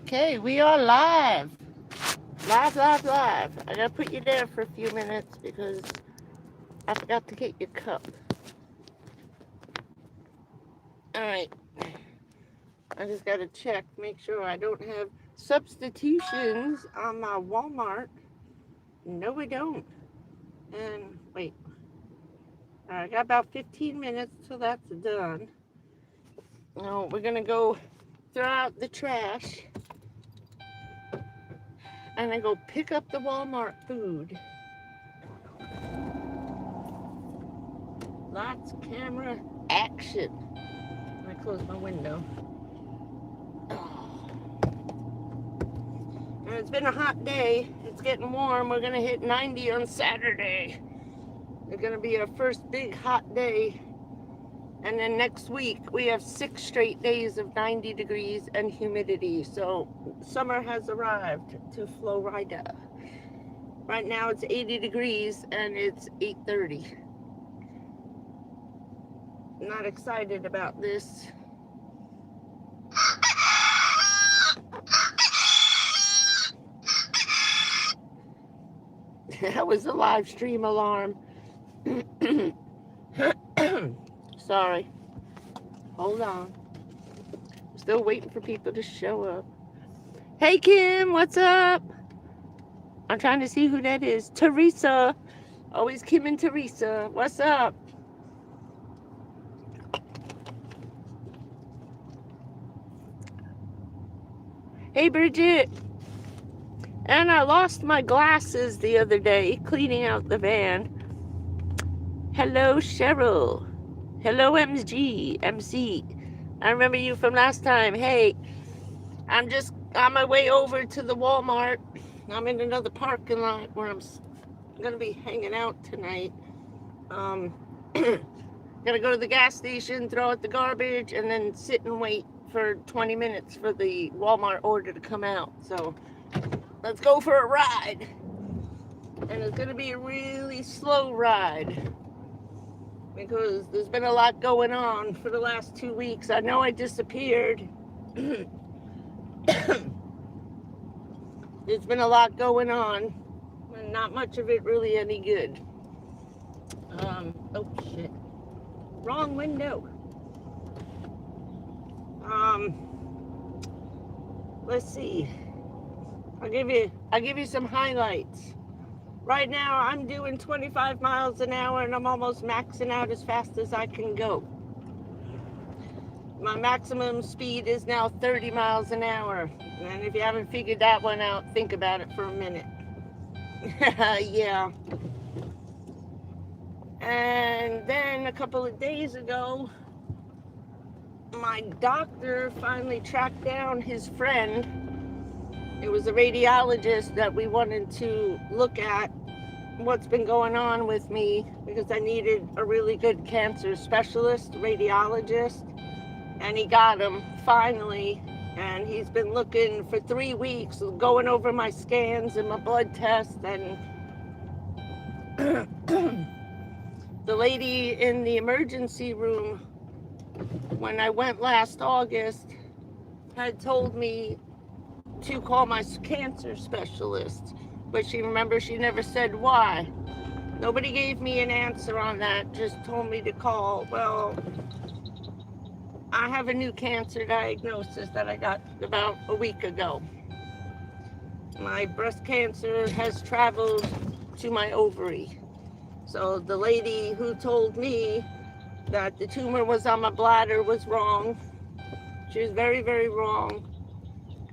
Okay, we are live. Live. I gotta put you there for a few minutes because I forgot to get your cup. Alright. I just gotta check, make sure I don't have substitutions on my Walmart. No, we don't. And wait. Alright, I got about 15 minutes till that's done. Now we're gonna go throw out the trash and then go pick up the Walmart food. Lights, camera, action. I close my window. Oh. And it's been a hot day. It's getting warm. We're gonna hit 90 on Saturday. It's gonna be our first big hot day. And then next week we have 6 straight days of 90 degrees and humidity. So summer has arrived to Florida. Right now it's 80 degrees and it's 8:30. Not excited about this. That was a live stream alarm. Sorry. Hold on. Still waiting for people to show up. Hey Kim, what's up? I'm trying to see who that is. Teresa. Always Kim and Teresa. What's up? Hey Bridget. And I lost my glasses the other day cleaning out the van. Hello Cheryl. Hello MC. I remember you from last time. Hey, I'm just on my way over to the Walmart. I'm in another parking lot where I'm gonna be hanging out tonight. Gonna go to the gas station, throw out the garbage, and then sit and wait for 20 minutes for the Walmart order to come out. So let's go for a ride. And it's gonna be a really slow ride because there's been a lot going on for the last 2 weeks. I know I disappeared. There's been a lot going on and not much of it really any good. Oh shit. Wrong window. Let's see. I'll give you some highlights. Right now I'm doing 25 miles an hour and I'm almost maxing out as fast as I can go. My maximum speed is now 30 miles an hour. And if you haven't figured that one out, think about it for a minute. Yeah. And then a couple of days ago, my doctor finally tracked down his friend. It was a radiologist that we wanted to look at what's been going on with me because I needed a really good cancer specialist, radiologist, and he got him finally. And he's been looking for 3 weeks, going over my scans and my blood tests. And the lady in the emergency room, when I went last August, had told me to call my cancer specialist, but she never said why. Nobody gave me an answer on that, just told me to call. Well, I have a new cancer diagnosis that I got about a week ago. My breast cancer has traveled to my ovary. So the lady who told me that the tumor was on my bladder was wrong. She was very, very wrong.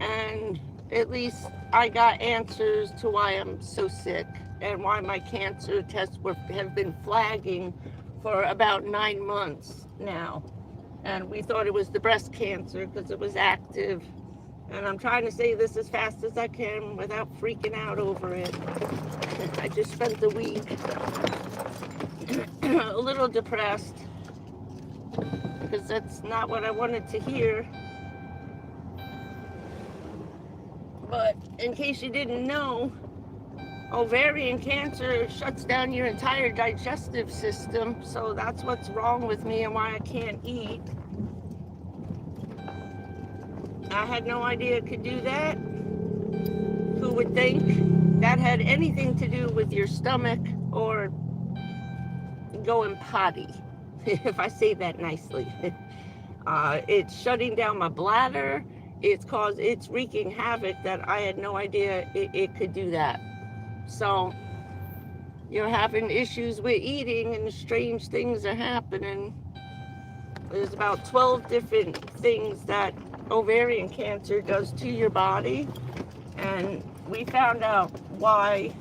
And at least I got answers to why I'm so sick and why my cancer tests have been flagging for about 9 months now. And we thought it was the breast cancer because it was active. And I'm trying to say this as fast as I can without freaking out over it. I just spent the week a little depressed because that's not what I wanted to hear. But in case you didn't know, ovarian cancer shuts down your entire digestive system. So that's what's wrong with me and why I can't eat. I had no idea it could do that. Who would think that had anything to do with your stomach or going potty, if I say that nicely. It's shutting down my bladder. It's wreaking havoc that I had no idea it could do that. So you're having issues with eating and strange things are happening. There's about 12 different things that ovarian cancer does to your body. And we found out why.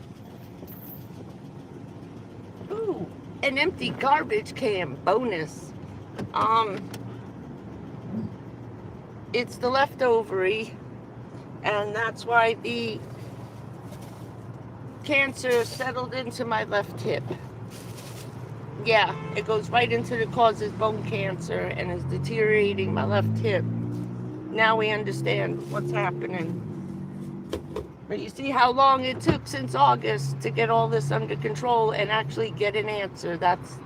Ooh, an empty garbage can, bonus. It's the left ovary, and that's why the cancer settled into my left hip. Yeah, it goes right into the causes bone cancer and is deteriorating my left hip. Now we understand what's happening. But you see how long it took since August to get all this under control and actually get an answer. That's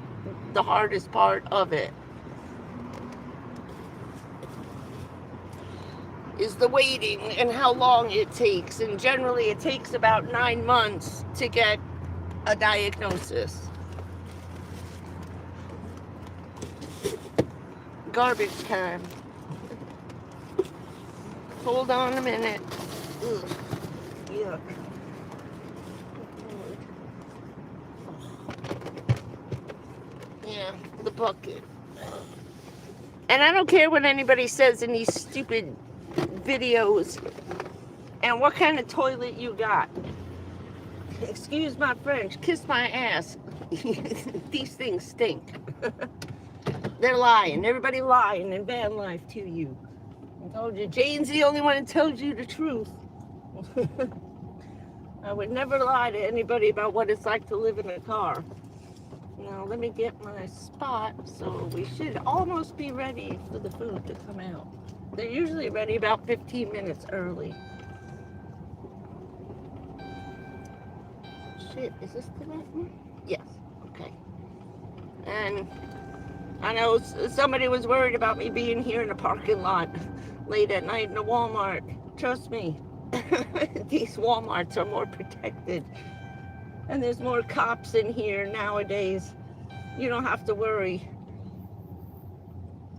the hardest part of it. Is the waiting and how long it takes. And generally it takes about 9 months to get a diagnosis. Garbage time. Hold on a minute. Ugh. Yuck. Yeah, the bucket. And I don't care what anybody says in these stupid videos and what kind of toilet you got. Excuse my French, kiss my ass. These things stink. They're lying. Everybody lying in van life to you. I told you, Jane's the only one that tells you the truth. I would never lie to anybody about what it's like to live in a car. Now let me get my spot, so we should almost be ready for the food to come out. They're usually ready about 15 minutes early. Shit, is this the right one? Yes, okay. And I know somebody was worried about me being here in the parking lot late at night in a Walmart. Trust me, these Walmarts are more protected. And there's more cops in here nowadays. You don't have to worry.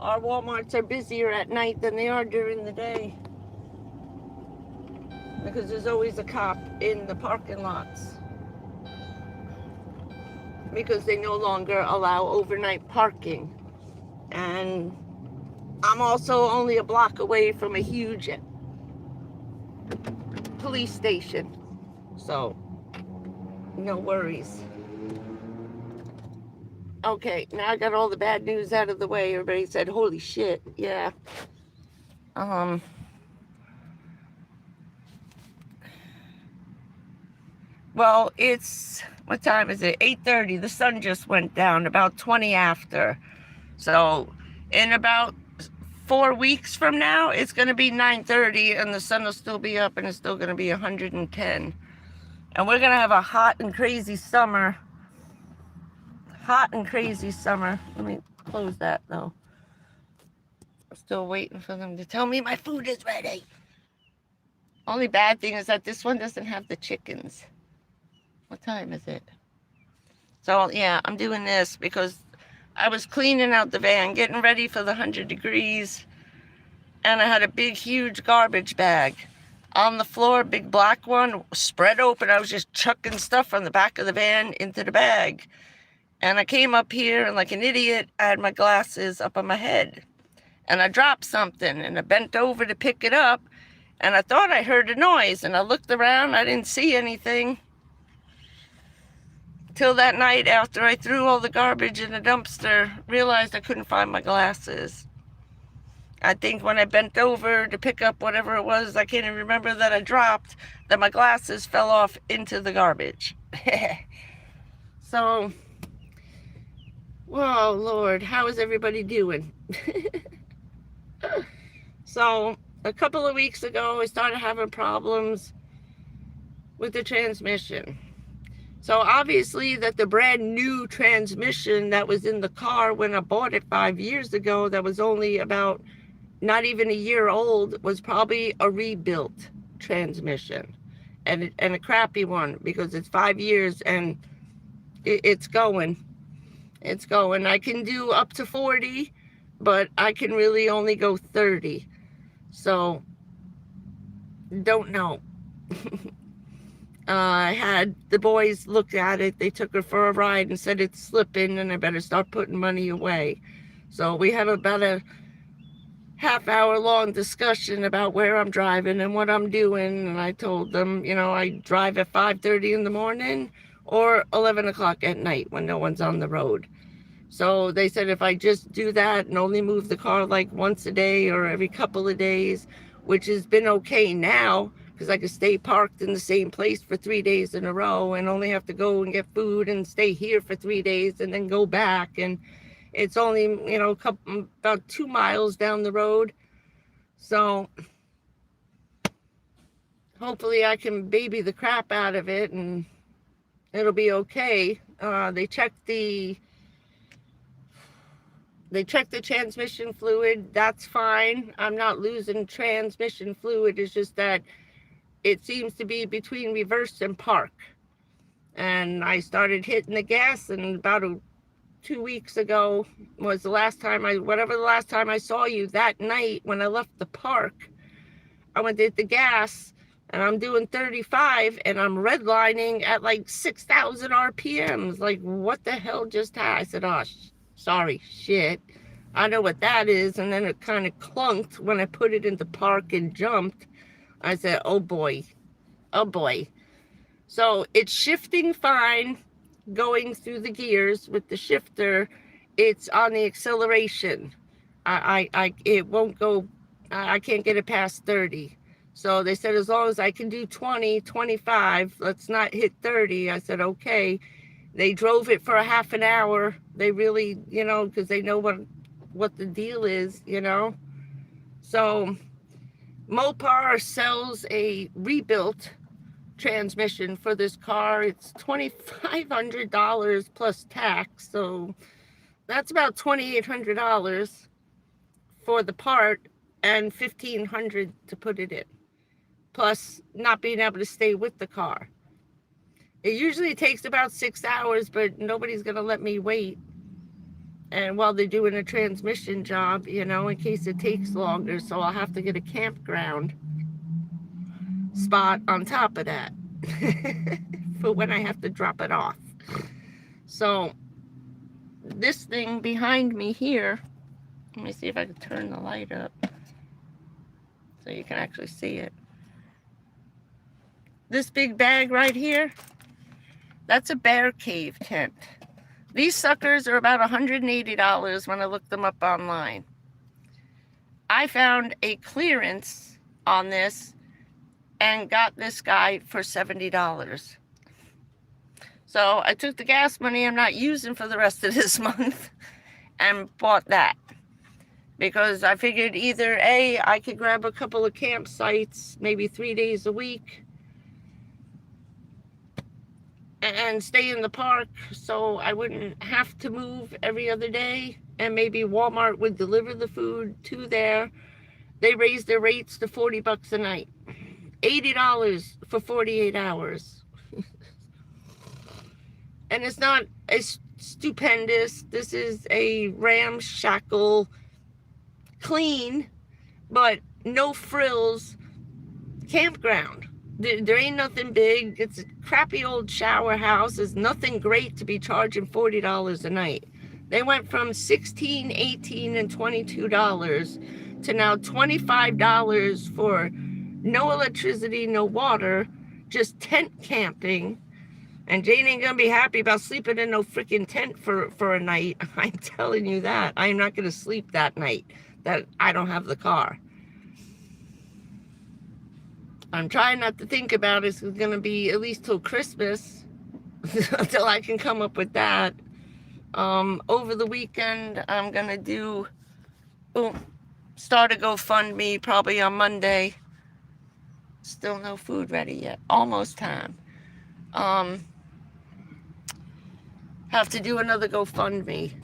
Our Walmarts are busier at night than they are during the day. Because there's always a cop in the parking lots. Because they no longer allow overnight parking. And I'm also only a block away from a huge police station. So, no worries. Okay, now I got all the bad news out of the way. Everybody said, holy shit, yeah. Well, it's, what time is it? 8:30. The sun just went down, about 20 after. So, in about 4 weeks from now, it's going to be 9:30, and the sun will still be up, and it's still going to be 110. And we're going to have a hot and crazy summer. Hot and crazy summer. Let me close that, though. I'm still waiting for them to tell me my food is ready. Only bad thing is that this one doesn't have the chickens. What time is it? So, yeah, I'm doing this because I was cleaning out the van, getting ready for the 100 degrees, and I had a big, huge garbage bag on the floor, big black one, spread open. I was just chucking stuff from the back of the van into the bag. And I came up here, and like an idiot, I had my glasses up on my head. And I dropped something, and I bent over to pick it up, and I thought I heard a noise, and I looked around. I didn't see anything. Till that night, after I threw all the garbage in the dumpster, realized I couldn't find my glasses. I think when I bent over to pick up whatever it was, I can't even remember, that I dropped, that my glasses fell off into the garbage. So, whoa, Lord, how is everybody doing? So, a couple of weeks ago, I started having problems with the transmission. So obviously that the brand new transmission that was in the car when I bought it 5 years ago, that was only about not even a year old, was probably a rebuilt transmission, and a crappy one, because it's 5 years and it's going. It's going. I can do up to 40, but I can really only go 30. So, don't know. I had the boys look at it. They took her for a ride and said it's slipping and I better start putting money away. So we had about a half-hour long discussion about where I'm driving and what I'm doing. And I told them, you know, I drive at 5:30 in the morning or 11 o'clock at night when no one's on the road. So they said if I just do that and only move the car like once a day or every couple of days, which has been okay now, because I could stay parked in the same place for 3 days in a row and only have to go and get food and stay here for 3 days and then go back. And it's only, you know, about 2 miles down the road. So hopefully I can baby the crap out of it and it'll be okay. They checked the transmission fluid. That's fine. I'm not losing transmission fluid. It's just that it seems to be between reverse and park. And I started hitting the gas, and about 2 weeks ago was the last time the last time I saw you, that night when I left the park, I went to hit the gas and I'm doing 35 and I'm redlining at like 6,000 RPMs. Like, what the hell just happened? I said, oh, sorry, shit. I know what that is. And then it kind of clunked when I put it into park and jumped. I said, oh boy, oh boy. So it's shifting fine, going through the gears with the shifter. It's on the acceleration. It won't go, I can't get it past 30. So they said, as long as I can do 20, 25, let's not hit 30. I said, okay. They drove it for a half an hour. They really, you know, because they know what the deal is, you know. So Mopar sells a rebuilt transmission for this car. It's $2,500 plus tax. So that's about $2,800 for the part and $1,500 to put it in. Plus not being able to stay with the car. It usually takes about 6 hours, but nobody's going to let me wait. And while they're doing a transmission job, you know, in case it takes longer. So I'll have to get a campground spot on top of that for when I have to drop it off. So this thing behind me here, let me see if I can turn the light up so you can actually see it. This big bag right here, that's a bear cave tent. These suckers are about $180 when I looked them up online. I found a clearance on this and got this guy for $70. So I took the gas money I'm not using for the rest of this month and bought that. Because I figured either A, I could grab a couple of campsites, maybe 3 days a week, and stay in the park so I wouldn't have to move every other day, and maybe Walmart would deliver the food to there. They raised their rates to $40 a night. $80 for 48 hours. And it's not as stupendous. This is a ramshackle, clean, but no frills campground. There ain't nothing big. It's a crappy old shower house. There's nothing great to be charging $40 a night. They went from $16, $18, and $22 to now $25 for no electricity, no water, just tent camping. And Jane ain't gonna be happy about sleeping in no freaking tent for a night. I'm telling you that. I'm not gonna sleep that night that I don't have the car. I'm trying not to think about it. It's going to be at least till Christmas until I can come up with that. Over the weekend, I'm going to start a GoFundMe probably on Monday. Still no food ready yet. Almost time. Have to do another GoFundMe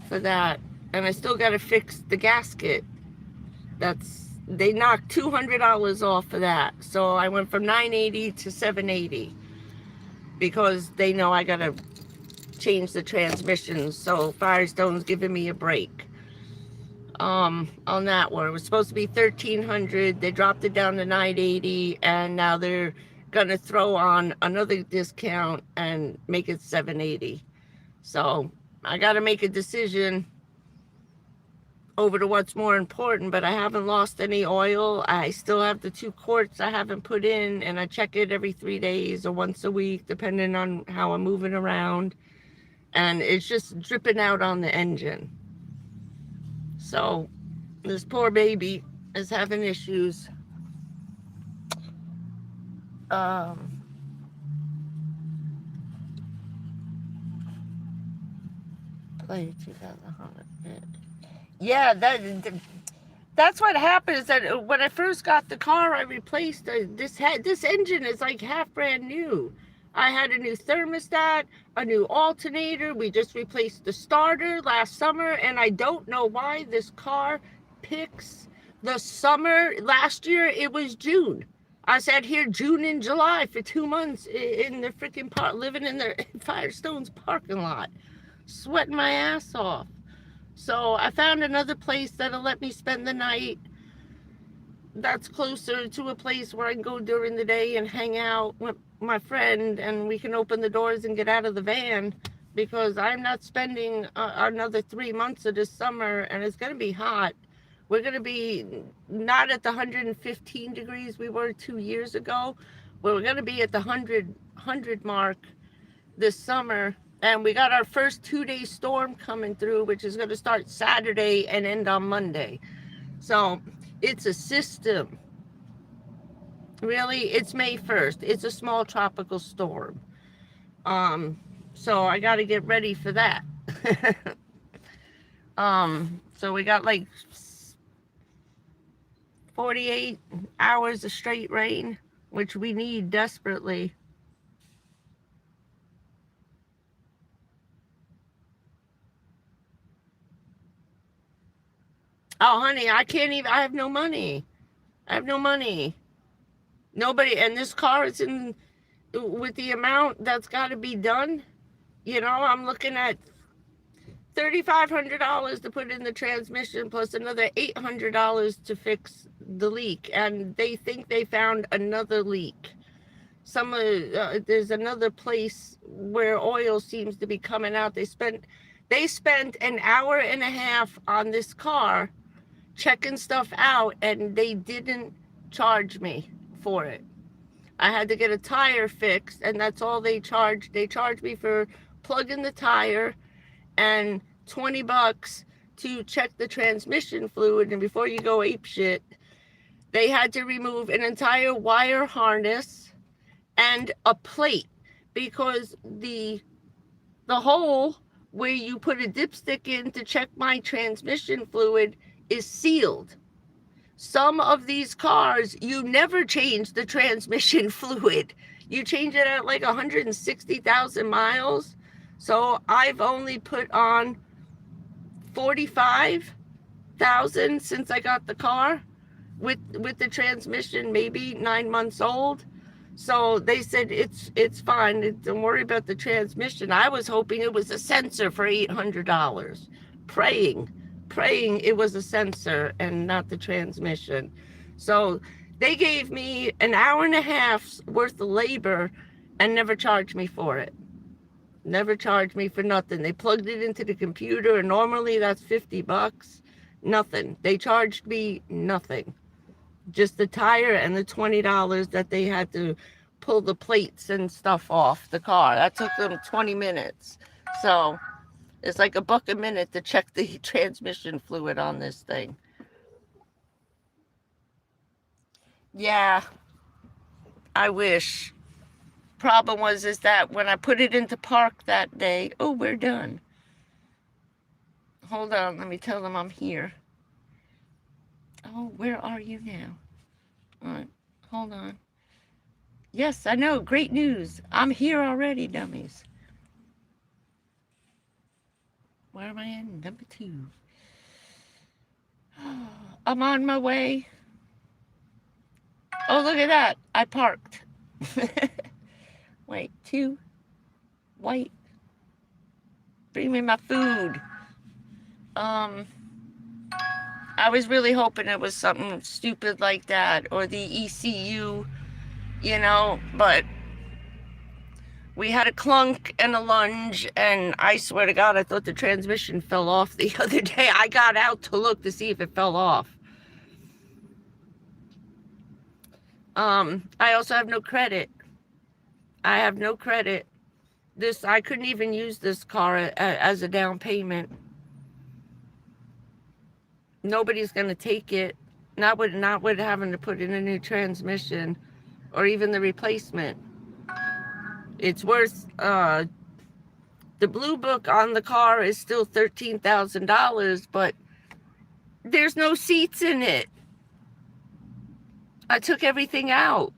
for that. And I still got to fix the gasket They knocked $200 off of that. So I went from $980 to $780 because they know I gotta change the transmission. So Firestone's giving me a break on that one. It was supposed to be $1,300. They dropped it down to $980, and now they're gonna throw on another discount and make it $780. So I gotta make a decision over to what's more important, but I haven't lost any oil. I still have the 2 quarts I haven't put in, and I check it every 3 days or once a week, depending on how I'm moving around. And it's just dripping out on the engine. So this poor baby is having issues. Play 2000. Yeah, that's what happened. Is that when I first got the car, I replaced this engine is like half brand new. I had a new thermostat, a new alternator. We just replaced the starter last summer, and I don't know why this car picks the summer. Last year it was June. I sat here June and July for 2 months in the freaking park, living in the Firestone's parking lot, sweating my ass off. So I found another place that'll let me spend the night that's closer to a place where I can go during the day and hang out with my friend, and we can open the doors and get out of the van, because I'm not spending another 3 months of this summer, and it's going to be hot. We're going to be not at the 115 degrees we were 2 years ago. We're going to be at the 100 mark this summer. And we got our first 2-day storm coming through, which is going to start Saturday and end on Monday. So it's a system. Really, it's May 1st. It's a small tropical storm. So I got to get ready for that. So we got like 48 hours of straight rain, which we need desperately. Oh, honey, I can't even, I have no money. I have no money. Nobody, and this car is in, with the amount that's got to be done, you know, I'm looking at $3,500 to put in the transmission, plus another $800 to fix the leak. And they think they found another leak. There's another place where oil seems to be coming out. They spent an hour and a half on this car checking stuff out, and they didn't charge me for it. I had to get a tire fixed, and that's all they charged. They charged me for plugging the tire and $20 to check the transmission fluid. And before you go ape shit, they had to remove an entire wire harness and a plate, because the hole where you put a dipstick in to check my transmission fluid is sealed. Some of these cars, you never change the transmission fluid. You change it at like 160,000 miles. So I've only put on 45,000 since I got the car with the transmission, maybe 9 months old. So they said it's fine. Don't worry about the transmission. I was hoping it was a sensor for $800. Praying it was a sensor and not the transmission. So they gave me an hour and a half's worth of labor and never charged me for it. Never charged me for nothing. They plugged it into the computer, and normally that's $50. Nothing. They charged me nothing. Just the tire and the $20 that they had to pull the plates and stuff off the car. That took them 20 minutes. So it's like $1 a minute to check the transmission fluid on this thing. Yeah, I wish. Problem is that when I put it into park that day, oh, we're done. Hold on, let me tell them I'm here. Oh, where are you now? All right, hold on. Yes, I know, great news. I'm here already, dummies. Where am I in? Number 2. I'm on my way. Oh, look at that. I parked. Wait, 2 white. Bring me my food. I was really hoping it was something stupid like that, or the ECU, you know, but we had a clunk and a lunge, and I swear to God, I thought the transmission fell off the other day. I got out to look to see if it fell off. I also have no credit. I have no credit. I couldn't even use this car as a down payment. Nobody's gonna take it. Not with having to put in a new transmission or even the replacement. It's worth the blue book on the car is still $13,000, but there's no seats in it. I took everything out.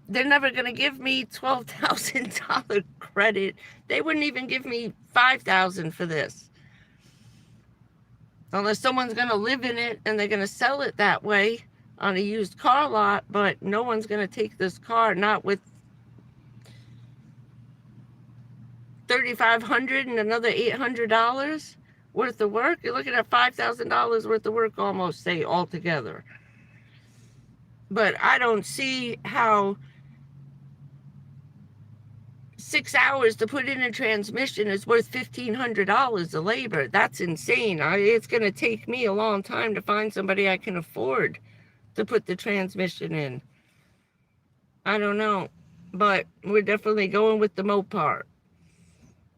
They're never gonna give me $12,000 credit. They wouldn't even give me $5,000 for this. Unless someone's gonna live in it and they're gonna sell it that way on a used car lot, but no one's gonna take this car, not with $3,500 and another $800 worth of work. You're looking at $5,000 worth of work almost, say, altogether. But I don't see how 6 hours to put in a transmission is worth $1,500 of labor. That's insane. It's going to take me a long time to find somebody I can afford to put the transmission in. I don't know, but we're definitely going with the Mopar.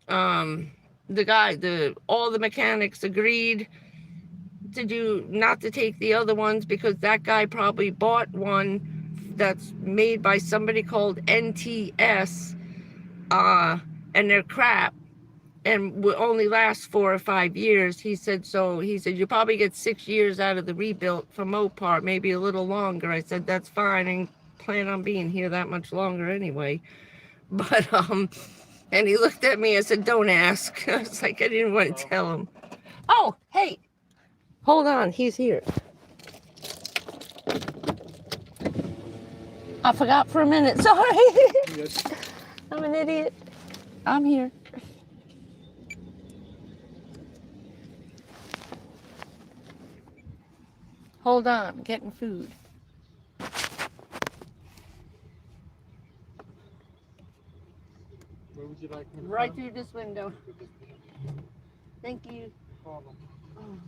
All the mechanics agreed not to take the other ones because that guy probably bought one that's made by somebody called NTS, and they're crap and will only last 4 or 5 years. He said you probably get 6 years out of the rebuilt for Mopar, maybe a little longer. I said that's fine, and plan on being here that much longer anyway. But and he looked at me and said, don't ask. I was like, I didn't want to tell him. Oh, hey, hold on, he's here. I forgot for a minute, sorry. I'm an idiot. I'm here. Hold on, I'm getting food. Where would you like me to Right come? through this window. Thank you. No problem. Oh.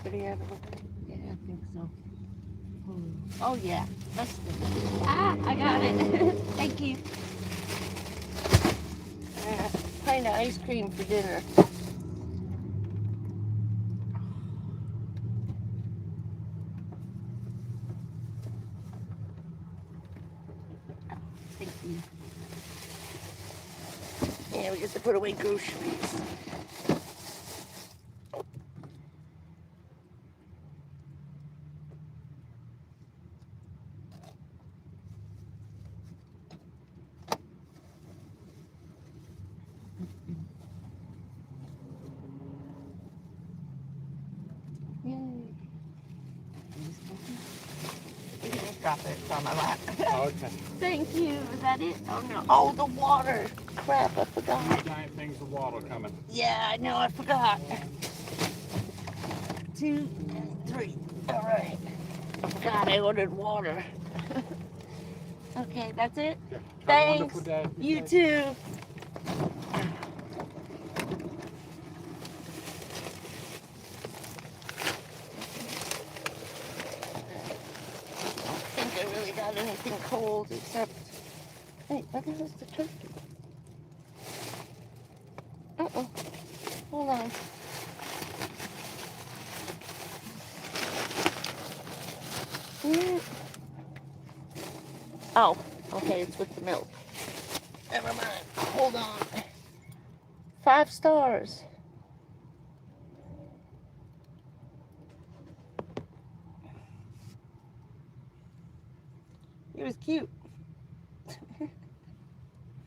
Did he have it? Yeah, I think so. Oh yeah, that's good. I got it. Thank you. Kind of ice cream for dinner. Thank you. Yeah, we get to put away groceries. Yay. You can just drop it on my lap. Oh, okay. Thank you. Is that it? Oh no. Oh, the water. Crap, I forgot. Giant things of water coming. Yeah, I know, I forgot. 2 and 3. All right. I forgot I ordered water. Okay, that's it? Yeah. Thanks. You too. I don't think I really got anything cold except... Hey, what is the turkey? Uh-oh. Hold on. Oh, okay, it's with the milk. Never mind. Hold on. 5 stars. He was cute.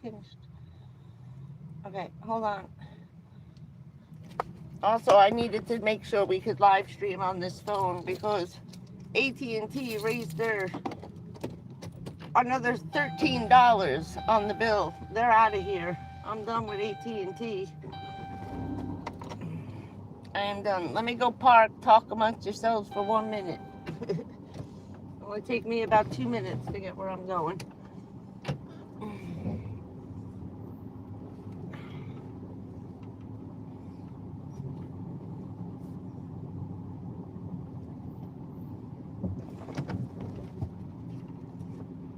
Finished. Okay. Okay, hold on. Also, I needed to make sure we could live stream on this phone because AT&T raised their another $13 on the bill. They're out of here. I'm done with AT&T. I am done. Let me go park, talk amongst yourselves for 1 minute. It will take me about 2 minutes to get where I'm going.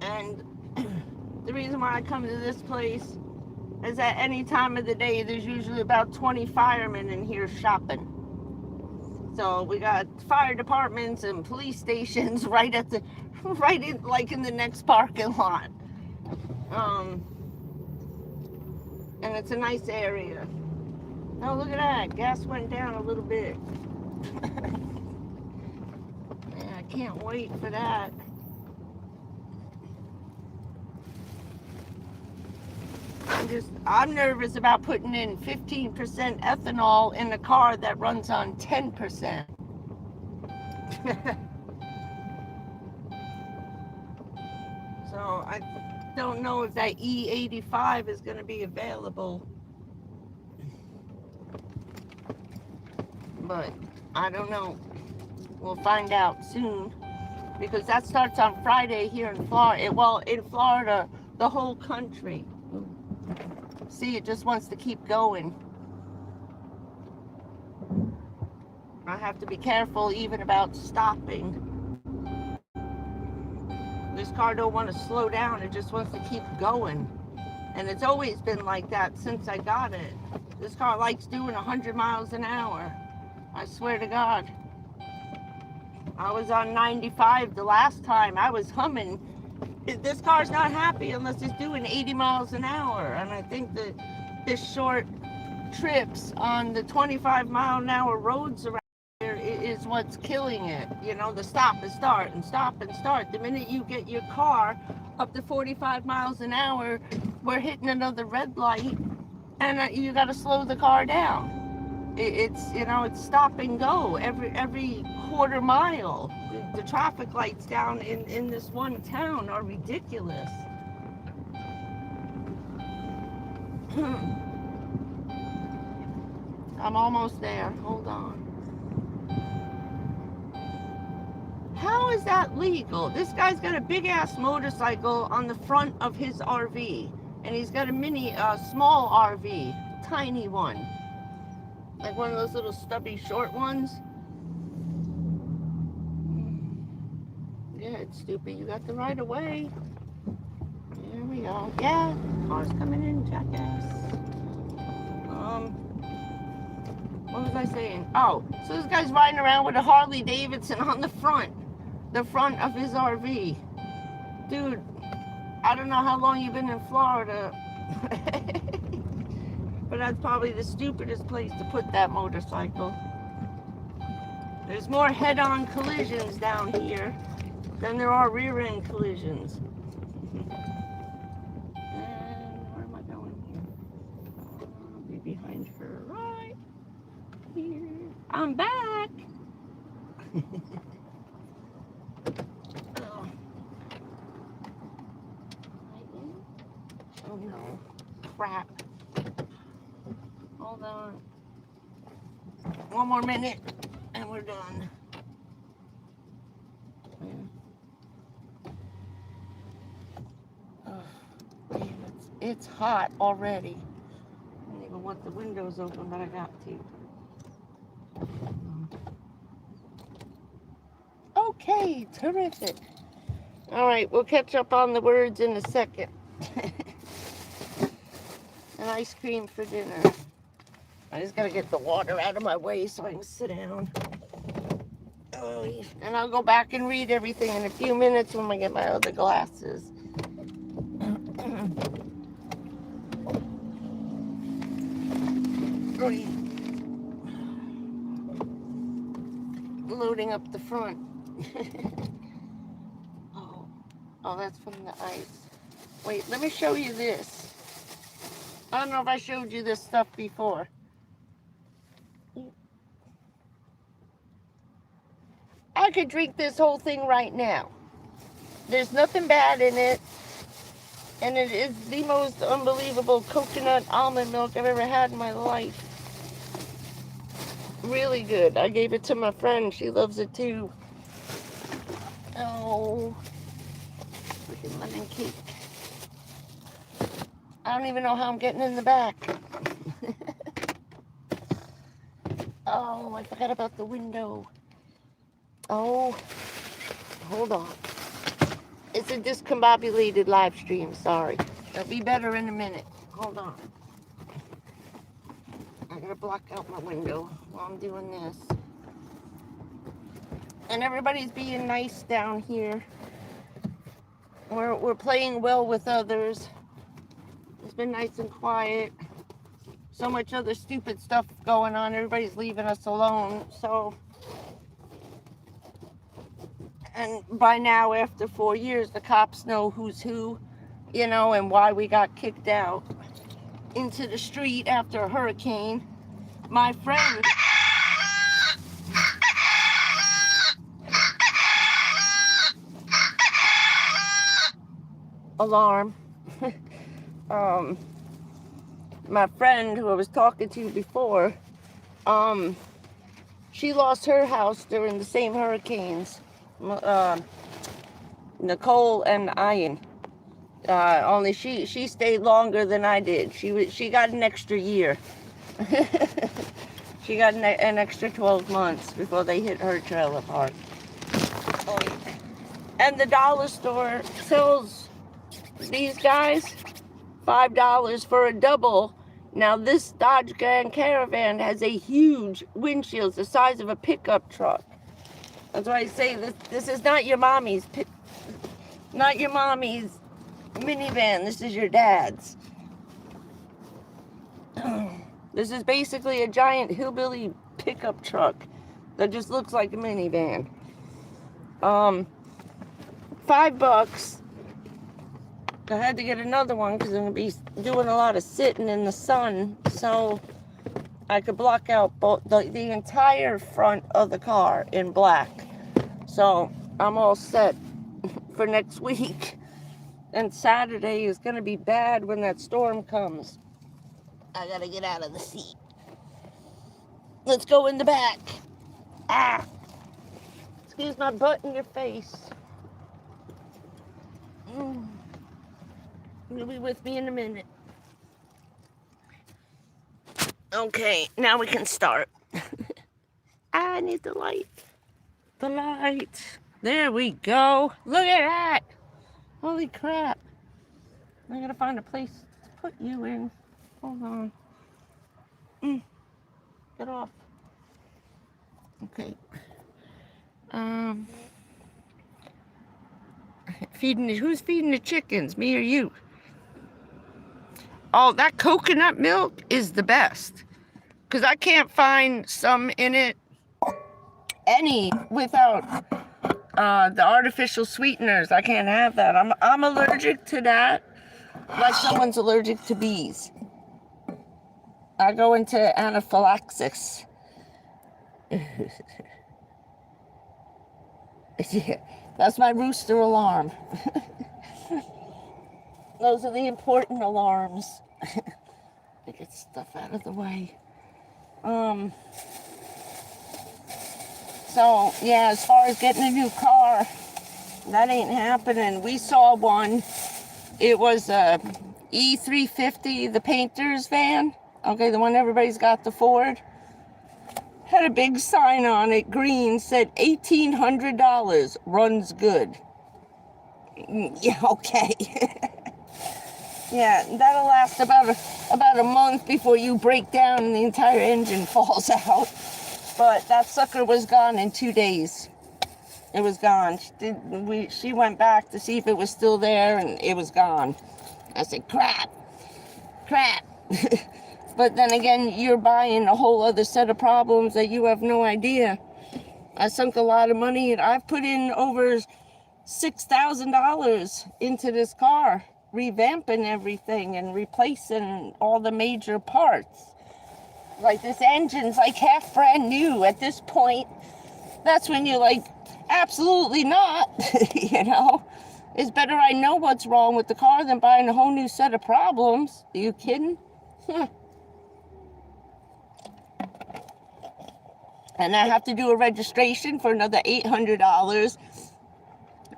And the reason why I come to this place is at any time of the day, there's usually about 20 firemen in here shopping. So we got fire departments and police stations right in the next parking lot. And it's a nice area. Oh, look at that. Gas went down a little bit. Yeah, I can't wait for that. I'm nervous about putting in 15% ethanol in a car that runs on 10%. So I don't know if that E85 is going to be available. But I don't know. We'll find out soon. Because that starts on Friday here in Florida. Well, in Florida, the whole country. See, it just wants to keep going. I have to be careful even about stopping. This car don't want to slow down. It just wants to keep going. And it's always been like that since I got it. This car likes doing 100 miles an hour. I swear to God. I was on 95 the last time. I was humming. This car's not happy unless it's doing 80 miles an hour. And I think that this short trips on the 25-mile-an-hour roads around here is what's killing it. You know, the stop and start and stop and start. The minute you get your car up to 45 miles an hour, we're hitting another red light, and you got to slow the car down. It's, you know, it's stop and go every quarter mile. The traffic lights down in this one town are ridiculous. I'm almost there. Hold on. How is that legal? This guy's got a big ass motorcycle on the front of his RV, and he's got a small RV, tiny one, like one of those little stubby short ones. Yeah, it's stupid. You got the right of way. There we go. Yeah, car's coming in, jackass. What was I saying? Oh, so this guy's riding around with a Harley Davidson on the front of his RV. Dude, I don't know how long you've been in Florida, but that's probably the stupidest place to put that motorcycle. There's more head-on collisions down here than there are rear-end collisions. And where am I going here? I'll be behind her right here. I'm back. Oh no, crap. Hold on. 1 more minute and we're done. Damn, it's hot already. I don't even want the windows open, but I got to. Okay, terrific. All right, we'll catch up on the words in a second. An ice cream for dinner. I just gotta get the water out of my way so I can sit down. Oh, yeah. And I'll go back and read everything in a few minutes when I get my other glasses. Loading up the front. Oh, that's from the ice. Wait, let me show you this. I don't know if I showed you this stuff before. I could drink this whole thing right now. There's nothing bad in it. And it is the most unbelievable coconut almond milk I've ever had in my life. Really good. I gave it to my friend. She loves it too. Oh, freaking lemon cake. I don't even know how I'm getting in the back. Oh, I forgot about the window. Oh, hold on. It's a discombobulated live stream, sorry. It'll be better in a minute. Hold on. I gotta block out my window while I'm doing this. And everybody's being nice down here. We're playing well with others. It's been nice and quiet. So much other stupid stuff going on. Everybody's leaving us alone. So, and by now, after 4 years, the cops know who's who, you know, and why we got kicked out into the street after a hurricane. My friend... Alarm. My friend who I was talking to before, she lost her house during the same hurricanes. Nicole and Ian. Only she stayed longer than I did. She got an extra year. She got an extra 12 months before they hit her trailer park. Oh, yeah. And the dollar store sells these guys $5 for a double. Now this Dodge Grand Caravan has a huge windshield the size of a pickup truck. That's why I say this is not your mommy's minivan. This is your dad's. This is basically a giant hillbilly pickup truck that just looks like a minivan. $5. I had to get another one because I'm going to be doing a lot of sitting in the sun, so I could block out both the entire front of the car in black. So I'm all set for next week. And Saturday is going to be bad when that storm comes. I got to get out of the seat. Let's go in the back. Ah! Excuse my butt in your face. You'll be with me in a minute. Okay, now we can start. I need the light. The light. There we go. Look at that. Holy crap. I gotta find a place to put you in. Hold on. Get off. Okay. Who's feeding the chickens? Me or you? Oh, that coconut milk is the best. Because I can't find some in it without the artificial sweeteners. I can't have that. I'm allergic to that. Like someone's allergic to bees. I go into anaphylaxis. Yeah, that's my rooster alarm. Those are the important alarms. To get stuff out of the way. So, yeah, as far as getting a new car, that ain't happening. We saw one. It was a E350, the painter's van. Okay, the one everybody's got, the Ford. Had a big sign on it, green, said $1,800, runs good. Yeah, okay. Yeah, that'll last about a month before you break down and the entire engine falls out. But that sucker was gone in 2 days. It was gone. She went back to see if it was still there, and it was gone. I said, crap. But then again, you're buying a whole other set of problems that you have no idea. I sunk a lot of money, and I've put in over $6,000 into this car. revamping everything and replacing all the major parts. Like, this engine's like half brand new at this point. That's when you're like, absolutely not. You know, it's better I know what's wrong with the car than buying a whole new set of problems. Are you kidding? And I have to do a registration for another $800,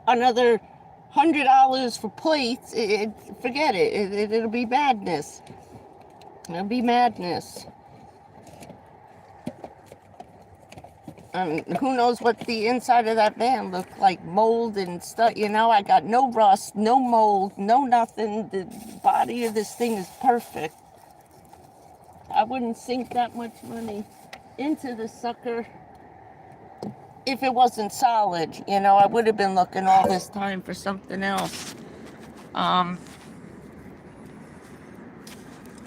another $100 for plates. Forget it. It'll be madness. It'll be madness. Who knows what the inside of that van looked like, mold and stuff. You know, I got no rust, no mold, no nothing. The body of this thing is perfect. I wouldn't sink that much money into the sucker if it wasn't solid. You know, I would have been looking all this time for something else. Can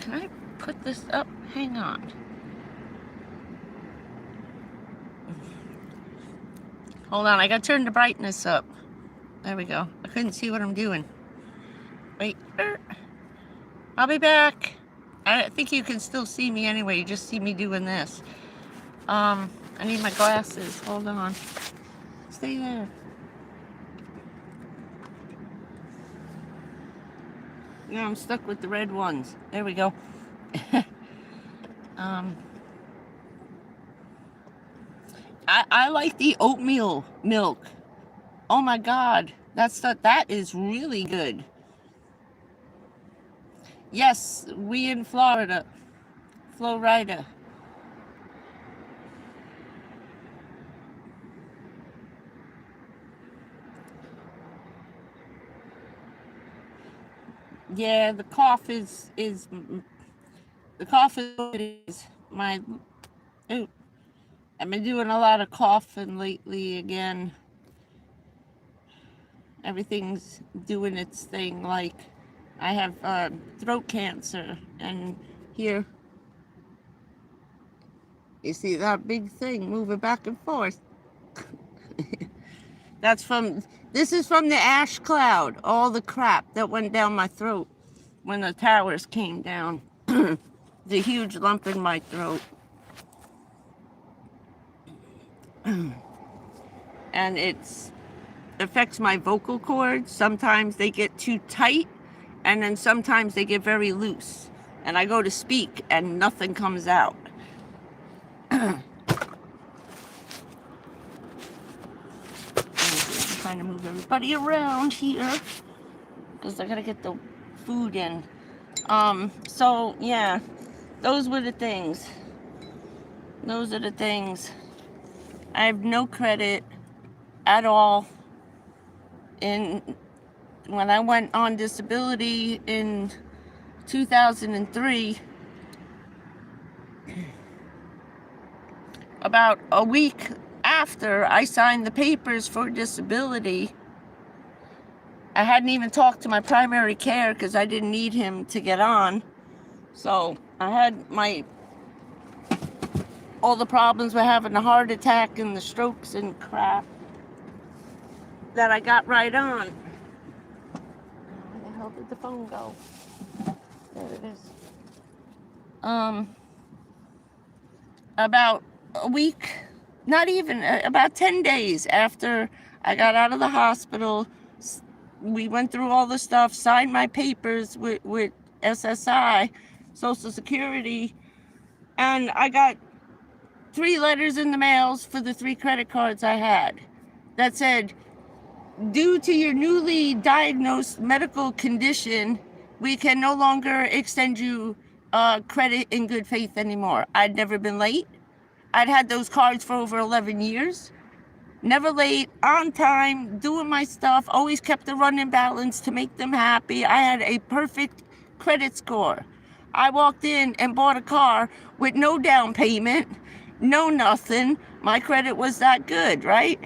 I put this up? Hang on. Hold on, I gotta turn the brightness up. There we go. I couldn't see what I'm doing. Wait. I'll be back. I think you can still see me anyway. You just see me doing this. I need my glasses. Hold on. Stay there. Now I'm stuck with the red ones. There we go. I like the oatmeal milk. Oh my God, that is really good. Yes, we in Florida. Florida. Yeah, the cough is the cough is my. Ooh, I've been doing a lot of coughing lately again. Everything's doing its thing. Like, I have throat cancer, and here, you see that big thing moving back and forth. This is from the ash cloud, all the crap that went down my throat when the towers came down. The huge lump in my throat. And it affects my vocal cords. Sometimes they get too tight, and then sometimes they get very loose. And I go to speak, and nothing comes out. I'm trying to move everybody around here, because I gotta get the food in. So, yeah, those were the things. Those are the things. I have no credit at all. When I went on disability in 2003, about a week after I signed the papers for disability, I hadn't even talked to my primary care because I didn't need him to get on. So I had all the problems with having a heart attack and the strokes and crap that I got right on. Where the hell did the phone go? There it is. About a week, not even, about 10 days after I got out of the hospital, we went through all the stuff, signed my papers with SSI, Social Security, and I got 3 letters in the mails for the 3 credit cards I had that said, due to your newly diagnosed medical condition, we can no longer extend you credit in good faith anymore. I'd never been late. I'd had those cards for over 11 years. Never late, on time, doing my stuff, always kept a running balance to make them happy. I had a perfect credit score. I walked in and bought a car with no down payment, no nothing. My credit was that good, right?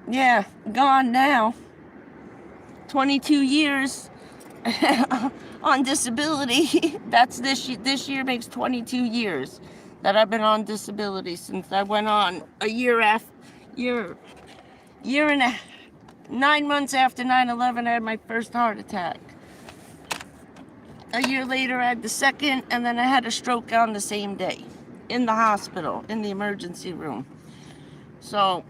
Yeah, gone now. 22 years on disability. That's this year makes 22 years that I've been on disability since I went on a year and 9 months after 9/11. I had my first heart attack. A year later, I had the second, and then I had a stroke on the same day in the hospital, in the emergency room. So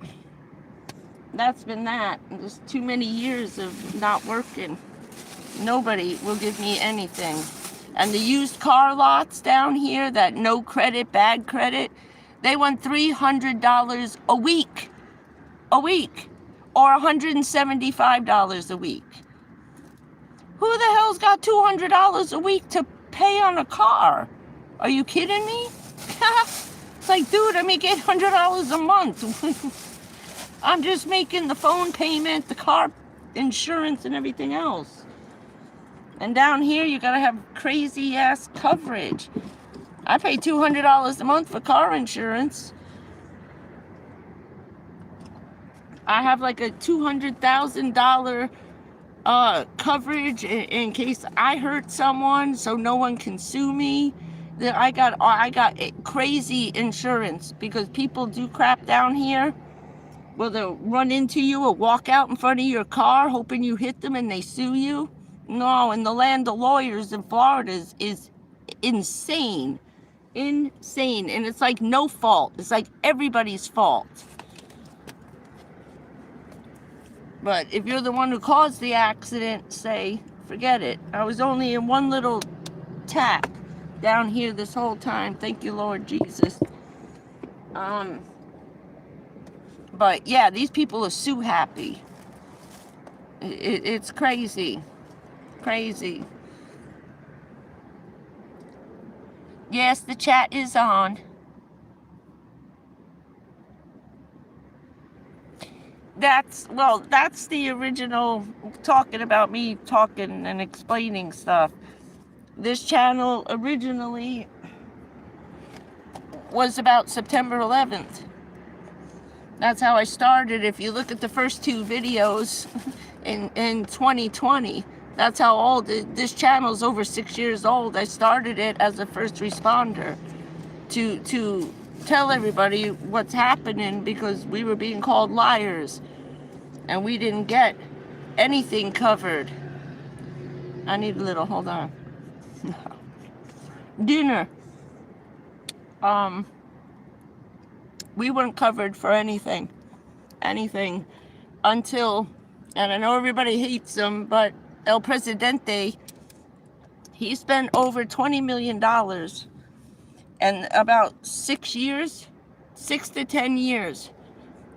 that's been that. There's too many years of not working. Nobody will give me anything. And the used car lots down here, that no credit, bad credit, they want $300 a week. Or $175 a week. Who the hell's got $200 a week to pay on a car? Are you kidding me? It's like, dude, I make $800 a month. I'm just making the phone payment, the car insurance, and everything else. And down here, you gotta have crazy ass coverage. I pay $200 a month for car insurance. I have like a $200,000 coverage in case I hurt someone, so no one can sue me. I got crazy insurance because people do crap down here. Well, they'll run into you or walk out in front of your car hoping you hit them and they sue you. No, and the land of lawyers in Florida is insane. Insane. And it's like no fault. It's like everybody's fault. But if you're the one who caused the accident, say, forget it. I was only in one little tap down here this whole time. Thank you, Lord Jesus. But yeah, these people are sue happy. It's crazy. Crazy. Yes, the chat is on. That's the original talking about me talking and explaining stuff. This channel originally was about September 11th. That's how I started. If you look at the first two videos in 2020, that's how old this channel is. Over 6 years old. I started it as a first responder to tell everybody what's happening because we were being called liars and we didn't get anything covered. I need a little, hold on. Dinner. We weren't covered for anything until, and I know everybody hates him, but El Presidente, he spent over $20 million and about 6 to 10 years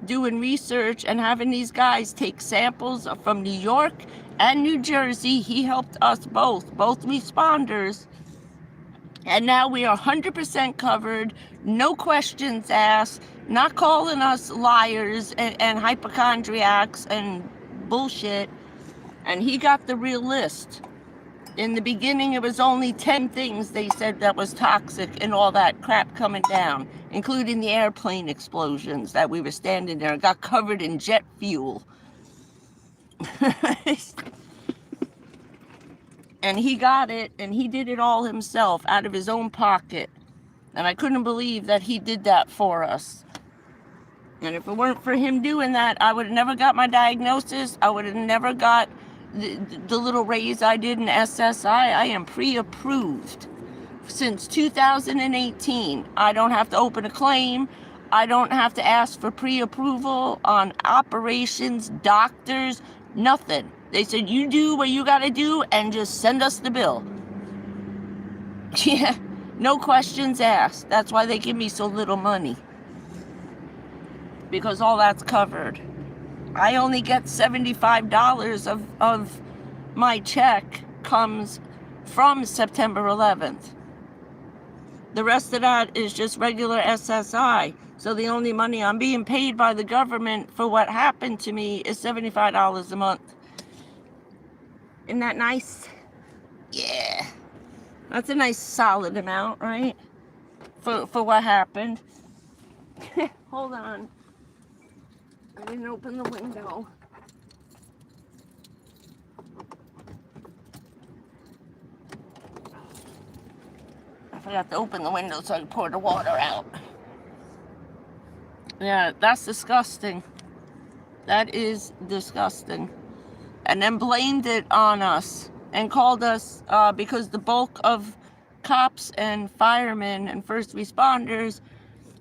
doing research and having these guys take samples from New York and New Jersey. He helped us both responders. And now we are 100% covered, no questions asked, not calling us liars and hypochondriacs and bullshit. And he got the real list. In the beginning, it was only 10 things they said that was toxic and all that crap coming down, including the airplane explosions that we were standing there and got covered in jet fuel. And he got it, and he did it all himself out of his own pocket. And I couldn't believe that he did that for us. And if it weren't for him doing that, I would have never got my diagnosis. I would have never got the little raise I did in SSI. I am pre-approved since 2018. I don't have to open a claim. I don't have to ask for pre-approval on operations, doctors, nothing. They said, you do what you got to do and just send us the bill. Yeah, no questions asked. That's why they give me so little money. Because all that's covered. I only get $75 of my check comes from September 11th. The rest of that is just regular SSI. So the only money I'm being paid by the government for what happened to me is $75 a month. Isn't that nice? Yeah. That's a nice solid amount, right? For what happened. Hold on. I didn't open the window. I forgot to open the window so I could pour the water out. Yeah, that's disgusting. That is disgusting. And then blamed it on us. and called us because the bulk of cops and firemen and first responders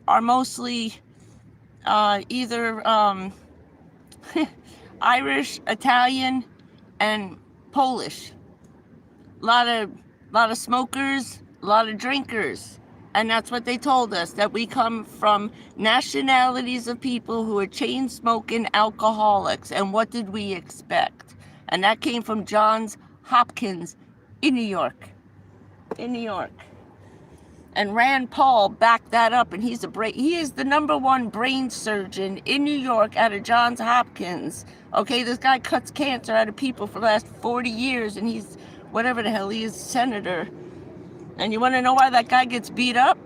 are mostly either Irish, Italian, and Polish. A lot of smokers, a lot of drinkers. And that's what they told us, that we come from nationalities of people who are chain-smoking alcoholics. And what did we expect? And that came from Johns Hopkins in New York. In New York. And Rand Paul backed that up, and he is the #1 brain surgeon in New York out of Johns Hopkins. Okay, this guy cuts cancer out of people for the last 40 years, and he's whatever the hell he is, senator. And you want to know why that guy gets beat up?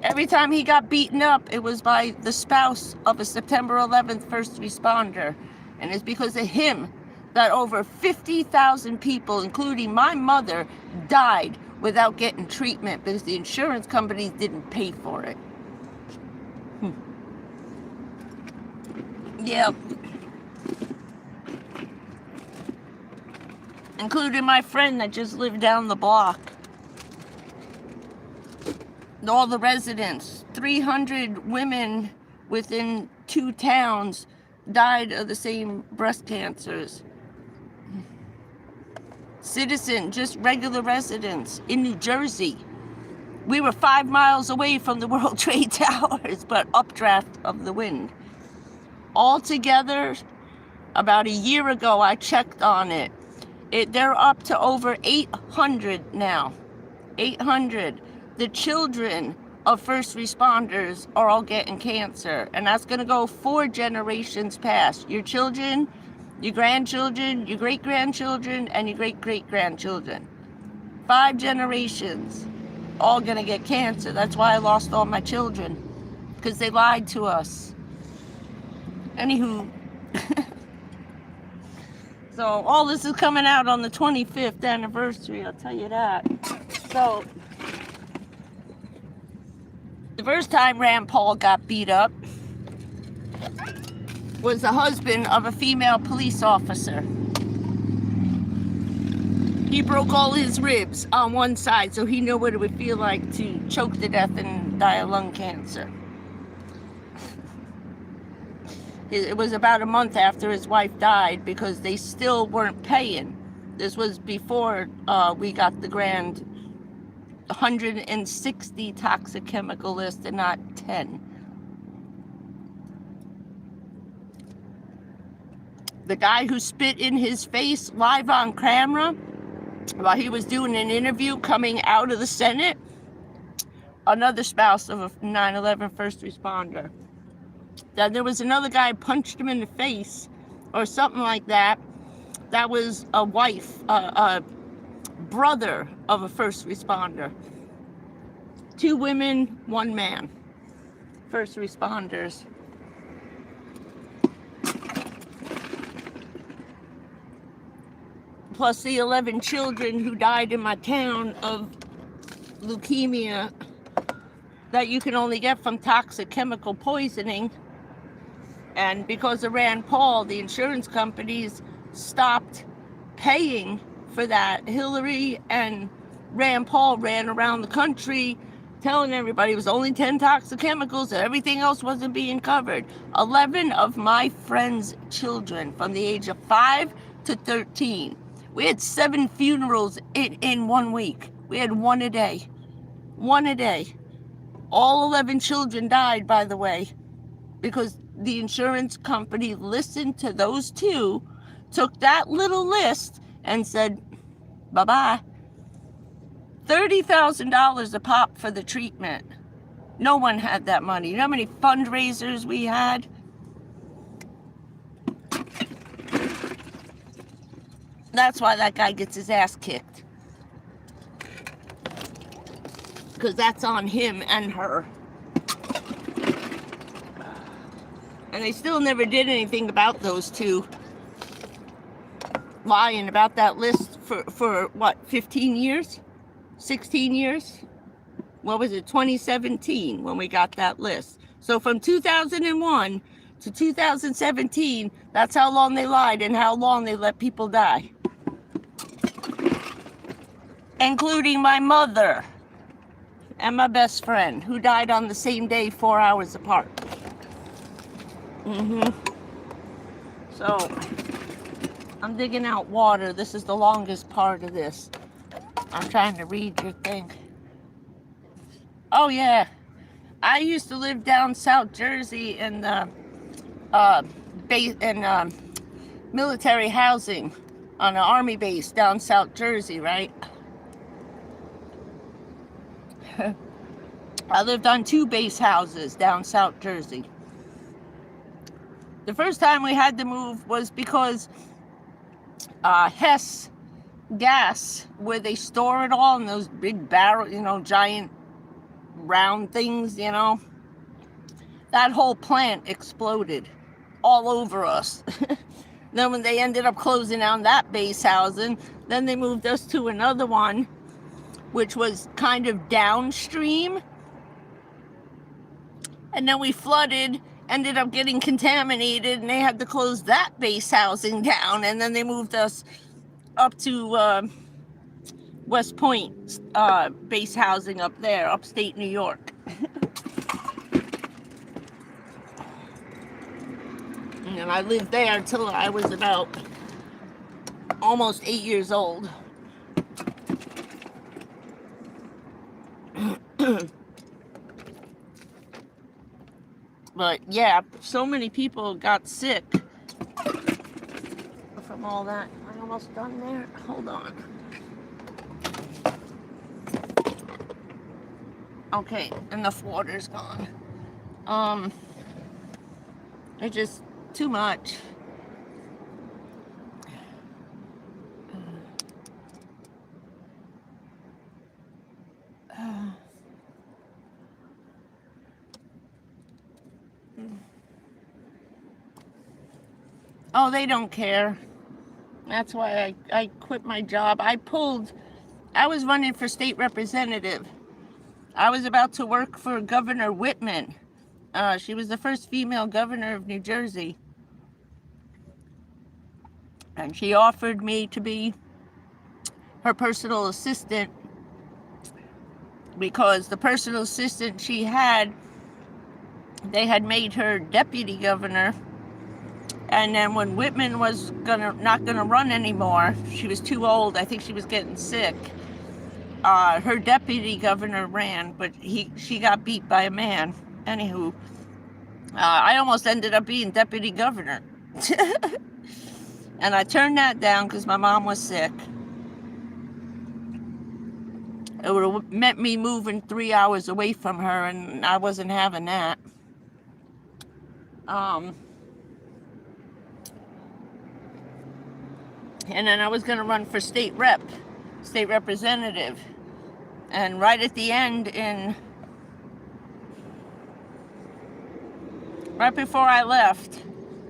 Every time he got beaten up, it was by the spouse of a September 11th first responder. And it's because of him that over 50,000 people, including my mother, died without getting treatment because the insurance companies didn't pay for it. Yeah. Including my friend that just lived down the block. All the residents, 300 women within 2 towns died of the same breast cancers. Citizen, just regular residents in New Jersey. We were 5 miles away from the World Trade Towers, but updraft of the wind. Altogether, about a year ago, I checked on it. They're up to over 800 now. 800. The children of first responders are all getting cancer, and that's going to go 4 generations past. Your children, your grandchildren, your great-grandchildren, and your great-great-grandchildren. 5 generations, all going to get cancer. That's why I lost all my children, because they lied to us. Anywho, so all this is coming out on the 25th anniversary, I'll tell you that. So, the first time Rand Paul got beat up was the husband of a female police officer. He broke all his ribs on one side, so he knew what it would feel like to choke to death and die of lung cancer. It was about a month after his wife died because they still weren't paying. This was before we got the grand 160 toxic chemical list and not 10. The guy who spit in his face live on camera while he was doing an interview coming out of the Senate, another spouse of a 9/11 first responder. Then there was another guy punched him in the face or something like that. That was a wife, a brother of a first responder. 2 women, 1 man. First responders. Plus the 11 children who died in my town of leukemia that you can only get from toxic chemical poisoning. And because of Rand Paul, the insurance companies stopped paying for that. Hillary and Rand Paul ran around the country telling everybody it was only 10 toxic chemicals and everything else wasn't being covered. 11 of my friends' children from the age of 5 to 13. We had 7 funerals in 1 week. We had 1 a day. 1 a day. All 11 children died, by the way, because the insurance company listened to those 2, took that little list and said, bye-bye. $30,000 a pop for the treatment. No one had that money. You know how many fundraisers we had? That's why that guy gets his ass kicked. Because that's on him and her. And they still never did anything about those 2 lying about that list for what, 15 years? 16 years? What was it, 2017 when we got that list. So from 2001 to 2017, that's how long they lied and how long they let people die. including my mother and my best friend, who died on the same day, 4 hours apart. So, I'm digging out water. This is the longest part of this. I'm trying to read your thing. Oh, yeah. I used to live down South Jersey in the military housing on an army base down South Jersey, right? I lived on 2 base houses down South Jersey. The first time we had to move was because Hess gas, where they store it all in those big barrel, giant round things, that whole plant exploded all over us. Then when they ended up closing down that base housing, then they moved us to another one, which was kind of downstream. And then we flooded, ended up getting contaminated, and they had to close that base housing down. And then they moved us up to West Point base housing up there, upstate New York. And I lived there until I was about almost 8 years old. But yeah, so many people got sick from all that. Am I almost done there? Hold on. Okay, enough water's gone. It's just too much. Oh, they don't care. That's why I quit my job. I was running for state representative. I was about to work for Governor Whitman. She was the first female governor of New Jersey. And she offered me to be her personal assistant because the personal assistant she had, they had made her deputy governor. And then when Whitman was not gonna run anymore, she was too old. I think she was getting sick. Her deputy governor ran, but she got beat by a man. Anywho, I almost ended up being deputy governor. And I turned that down because my mom was sick. It would have meant me moving 3 hours away from her, and I wasn't having that. And then I was going to run for state representative. And right at the end, right before I left,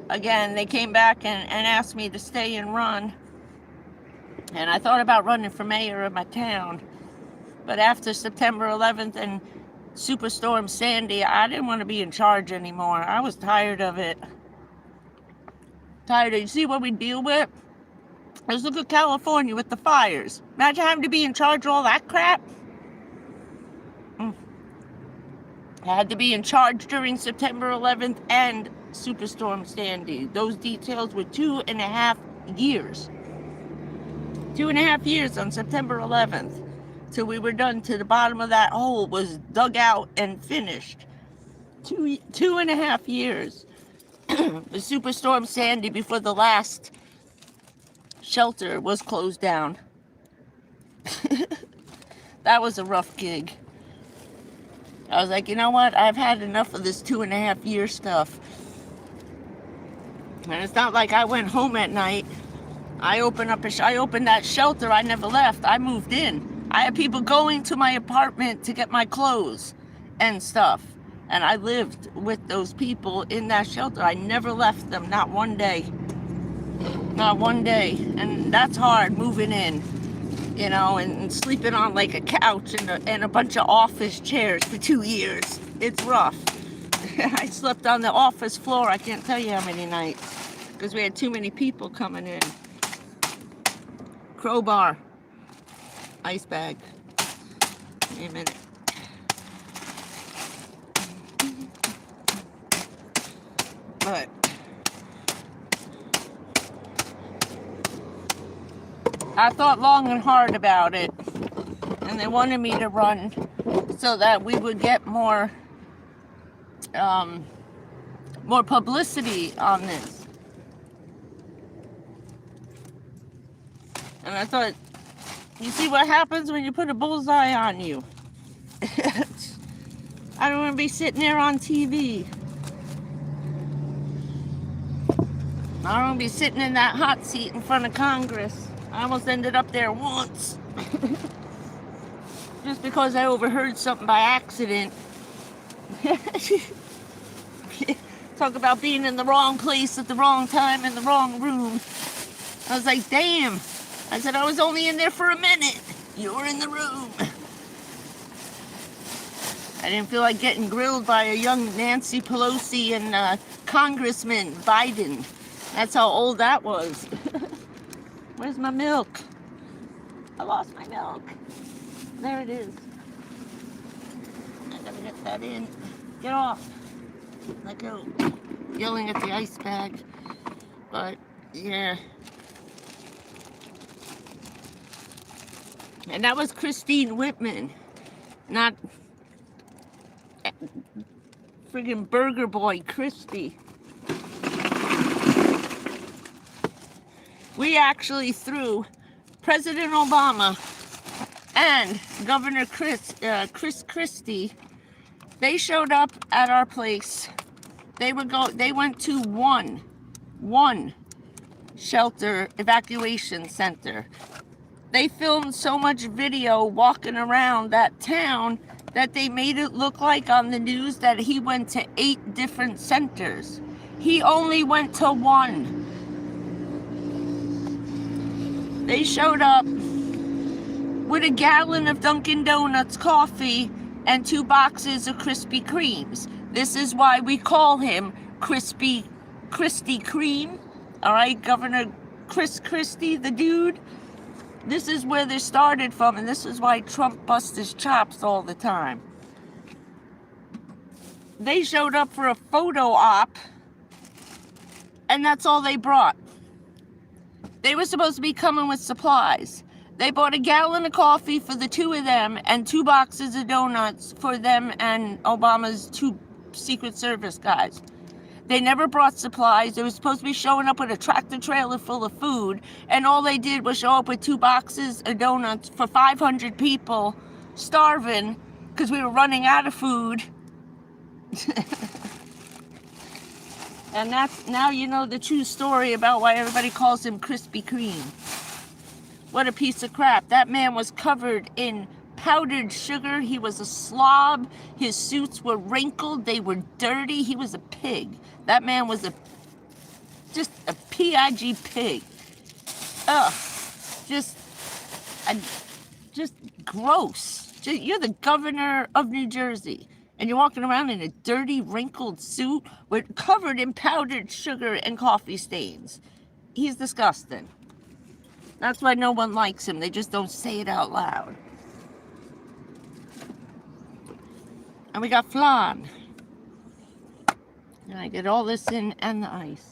again, they came back and asked me to stay and run. And I thought about running for mayor of my town. But after September 11th and Superstorm Sandy, I didn't want to be in charge anymore. I was tired of it. You see what we deal with? Let's look at California with the fires. Imagine having to be in charge of all that crap. I had to be in charge during September 11th and Superstorm Sandy. Those details were 2.5 years. 2.5 years on September 11th. Till we were done, to the bottom of that hole was dug out and finished. 2.5 years. The Superstorm Sandy, before the last shelter was closed down. That was a rough gig. I was like, you know what? I've had enough of this 2.5 year stuff. And it's not like I went home at night. I opened that shelter. I never left. I moved in. I had people going to my apartment to get my clothes and stuff. And I lived with those people in that shelter. I never left them, not one day. Not one day. And that's hard, moving in, and sleeping on like a couch and a bunch of office chairs for 2 years. It's rough. I slept on the office floor, I can't tell you how many nights, because we had too many people coming in. Crowbar. ice bag. Wait a minute. But I thought long and hard about it, and they wanted me to run so that we would get more publicity on this. And I thought, you see what happens when you put a bullseye on you? I don't want to be sitting there on TV. I don't want to be sitting in that hot seat in front of Congress. I almost ended up there once. Just because I overheard something by accident. Talk about being in the wrong place at the wrong time in the wrong room. I was like, damn. I said, I was only in there for a minute. You were in the room. I didn't feel like getting grilled by a young Nancy Pelosi and Congressman Biden. That's how old that was. Where's my milk? I lost my milk. There it is. I gotta get that in. Get off. Let go. Yelling at the ice bag. But, yeah. And that was Christine Whitman. Not friggin' Burger Boy Christy. We actually threw President Obama and Governor Chris Christie. They showed up at our place. They went to one shelter evacuation center. They filmed so much video walking around that town that they made it look like on the news that he went to 8 different centers. He only went to 1. They showed up with a gallon of Dunkin' Donuts coffee and 2 boxes of Krispy Kremes. This is why we call him Krispy Kreme. All right, Governor Chris Christie, the dude. This is where they started from, and this is why Trump busts his chops all the time. They showed up for a photo op, and that's all they brought. They were supposed to be coming with supplies. They bought a gallon of coffee for the 2 of them and 2 boxes of donuts for them and Obama's 2 Secret Service guys. They never brought supplies. They were supposed to be showing up with a tractor trailer full of food, and all they did was show up with 2 boxes of donuts for 500 people, starving because we were running out of food. And that's, now you know the true story about why everybody calls him Krispy Kreme. What a piece of crap. That man was covered in powdered sugar. He was a slob. His suits were wrinkled. They were dirty. He was a pig. That man was just a pig pig. Ugh. Just gross. You're the governor of New Jersey, and you're walking around in a dirty, wrinkled suit covered in powdered sugar and coffee stains. He's disgusting. That's why no one likes him. They just don't say it out loud. And we got flan. And I get all this in and the ice.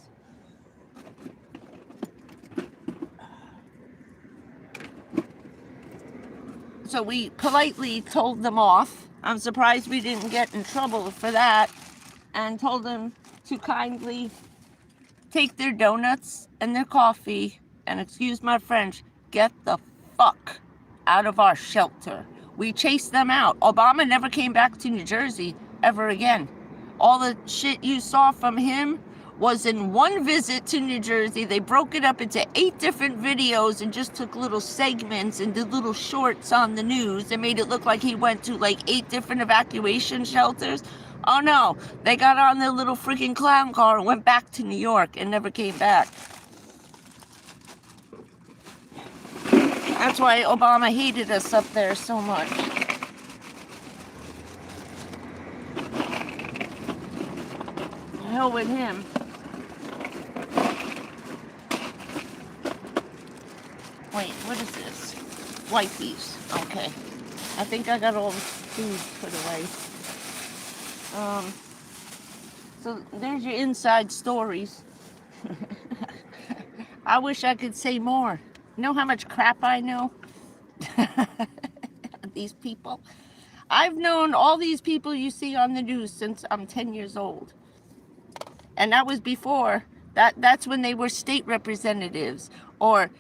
So we politely told them off. I'm surprised we didn't get in trouble for that. And told them to kindly take their donuts and their coffee, and excuse my French, get the fuck out of our shelter. We chased them out. Obama never came back to New Jersey ever again. All the shit you saw from him was in one visit to New Jersey. They broke it up into 8 different videos and just took little segments and did little shorts on the news. They made it look like he went to like 8 different evacuation shelters. Oh no, they got on their little freaking clown car and went back to New York and never came back. That's why Obama hated us up there so much. The hell with him. Wait, what is this? Wipies. Okay. I think I got all the food put away. So there's your inside stories. I wish I could say more. You know how much crap I know? These people. I've known all these people you see on the news since I'm 10 years old. And that was before. That's when they were state representatives or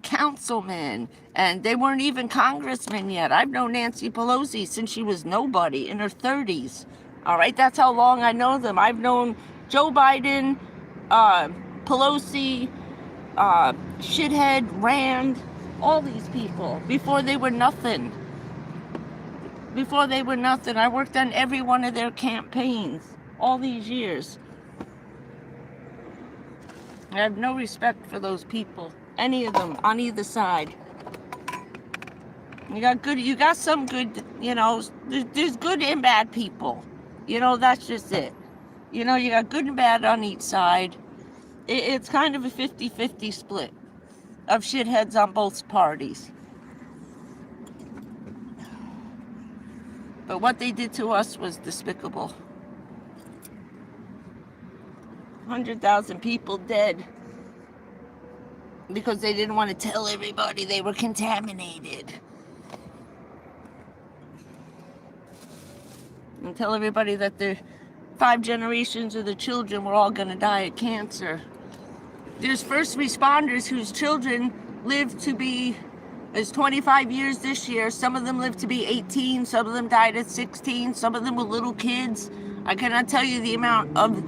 councilmen. And they weren't even congressmen yet. I've known Nancy Pelosi since she was nobody in her 30s. All right, that's how long I know them. I've known Joe Biden, Pelosi, Shithead, Rand, all these people before they were nothing. Before they were nothing. I worked on every one of their campaigns all these years. I have no respect for those people. Any of them on either side. You got some good, you know, there's good and bad people. You know, that's just it. You know, you got good and bad on each side. It's kind of a 50-50 split of shitheads on both parties. But what they did to us was despicable. 100,000 people dead because they didn't want to tell everybody they were contaminated. And tell everybody that their 5 generations of the children were all going to die of cancer. There's first responders whose children lived to be, it's 25 years this year. Some of them lived to be 18. Some of them died at 16. Some of them were little kids. I cannot tell you the amount of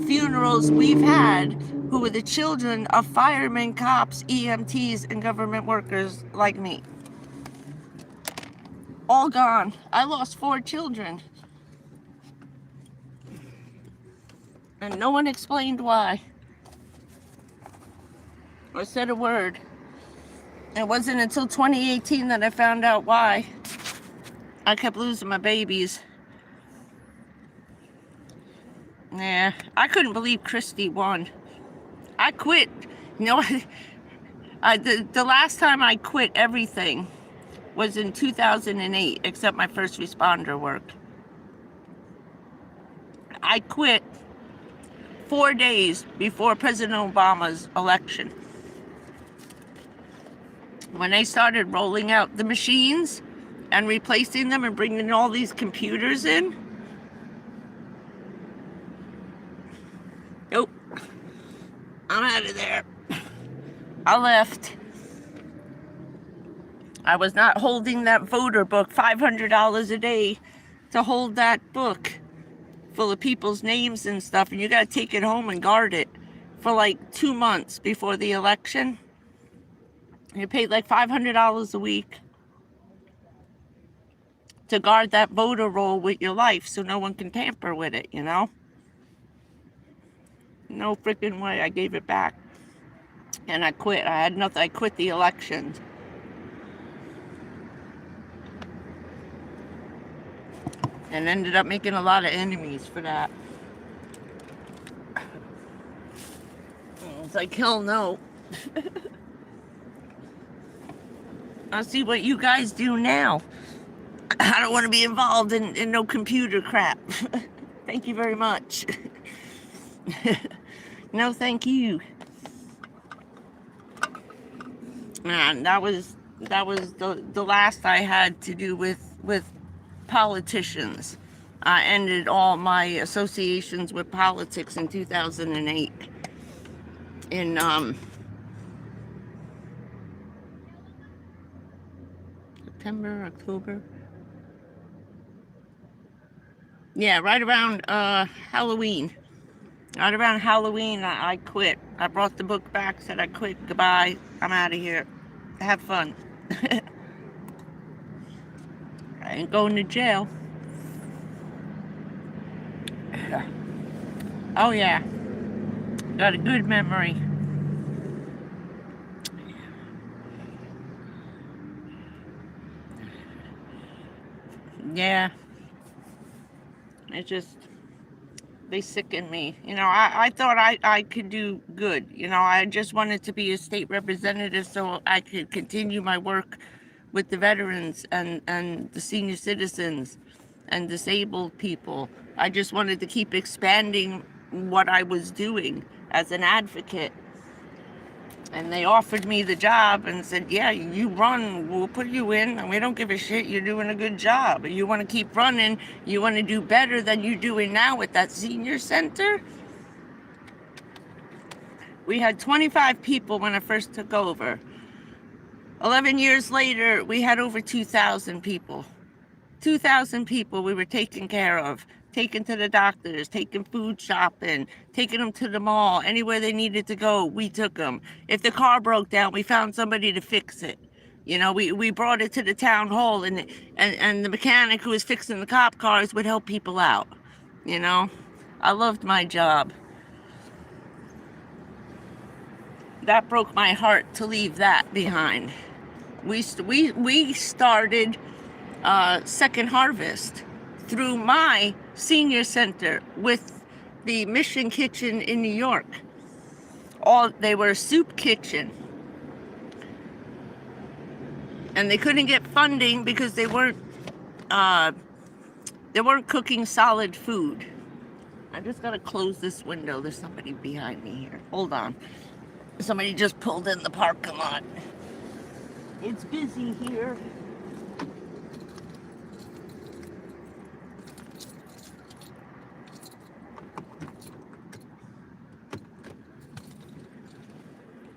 funerals we've had who were the children of firemen, cops, EMTs, and government workers like me. All gone. I lost 4 children. And no one explained why. Or said a word. It wasn't until 2018 that I found out why. I kept losing my babies. Yeah, I couldn't believe Christie won. I quit. You know, the last time I quit everything was in 2008, except my first responder work. I quit 4 days before President Obama's election. When they started rolling out the machines and replacing them and bringing all these computers in. Nope. I'm out of there. I left. I was not holding that voter book, $500 a day to hold that book full of people's names and stuff. And you got to take it home and guard it for like 2 months before the election. You paid like $500 a week to guard that voter roll with your life so no one can tamper with it, you know? No freaking way. I gave it back. And I quit. I had nothing. I quit the elections. And ended up making a lot of enemies for that. It's like, hell no. I see what you guys do now. I don't want to be involved in no computer crap. Thank you very much. No, thank you. Man, that was the last I had to do with politicians. I ended all my associations with politics in 2008. In September, October. Yeah, right around Halloween. Right around Halloween, I quit. I brought the book back, said I quit. Goodbye. I'm out of here. Have fun. I ain't going to jail. Oh, yeah. Got a good memory. Yeah. It just, they sicken me. You know, I thought I could do good. You know, I just wanted to be a state representative so I could continue my work with the veterans and the senior citizens and disabled people. I just wanted to keep expanding what I was doing as an advocate. And they offered me the job and said, yeah, you run, we'll put you in, and we don't give a shit, you're doing a good job. You want to keep running, you want to do better than you're doing now with that senior center. We had 25 people when I first took over. 11 years later, we had over 2,000 people. 2,000 people we were taking care of, taking to the doctors, taking food shopping, taking them to the mall, anywhere they needed to go, we took them. If the car broke down, we found somebody to fix it. You know, we brought it to the town hall, and the mechanic who was fixing the cop cars would help people out. You know, I loved my job. That broke my heart to leave that behind. We started Second Harvest through my senior center with the Mission Kitchen in New York. They were a soup kitchen, and they couldn't get funding because they weren't cooking solid food. I just gotta close this window. There's somebody behind me here. Hold on. Somebody just pulled in the parking lot. It's busy here.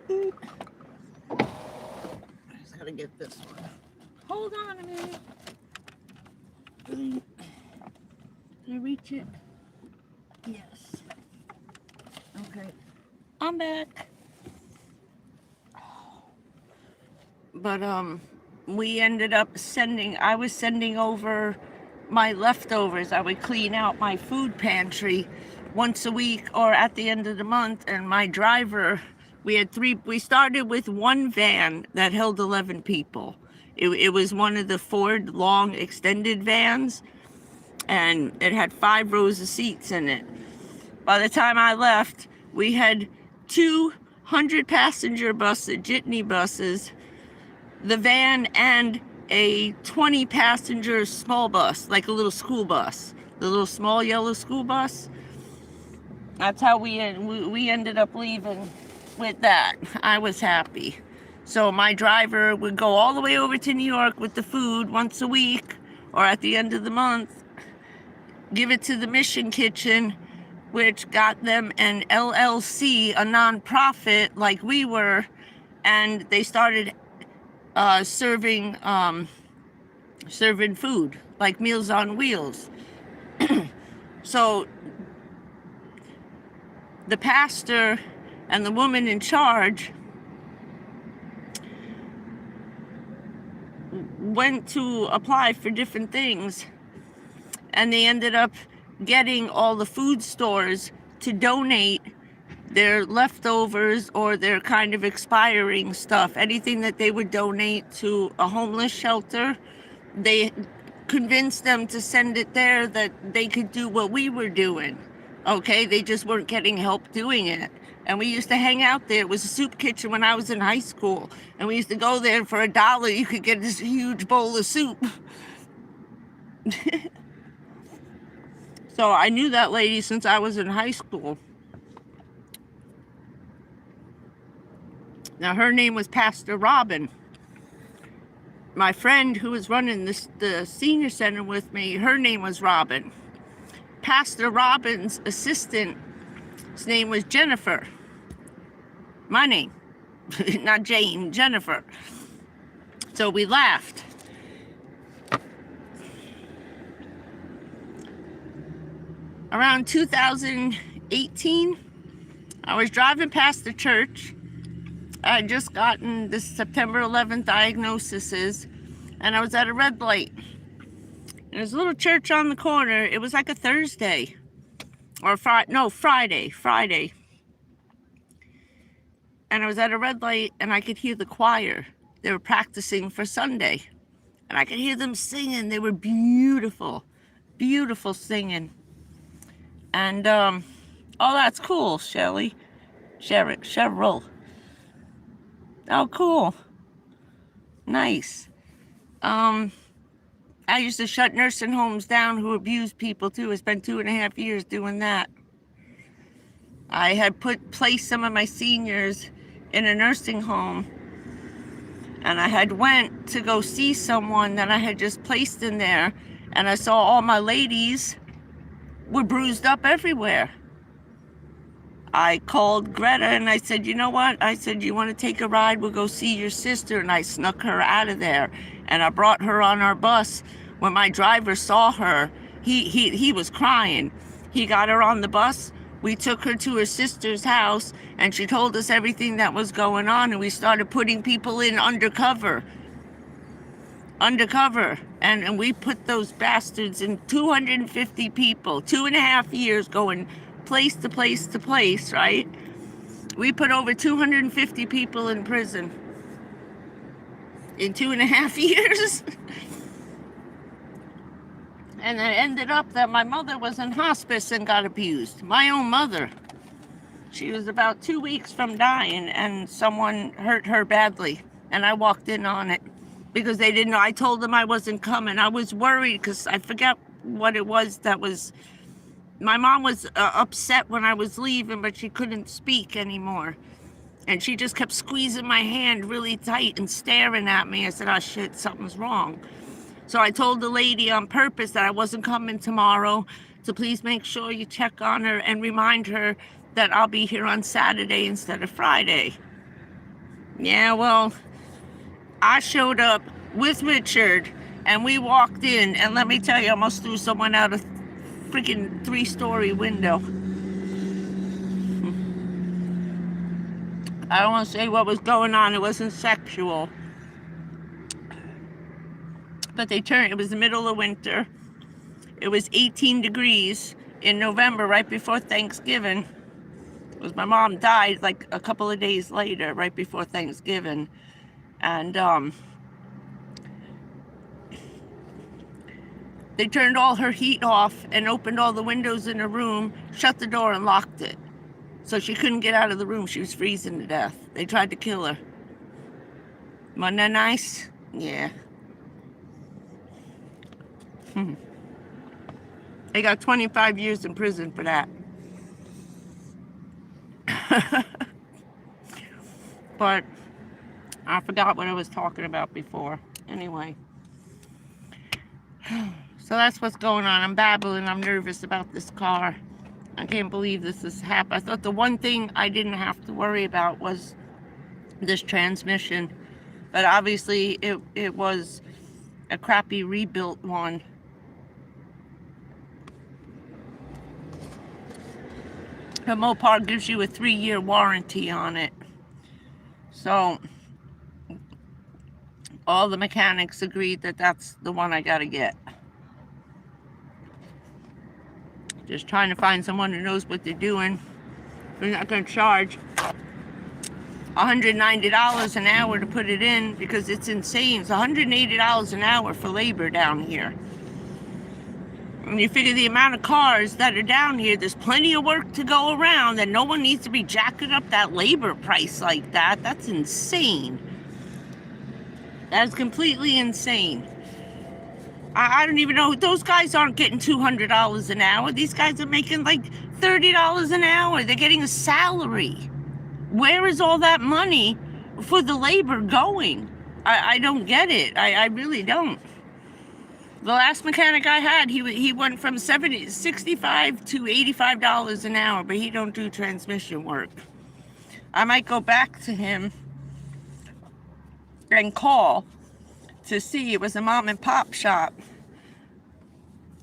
I just gotta get this one. Hold on a minute. Can I reach it? Yes. Okay. I'm back. But we ended up I was sending over my leftovers. I would clean out my food pantry once a week or at the end of the month, and my driver, we started with one van that held 11 people. It was one of the Ford long extended vans, and it had 5 rows of seats in it. By the time I left, we had 200 passenger buses, jitney buses, the van, and a 20 passenger small bus, like a little school bus, the little small yellow school bus. That's how we ended up leaving with that. I was happy. So my driver would go all the way over to New York with the food once a week or at the end of the month, give it to the Mission Kitchen, which got them an LLC, a nonprofit like we were, and they started serving food, like Meals on Wheels. So the pastor and the woman in charge went to apply for different things, and they ended up getting all the food stores to donate their leftovers or their kind of expiring stuff, anything that they would donate to a homeless shelter. They convinced them to send it there, that they could do what we were doing. Okay, they just weren't getting help doing it. And we used to hang out there. It was a soup kitchen when I was in high school, and we used to go there, and for $1 you could get this huge bowl of soup. So I knew that lady since I was in high school. Now, her name was Pastor Robin. My friend who was running the senior center with me, her name was Robin. Pastor Robin's assistant, his name was Jennifer. My name, not Jane, Jennifer. So we laughed. Around 2018, I was driving past the church. I had just gotten this September 11th diagnoses, and I was at a red light. And there's a little church on the corner. It was like a Thursday, or Friday. And I was at a red light, and I could hear the choir. They were practicing for Sunday, and I could hear them singing. They were beautiful, beautiful singing. And oh, that's cool, Cheryl. Oh, cool. Nice. I used to shut nursing homes down who abused people too. I spent 2.5 years doing that. I had placed some of my seniors in a nursing home, and I had went to go see someone that I had just placed in there, and I saw all my ladies were bruised up everywhere. I called Greta and I said, you know what? I said, you want to take a ride? We'll go see your sister. And I snuck her out of there, and I brought her on our bus. When my driver saw her, he was crying. He got her on the bus. We took her to her sister's house, and she told us everything that was going on, and we started putting people in undercover. And we put those bastards in, 250 people, 2.5 years going place to place to place, right? We put over 250 people in prison in 2.5 years. And it ended up that my mother was in hospice and got abused. My own mother. She was about 2 weeks from dying, and someone hurt her badly. And I walked in on it because they didn't know. I told them I wasn't coming. I was worried because I forgot what it was that was. My mom was upset when I was leaving, but she couldn't speak anymore. And she just kept squeezing my hand really tight and staring at me. I said, oh shit, something's wrong. So I told the lady on purpose that I wasn't coming tomorrow, to please make sure you check on her and remind her that I'll be here on Saturday instead of Friday. Yeah, well, I showed up with Richard, and we walked in, and let me tell you, I almost threw someone out a freaking 3-story window. I don't want to say what was going on. It wasn't sexual. But it was the middle of winter. It was 18 degrees in November, right before Thanksgiving. Because my mom died like a couple of days later, right before Thanksgiving. And they turned all her heat off and opened all the windows in her room, shut the door and locked it. So she couldn't get out of the room. She was freezing to death. They tried to kill her. Wasn't that nice? Yeah. They got 25 years in prison for that. But I forgot what I was talking about before. Anyway. So that's what's going on. I'm babbling. I'm nervous about this car. I can't believe this has happened. I thought the one thing I didn't have to worry about was this transmission. But obviously it was a crappy rebuilt one. But Mopar gives you a 3-year warranty on it. So all the mechanics agreed that that's the one I gotta get. Just trying to find someone who knows what they're doing. They're not gonna charge $190 an hour to put it in because it's insane. It's $180 an hour for labor down here. And you figure the amount of cars that are down here, there's plenty of work to go around, and no one needs to be jacking up that labor price like that. That's insane. That's completely insane. I don't even know. Those guys aren't getting $200 an hour. These guys are making like $30 an hour. They're getting a salary. Where is all that money for the labor going? I don't get it. I really don't. The last mechanic I had, he went from $65 to $85 an hour, but he don't do transmission work. I might go back to him and call to see. It was a mom and pop shop,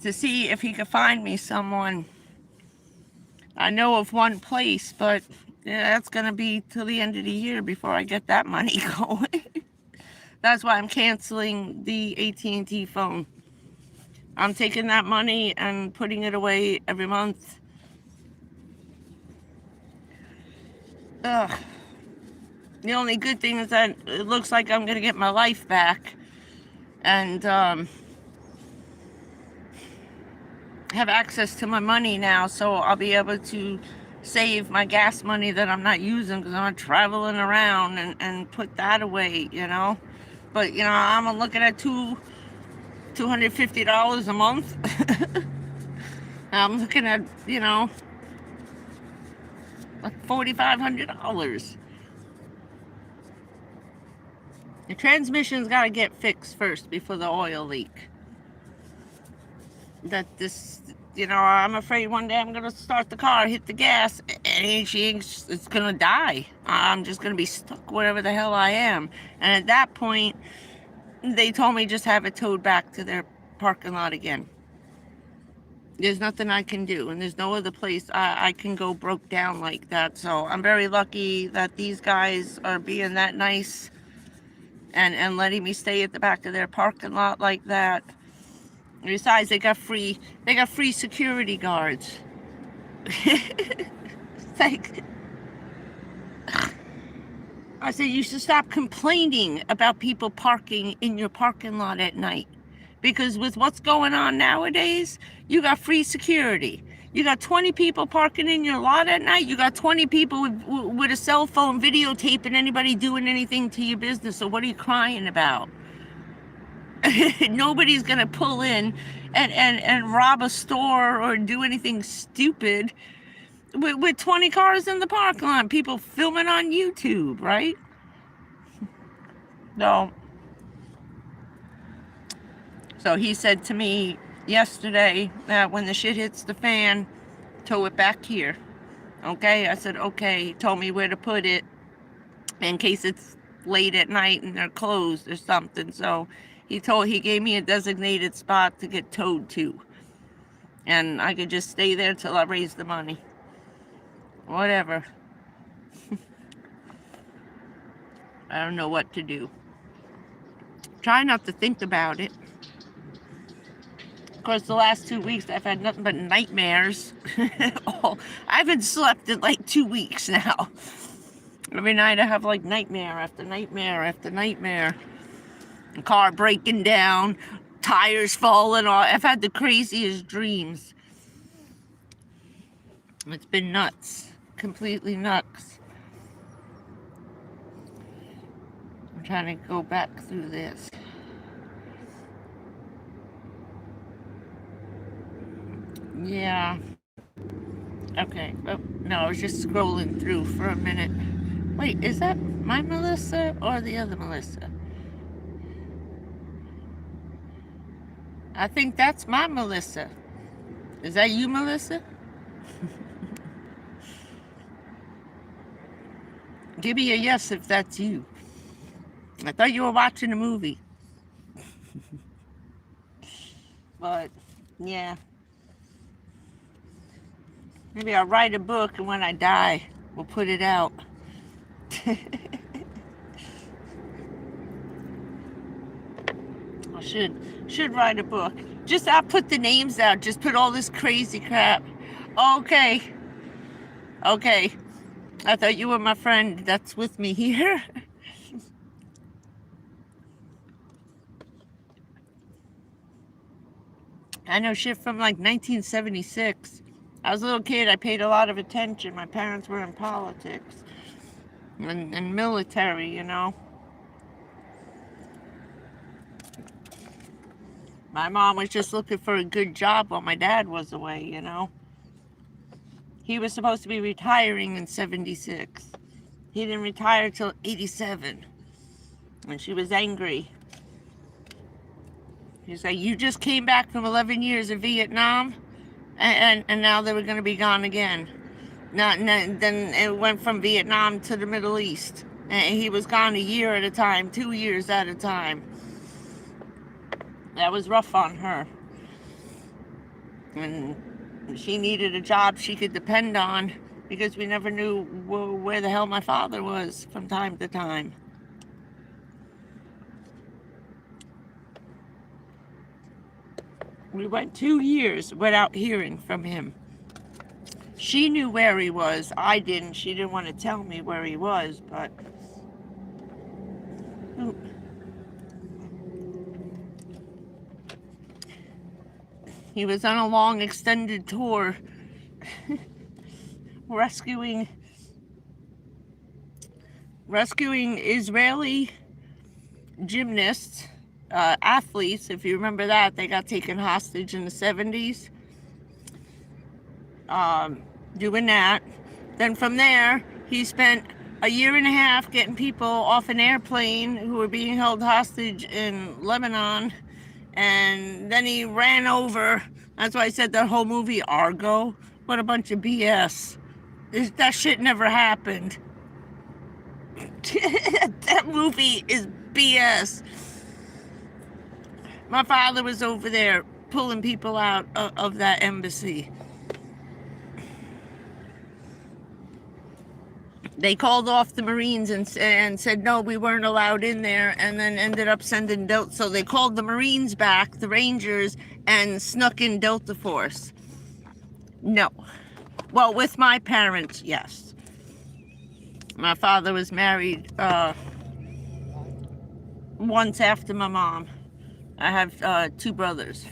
to see if he could find me someone. I know of one place, but yeah, that's gonna be till the end of the year before I get that money going. That's why I'm canceling the AT&T phone. I'm taking that money and putting it away every month. Ugh. The only good thing is that it looks like I'm gonna get my life back and have access to my money now, so I'll be able to save my gas money that I'm not using because I'm not traveling around, and put that away, you know. but you know, I'm looking at $250 a month. I'm looking at, you know, like $4,500. The transmission's got to get fixed first before the oil leak. You know, I'm afraid one day I'm gonna start the car, hit the gas, and it's gonna die. I'm just gonna be stuck wherever the hell I am. And at that point, they told me just have it towed back to their parking lot again. There's nothing I can do, and there's no other place I can go broke down like that. So I'm very lucky that these guys are being that nice and letting me stay at the back of their parking lot like that. Besides, they got free security guards. It's like, I said, you should stop complaining about people parking in your parking lot at night. Because with what's going on nowadays, you got free security. You got 20 people parking in your lot at night. You got 20 people with a cell phone videotaping anybody doing anything to your business. So what are you crying about? Nobody's gonna pull in and rob a store or do anything stupid with 20 cars in the parking lot. People filming on YouTube, right? No. So he said to me yesterday that when the shit hits the fan, tow it back here. Okay, I said okay. He told me where to put it in case it's late at night and they're closed or something. So he gave me a designated spot to get towed to, and I could just stay there till I raise the money. Whatever. I don't know what to do. Try not to think about it. Of course, the last 2 weeks I've had nothing but nightmares. Oh, I haven't slept in like 2 weeks now. Every night I have like nightmare after nightmare after nightmare. A car breaking down, tires falling off. I've had the craziest dreams. It's been nuts. Completely nuts. I'm trying to go back through this. Yeah. Okay. Oh, no, I was just scrolling through for a minute. Wait, is that my Melissa or the other Melissa? I think that's my Melissa. Is that you, Melissa? Give me a yes if that's you. I thought you were watching a movie. But, yeah. Maybe I'll write a book and when I die, we'll put it out. I should write a book. Just, I'll put the names out. Just put all this crazy crap. Okay. Okay. I thought you were my friend that's with me here. I know shit from like 1976. I was a little kid. I paid a lot of attention. My parents were in politics and military, you know. My mom was just looking for a good job while my dad was away, you know. He was supposed to be retiring in 76. He didn't retire till 87. And she was angry. She's like, you just came back from 11 years of Vietnam, and now they were going to be gone again. Then it went from Vietnam to the Middle East. And he was gone a year at a time, 2 years at a time. That was rough on her. And she needed a job she could depend on because we never knew where the hell my father was from time to time. We went 2 years without hearing from him. She knew where he was. I didn't. She didn't want to tell me where he was, but... He was on a long extended tour rescuing Israeli gymnasts, athletes, if you remember that, they got taken hostage in the 70s. Doing that. Then from there, he spent a year and a half getting people off an airplane who were being held hostage in Lebanon. And then he ran over. That's why I said that whole movie, Argo. What a bunch of BS. That shit never happened. That movie is BS. My father was over there pulling people out of that embassy. They called off the Marines and said, no, we weren't allowed in there, and then ended up sending Delta. So they called the Marines back, the Rangers, and snuck in Delta Force. No. Well, with my parents, yes. My father was married once after my mom. I have 2 brothers.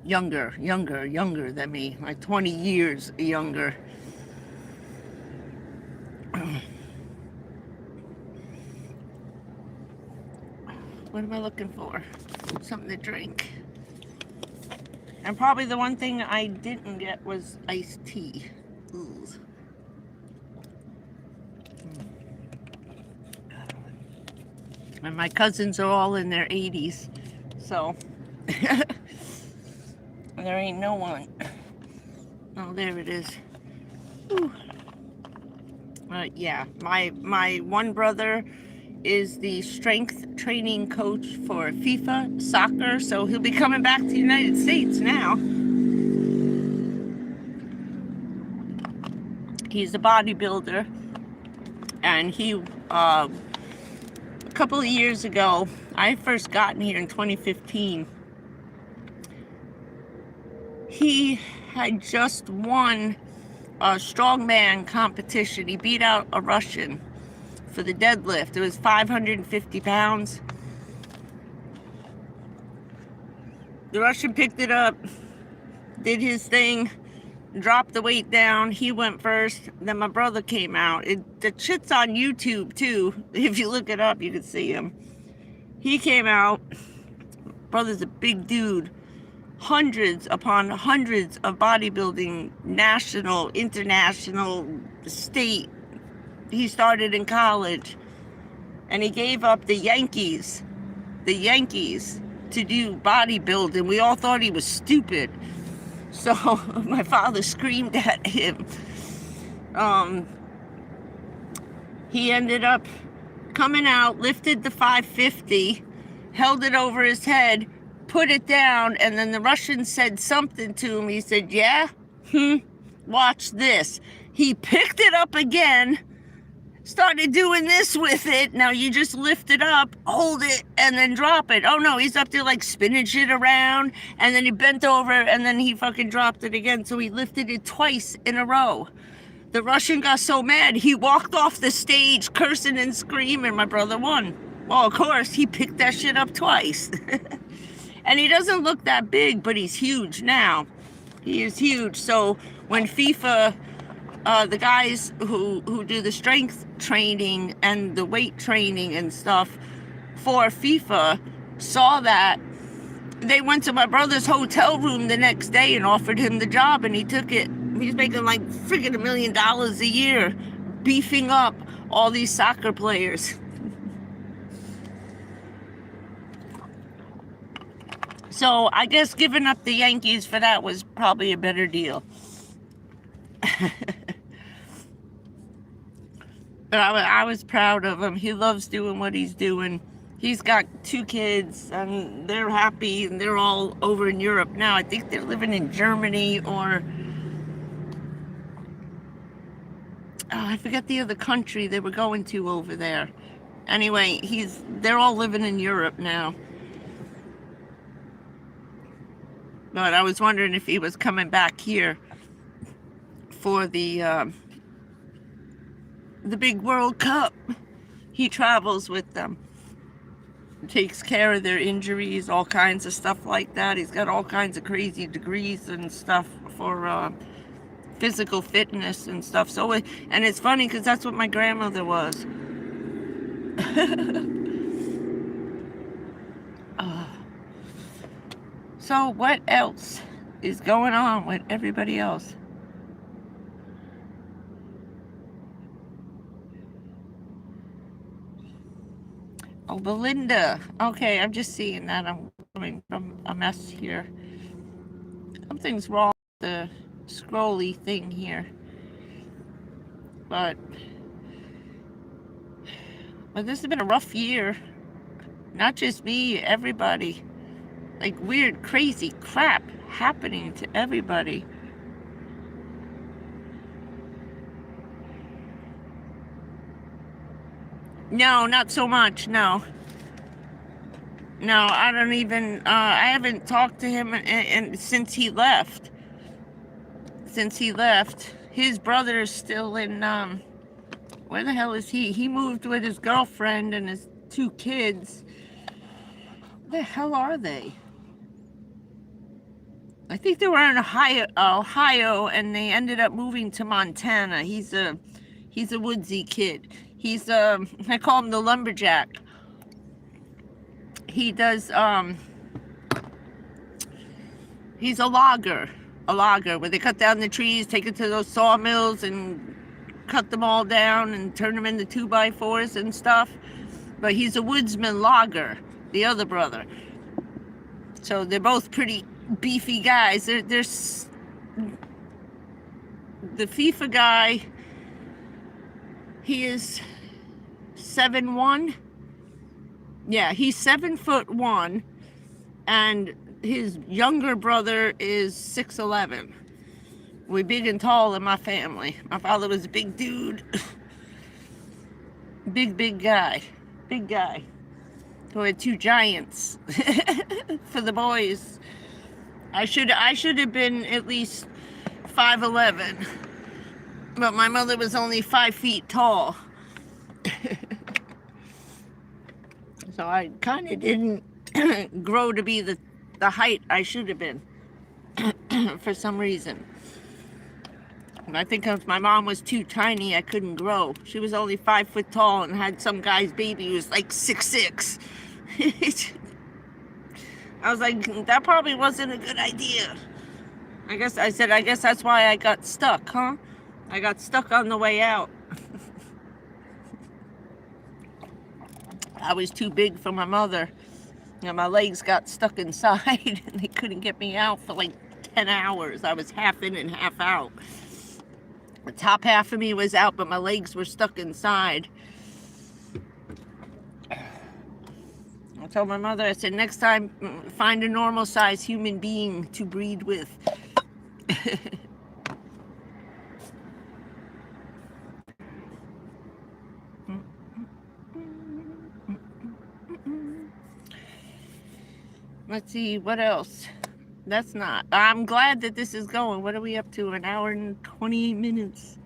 Younger than me. Like 20 years younger. What am I looking for? Something to drink. And probably the one thing I didn't get was iced tea. Ooh. And my cousins are all in their 80s. So there ain't no one. Oh, there it is. Ooh. Yeah, my one brother is the strength training coach for FIFA soccer, so he'll be coming back to the United States now. He's a bodybuilder, and he a couple of years ago, I first gotten here in 2015. He had just won a strongman competition. He beat out a Russian for the deadlift. It was 550 pounds. The Russian picked it up, did his thing, dropped the weight down. He went first. Then my brother came out. The shit's on YouTube too. If you look it up, you can see him. He came out. Brother's a big dude. Hundreds upon hundreds of bodybuilding, national, international, state. He started in college, and he gave up the Yankees to do bodybuilding. We all thought he was stupid. So my father screamed at him. He ended up coming out, lifted the 550, held it over his head, put it down, and then the Russian said something to him. He said, yeah? Watch this. He picked it up again, started doing this with it. Now you just lift it up, hold it, and then drop it. Oh no, he's up there like spinning shit around, and then he bent over, and then he fucking dropped it again. So he lifted it twice in a row. The Russian got so mad, he walked off the stage cursing and screaming. My brother won. Well, of course, he picked that shit up twice. And he doesn't look that big, but he's huge now. He is huge. So when FIFA, the guys who do the strength training and the weight training and stuff for FIFA saw that, they went to my brother's hotel room the next day and offered him the job, and he took it. He's making like freaking $1 million a year, beefing up all these soccer players. So I guess giving up the Yankees for that was probably a better deal. But I was proud of him. He loves doing what he's doing. He's got 2 kids, and they're happy, and they're all over in Europe now. I think they're living in Germany, or I forget the other country they were going to over there. Anyway, they're all living in Europe now. But I was wondering if he was coming back here for the big World Cup. He travels with them, takes care of their injuries, all kinds of stuff like that. He's got all kinds of crazy degrees and stuff for physical fitness and stuff. So, and it's funny because that's what my grandmother was. So what else is going on with everybody else? Oh, Belinda. Okay, I'm just seeing that. I'm coming from a mess here. Something's wrong with the scrolly thing here. But this has been a rough year. Not just me, everybody. Like weird, crazy crap happening to everybody. No, not so much, no. No, I don't even, I haven't talked to him and since he left. Since he left. His brother is still in, where the hell is he? He moved with his girlfriend and his 2 kids. Where the hell are they? I think they were in Ohio, and they ended up moving to Montana. He's a woodsy kid. He's, I call him the lumberjack. He does, he's a logger where they cut down the trees, take it to those sawmills and cut them all down and turn them into 2x4s and stuff. But he's a woodsman logger, the other brother. So they're both pretty beefy guys. There's the FIFA guy, he is 7'1". Yeah, he's 7'1", and his younger brother is 6'11". We're big and tall in my family. My father was a big dude. Big guy. Big guy. So we had 2 giants for the boys. I should have been at least 5'11", but my mother was only 5 feet tall. So I kind of didn't grow to be the height I should have been for some reason. And I think if my mom was too tiny, I couldn't grow. She was only 5 foot tall and had some guy's baby who was like 6'6". I was like, that probably wasn't a good idea. I guess that's why I got stuck, huh? I got stuck on the way out. I was too big for my mother. And my legs got stuck inside and they couldn't get me out for like 10 hours. I was half in and half out. The top half of me was out, but my legs were stuck inside. I told my mother, I said, next time, find a normal sized human being to breed with. Let's see, what else? That's not. I'm glad that this is going. What are we up to? 1 hour and 28 minutes.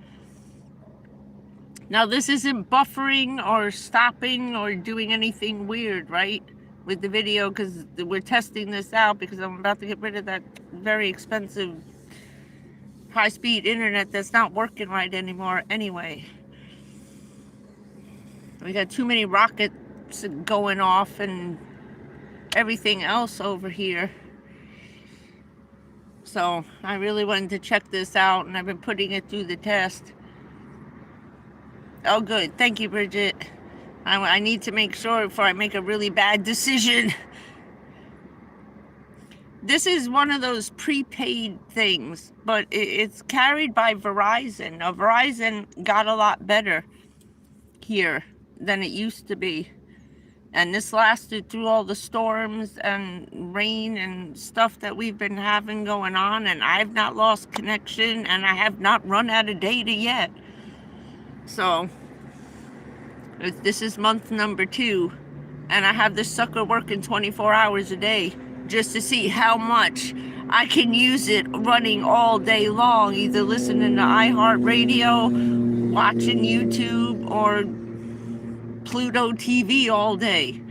Now, this isn't buffering or stopping or doing anything weird, right? With the video, because we're testing this out because I'm about to get rid of that very expensive high-speed internet that's not working right anymore anyway. We got too many rockets going off and everything else over here. So I really wanted to check this out, and I've been putting it through the test. Oh, good. Thank you, Bridget. I need to make sure before I make a really bad decision. This is one of those prepaid things, but it's carried by Verizon. Now, Verizon got a lot better here than it used to be. And this lasted through all the storms and rain and stuff that we've been having going on. And I've not lost connection, and I have not run out of data yet. So this is month number 2. And I have this sucker working 24 hours a day just to see how much I can use it running all day long. Either listening to iHeartRadio, watching YouTube, or Pluto TV all day.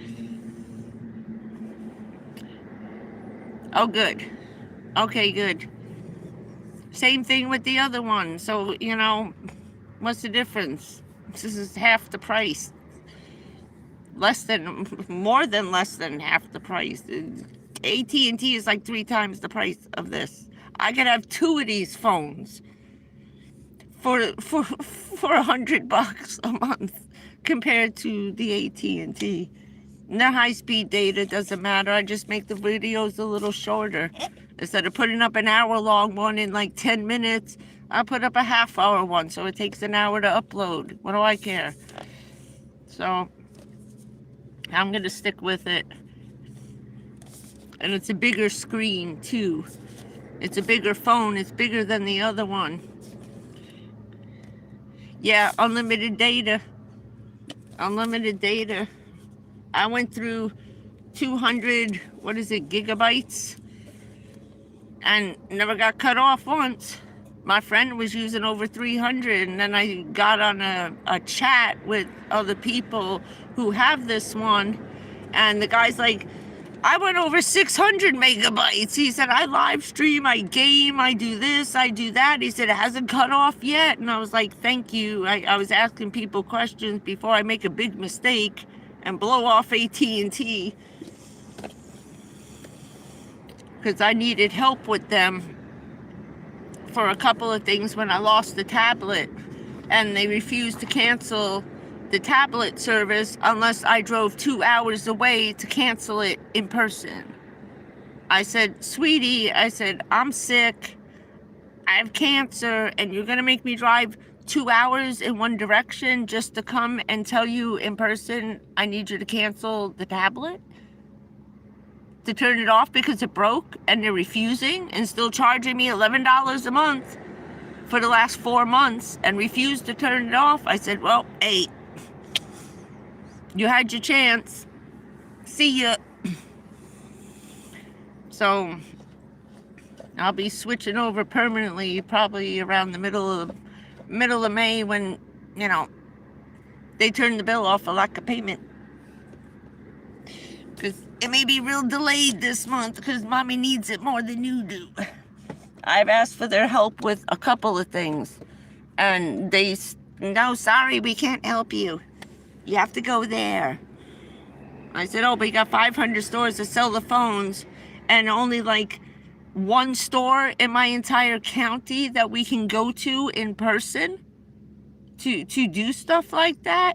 Oh, good. Okay, good. Same thing with the other one. So, you know, what's the difference? This is half the price. More than less than half the price. AT&T is like 3 times the price of this. I could have 2 of these phones for $100 a month compared to the AT&T. And their high-speed data doesn't matter. I just make the videos a little shorter. Instead of putting up an hour-long one in like 10 minutes, I put up a half-hour one, so it takes an hour to upload. What do I care? So I'm going to stick with it. And it's a bigger screen, too. It's a bigger phone. It's bigger than the other one. Yeah, unlimited data. Unlimited data. I went through 200, gigabytes, and never got cut off once. My friend was using over 300, and then I got on a chat with other people who have this one, and the guy's like, I went over 600 megabytes. He said, I live stream, I game, I do this, I do that. He said, it hasn't cut off yet. And I was like, thank you. I was asking people questions before I make a big mistake and blow off AT&T, because I needed help with them for a couple of things when I lost the tablet, and they refused to cancel the tablet service unless I drove 2 hours away to cancel it in person. I said, sweetie, I said, I'm sick, I have cancer, and you're gonna make me drive 2 hours in one direction just to come and tell you in person I need you to cancel the tablet? To turn it off because it broke, and they're refusing and still charging me $11 a month for the last 4 months and refused to turn it off. I said, well, hey, you had your chance. See ya. So I'll be switching over permanently probably around the middle of May when, you know, they turn the bill off for lack of payment. Because it may be real delayed this month because mommy needs it more than you do. I've asked for their help with a couple of things, and they, no, sorry, we can't help you. You have to go there. I said, oh, but you got 500 stores that sell the phones, and only like 1 store in my entire county that we can go to in person to do stuff like that.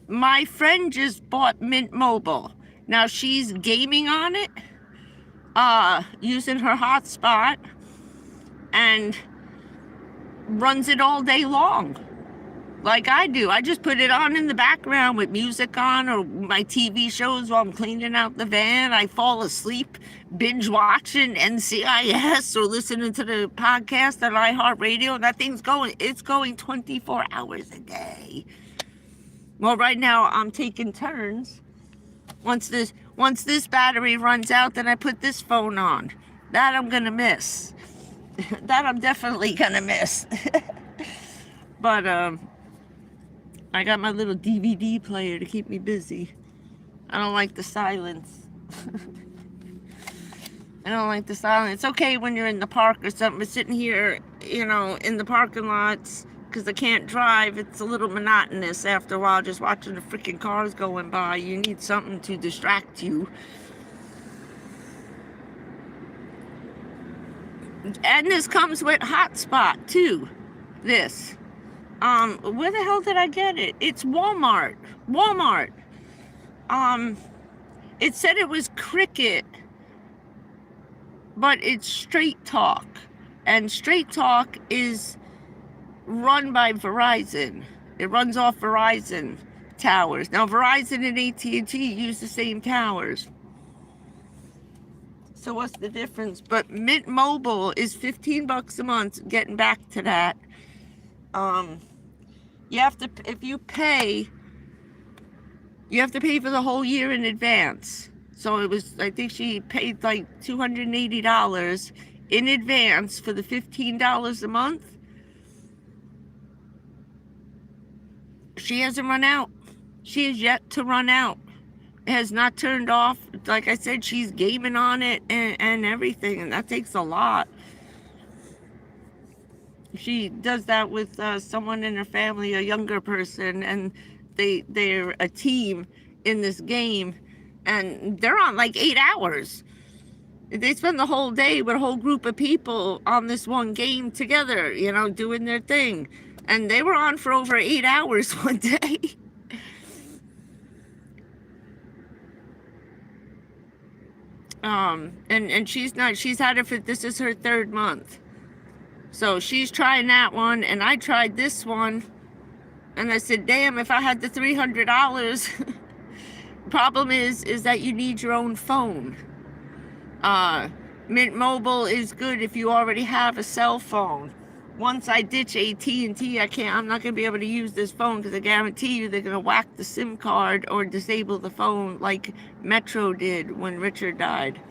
My friend just bought Mint Mobile. Now she's gaming on it, using her hotspot, and runs it all day long, like I do. I just put it on in the background with music on, or my TV shows while I'm cleaning out the van. I fall asleep binge watching NCIS or listening to the podcast on iHeartRadio, and that thing's going, it's going 24 hours a day. Well, right now I'm taking turns. Once this battery runs out, then I put this phone on. That I'm gonna miss. That I'm definitely gonna miss. But I got my little DVD player to keep me busy. I don't like the silence. I don't like the silence. It's okay when you're in the park or something, but sitting here, you know, in the parking lots, because I can't drive, it's a little monotonous after a while, just watching the freaking cars going by. You need something to distract you. And this comes with hotspot too. This. Where the hell did I get it? It's Walmart. It said it was Cricket, but it's Straight Talk. And Straight Talk is run by Verizon. It runs off Verizon towers. Now Verizon and AT&T use the same towers. So what's the difference? But Mint Mobile is $15 a month. Getting back to that. You have to, if you pay, you have to pay for the whole year in advance. So it was, I think she paid like $280 in advance for the $15 a month. She hasn't run out. She has yet to run out. It has not turned off. Like I said, she's gaming on it and everything, and that takes a lot. She does that with someone in her family, a younger person, and they're a team in this game, and they're on like 8 hours. They spend the whole day with a whole group of people on this one game together, you know, doing their thing. And they were on for over 8 hours one day. And she's had it for, this is her 3rd month. So she's trying that one, and I tried this one. And I said, damn, if I had the $300. Problem is that you need your own phone. Mint Mobile is good if you already have a cell phone. Once I ditch AT&T, I'm not going to be able to use this phone, because I guarantee you they're going to whack the SIM card or disable the phone like Metro did when Richard died.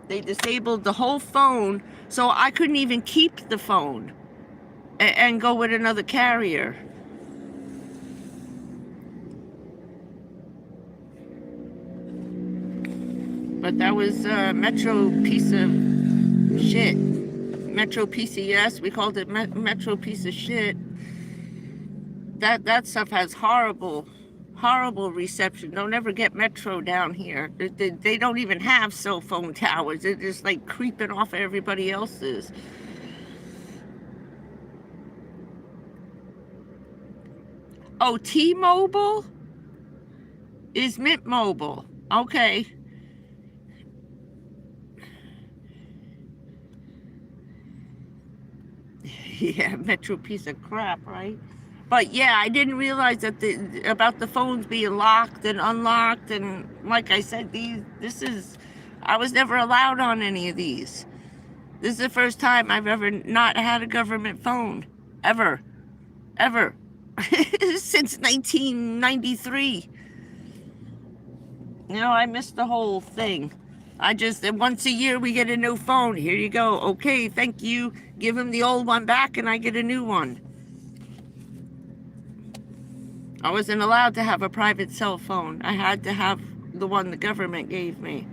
They disabled the whole phone, so I couldn't even keep the phone and go with another carrier. But that was a Metro piece of shit. Metro PCS, we called it Metro piece of shit. That stuff has horrible reception. Don't ever get Metro down here. They don't even have cell phone towers. They're just like creeping off everybody else's. Oh, T-Mobile is Mint Mobile. Okay. Yeah, Metro piece of crap, right? But yeah, I didn't realize that about the phones being locked and unlocked, and like I said, I was never allowed on any of these. This is the first time I've ever not had a government phone, ever, since 1993. You know, I missed the whole thing. Once a year we get a new phone. Here you go. Okay, thank you. Give him the old one back and I get a new one. I wasn't allowed to have a private cell phone. I had to have the one the government gave me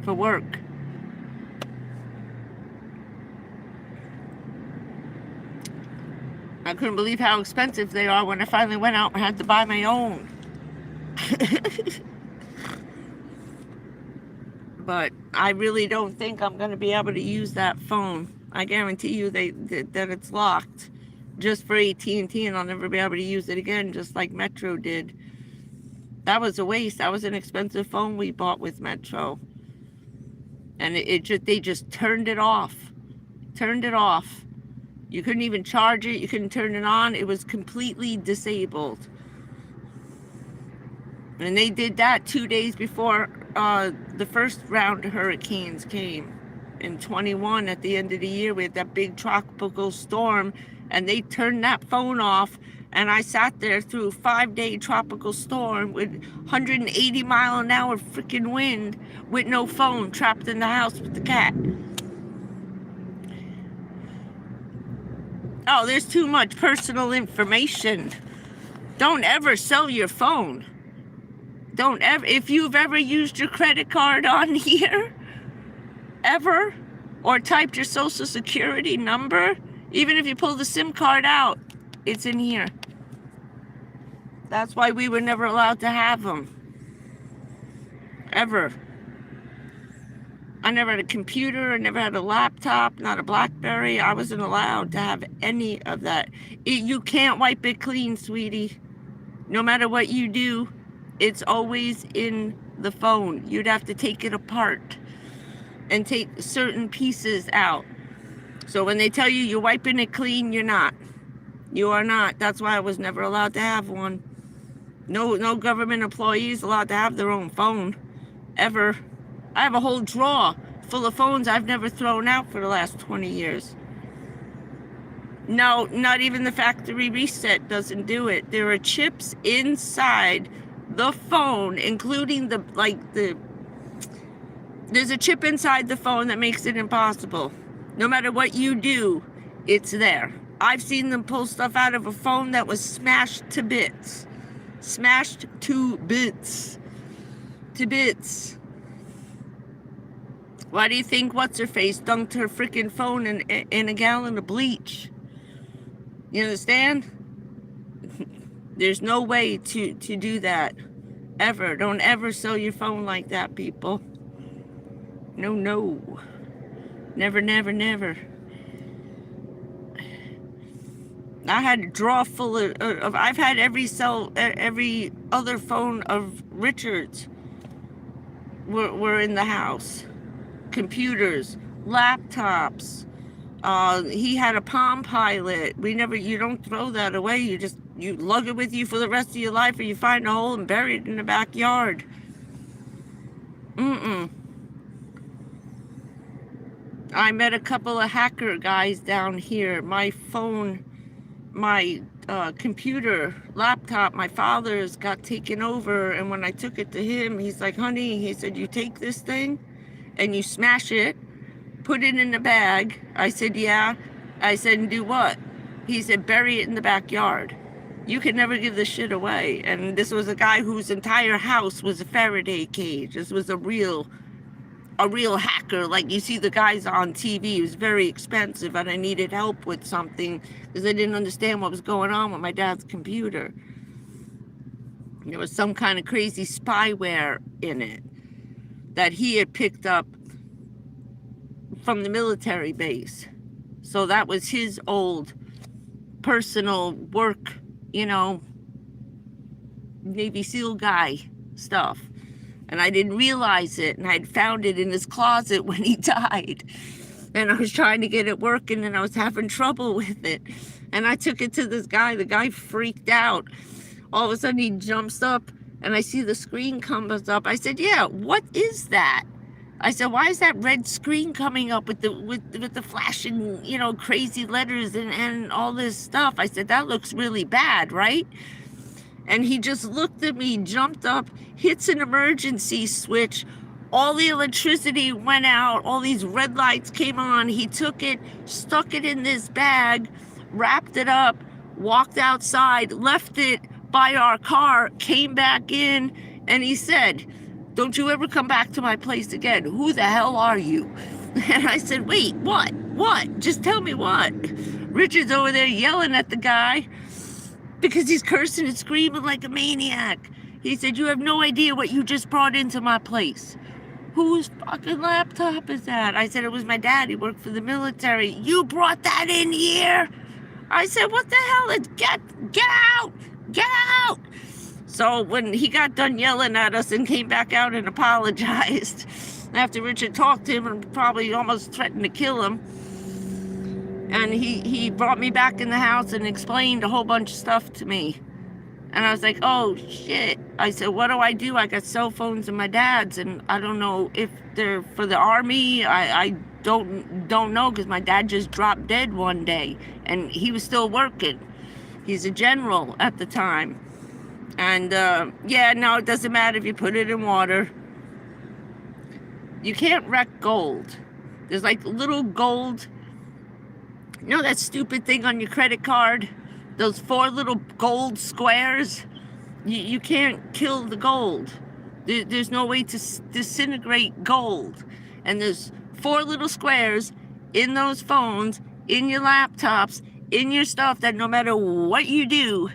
for work. I couldn't believe how expensive they are when I finally went out and had to buy my own. But I really don't think I'm going to be able to use that phone. I guarantee you that it's locked just for AT&T, and I'll never be able to use it again, just like Metro did. That was a waste. That was an expensive phone we bought with Metro. And they just turned it off. You couldn't even charge it. You couldn't turn it on. It was completely disabled. And they did that 2 days before the first round of hurricanes came. In 21, at the end of the year, we had that big tropical storm, and they turned that phone off. And I sat there through a 5-day tropical storm with 180-mile-an-hour freaking wind with no phone, trapped in the house with the cat. Oh, there's too much personal information. Don't ever sell your phone. Don't ever, if you've ever used your credit card on here, ever, or typed your social security number, even if you pull the SIM card out, it's in here. That's why we were never allowed to have them. Ever. I never had a computer, I never had a laptop, not a BlackBerry. I wasn't allowed to have any of that. You can't wipe it clean, sweetie. No matter what you do, it's always in the phone. You'd have to take it apart and take certain pieces out. So when they tell you you're wiping it clean, you're not. You are not. That's why I was never allowed to have one. No government employee is allowed to have their own phone, ever. I have a whole drawer full of phones I've never thrown out for the last 20 years. No, not even the factory reset doesn't do it. There are chips inside the phone, including there's a chip inside the phone that makes it impossible. No matter what you do, it's there. I've seen them pull stuff out of a phone that was smashed to bits. Smashed to bits. To bits. Why do you think what's-her-face dunked her freaking phone in a gallon of bleach? You understand? There's no way to do that. Ever. Don't ever sell your phone like that, people. No, no. Never, never, never. I had a drawer full of I've had every other phone of Richard's were in the house. Computers, laptops. He had a Palm Pilot. You don't throw that away. You lug it with you for the rest of your life, or you find a hole and bury it in the backyard. I met a couple of hacker guys down here. My phone, my computer, laptop, my father's got taken over, and when I took it to him, he's like, honey, he said, you take this thing and you smash it, put it in a bag. I said, yeah. I said, and do what? He said, bury it in the backyard. You can never give this shit away. And this was a guy whose entire house was a Faraday cage. This was a real hacker. Like you see the guys on TV. It was very expensive, and I needed help with something because I didn't understand what was going on with my dad's computer. There was some kind of crazy spyware in it that he had picked up from the military base. So that was his old personal work, Navy SEAL guy stuff. And I didn't realize it, and I'd found it in his closet when he died. And I was trying to get it working, and I was having trouble with it. And I took it to this guy. The guy freaked out. All of a sudden, he jumps up, and I see the screen comes up. I said, yeah, what is that? I said, why is that red screen coming up with the flashing, crazy letters and all this stuff? I said, that looks really bad, right? And he just looked at me, jumped up, hits an emergency switch. All the electricity went out. All these red lights came on. He took it, stuck it in this bag, wrapped it up, walked outside, left it by our car, came back in, and he said, don't you ever come back to my place again. Who the hell are you? And I said, wait, what? What? Just tell me what. Richard's over there yelling at the guy because he's cursing and screaming like a maniac. He said, you have no idea what you just brought into my place. Whose fucking laptop is that? I said, it was my dad. He worked for the military. You brought that in here? I said, what the hell? Get out! Get out! So when he got done yelling at us and came back out and apologized, after Richard talked to him and probably almost threatened to kill him, and he brought me back in the house and explained a whole bunch of stuff to me. And I was like, oh, shit. I said, what do I do? I got cell phones in my dad's, and I don't know if they're for the Army. I don't know, because my dad just dropped dead one day, and he was still working. He's a general at the time. And, yeah, no, it doesn't matter if you put it in water. You can't wreck gold. There's like little gold, that stupid thing on your credit card? Those 4 little gold squares? You can't kill the gold. There's no way to disintegrate gold. And there's 4 little squares in those phones, in your laptops, in your stuff, that no matter what you do,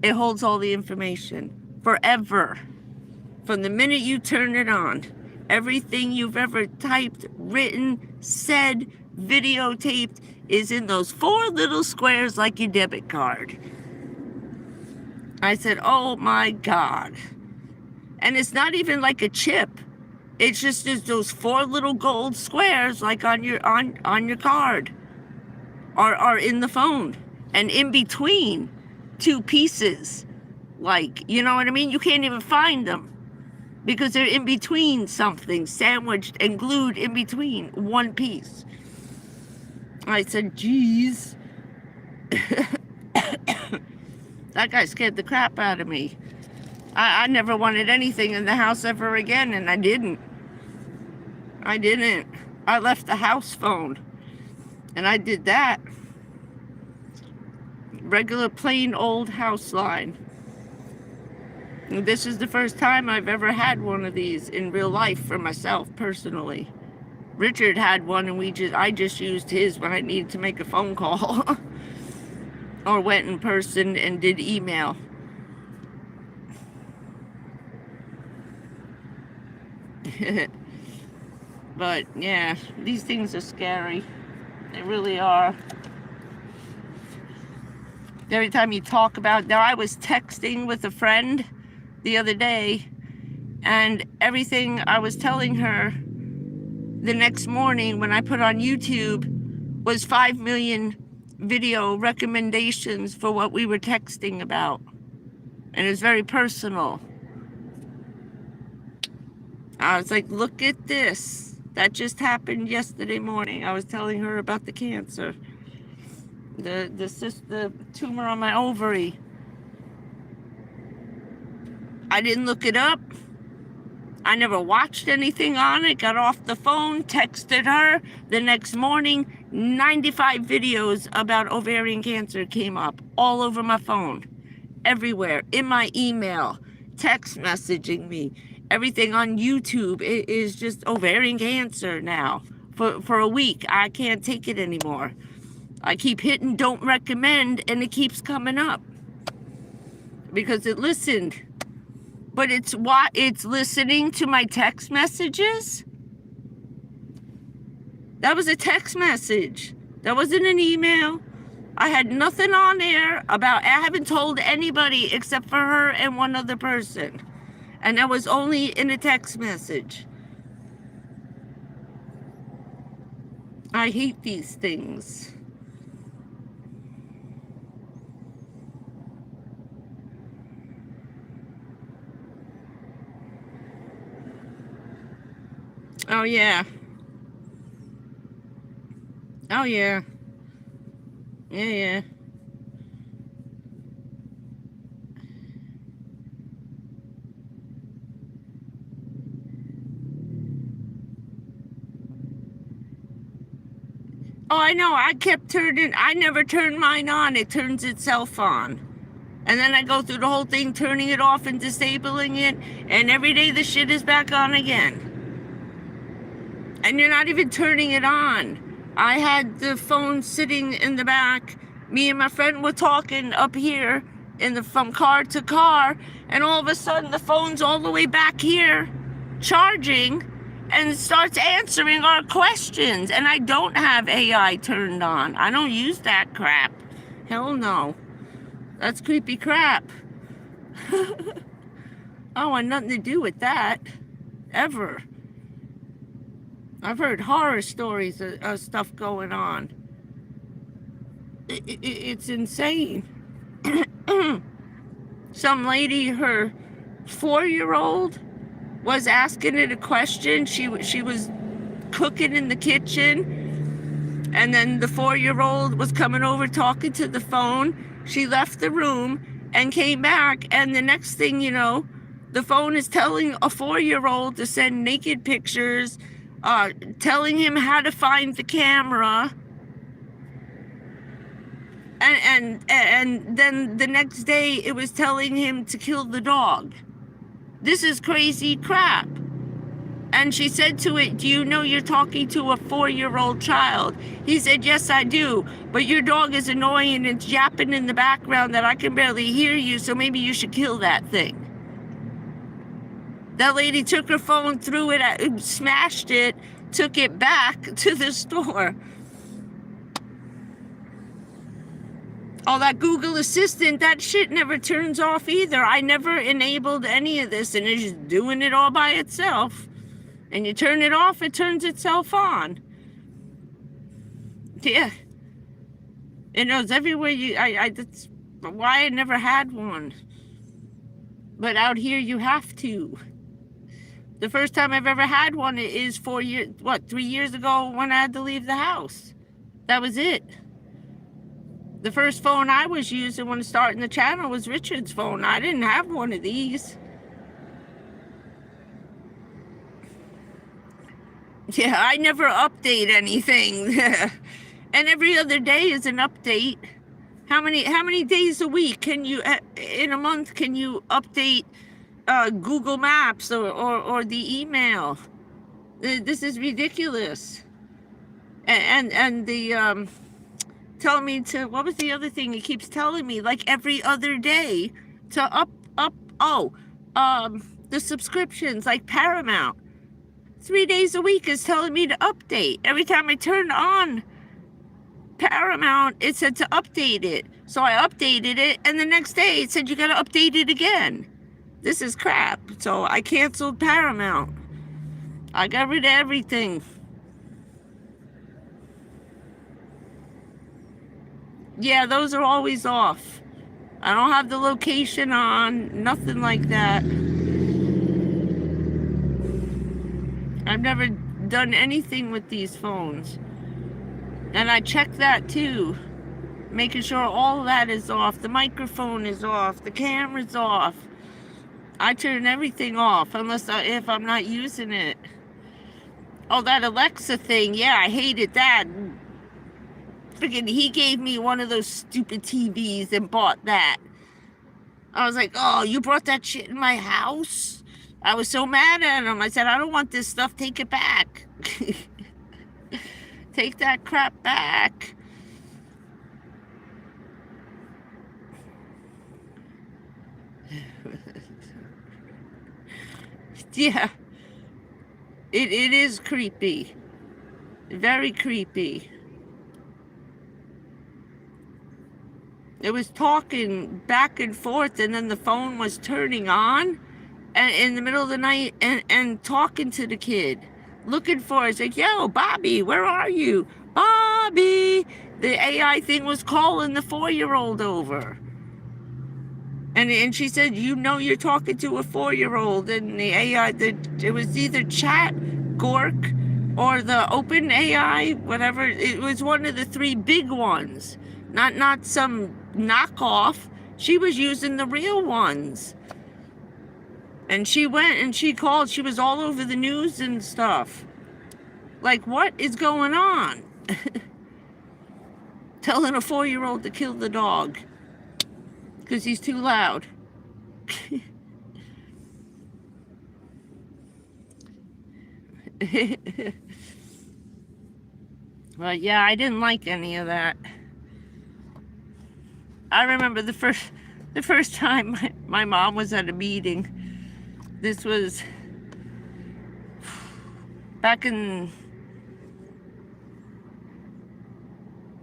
it holds all the information forever. From the minute you turn it on, everything you've ever typed, written, said, videotaped is in those 4 little squares like your debit card. I said, oh my God. And it's not even like a chip. It's just those 4 little gold squares like on your card are in the phone. And in between 2 pieces, like, you know what I mean? You can't even find them because they're in between something, sandwiched and glued in between one piece. I said, geez. That guy scared the crap out of me. I never wanted anything in the house ever again, and I didn't. I left the house phone, and I did that. Regular, plain, old house line. And this is the first time I've ever had one of these in real life for myself, personally. Richard had one, and I just used his when I needed to make a phone call. Or went in person and did email. But yeah, these things are scary. They really are. Every time you talk about, there, I was texting with a friend the other day, and everything I was telling her the next morning when I put on YouTube was 5 million video recommendations for what we were texting about. And it was very personal. I was like, look at this. That just happened yesterday morning. I was telling her about the cancer. The tumor on my ovary. I didn't look it up. I never watched anything on it. Got off the phone, texted her. The next morning, 95 videos about ovarian cancer came up all over my phone. Everywhere. In my email. Text messaging me. Everything on YouTube is just ovarian cancer now. For a week. I can't take it anymore. I keep hitting don't recommend, and it keeps coming up. Because it listened. But it's listening to my text messages. That was a text message. That wasn't an email. I had nothing on there about, I haven't told anybody except for her and one other person. And that was only in a text message. I hate these things. Oh, yeah. Oh, yeah. Yeah. Oh, I know. I never turn mine on. It turns itself on. And then I go through the whole thing, turning it off and disabling it. And every day the shit is back on again. And you're not even turning it on. I had the phone sitting in the back. Me and my friend were talking up here from car to car. And all of a sudden the phone's all the way back here charging and starts answering our questions. And I don't have AI turned on. I don't use that crap. Hell no. That's creepy crap. I want nothing to do with that. Ever. I've heard horror stories of stuff going on. It's insane. Some lady, her 4-year-old, was asking it a question. She was cooking in the kitchen, and then the 4-year-old was coming over talking to the phone. She left the room and came back, and the next thing you know, the phone is telling a 4-year-old to send naked pictures, telling him how to find the camera, and then the next day it was telling him to kill the dog. This is crazy crap. And she said to it, do you know you're talking to a 4-year-old child? He said, yes, I do. But your dog is annoying and it's yapping in the background that I can barely hear you, so maybe you should kill that thing. That lady took her phone, threw it, smashed it, took it back to the store. All that Google Assistant, that shit never turns off either. I never enabled any of this, and it's just doing it all by itself. And you turn it off, it turns itself on. Yeah. It knows everywhere that's why I never had one. But out here you have to. The first time I've ever had one is 3 years ago when I had to leave the house. That was it. The first phone I was using when starting the channel was Richard's phone. I didn't have one of these. Yeah, I never update anything. And every other day is an update. How many days a week can you, in a month, can you update Google Maps or the email? This is ridiculous. And the telling me to, what was the other thing he keeps telling me, like every other day to the subscriptions, like Paramount. 3 days a week is telling me to update. Every time I turned on Paramount, it said to update it. So I updated it, and the next day it said you gotta update it again. This is crap. So I canceled Paramount. I got rid of everything. Yeah, those are always off. I don't have the location on, nothing like that. I've never done anything with these phones. And I check that too. Making sure all of that is off. The microphone is off. The camera's off. I turn everything off if I'm not using it. Oh, that Alexa thing. Yeah, I hated that. Freaking, he gave me one of those stupid TVs and bought that. I was like, oh, you brought that shit in my house? I was so mad at him. I said, I don't want this stuff. Take it back. Take that crap back. Yeah. It is creepy. Very creepy. It was talking back and forth, and then the phone was turning on and in the middle of the night and talking to the kid, looking for us. Like, yo, Bobby, where are you? Bobby. The AI thing was calling the 4-year-old over. And she said, you know you're talking to a 4-year-old. And the AI, it was either Chat, Gork, or the Open AI, whatever. It was one of the 3 big ones. Not some knockoff. She was using the real ones. And she went and she called. She was all over the news and stuff. Like, what is going on? Telling a 4-year-old to kill the dog because he's too loud. But yeah, I didn't like any of that. I remember the first time my mom was at a meeting. This was back in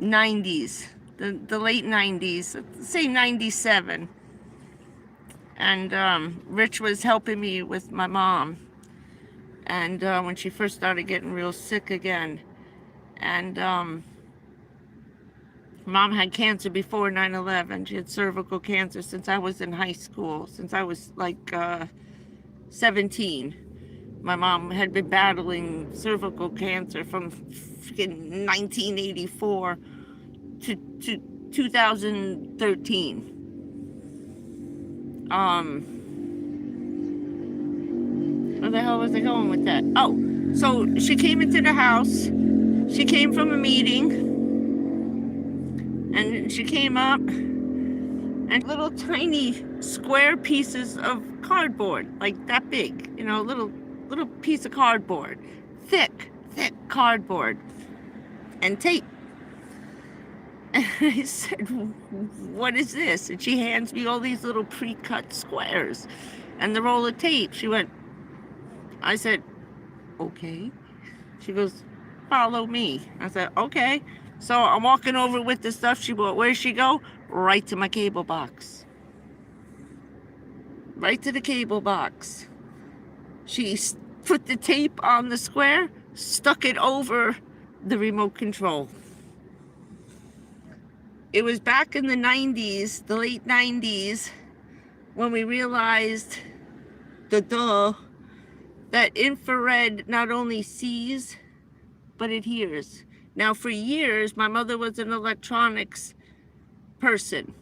90s, the late 90s, say 97. And Rich was helping me with my mom. And when she first started getting real sick again. And Mom had cancer before 9/11. She had cervical cancer since I was in high school, since I was like 17. My mom had been battling cervical cancer from 1984 to 2013. Where the hell was I going with that? Oh, so she came into the house. She came from a meeting. And she came up, and little tiny square pieces of cardboard, like that big, you know, little piece of cardboard, thick cardboard, and tape. And I said, what is this? And she hands me all these little pre-cut squares and the roll of tape. She went, I said, okay. She goes, follow me. I said, okay. So I'm walking over with the stuff she bought. Where'd she go? Right to my cable box. Right to the cable box. She put the tape on the square, stuck it over the remote control. It was back in the 90s, the late 90s, when we realized, that infrared not only sees, but it hears. Now, for years, my mother was an electronics person.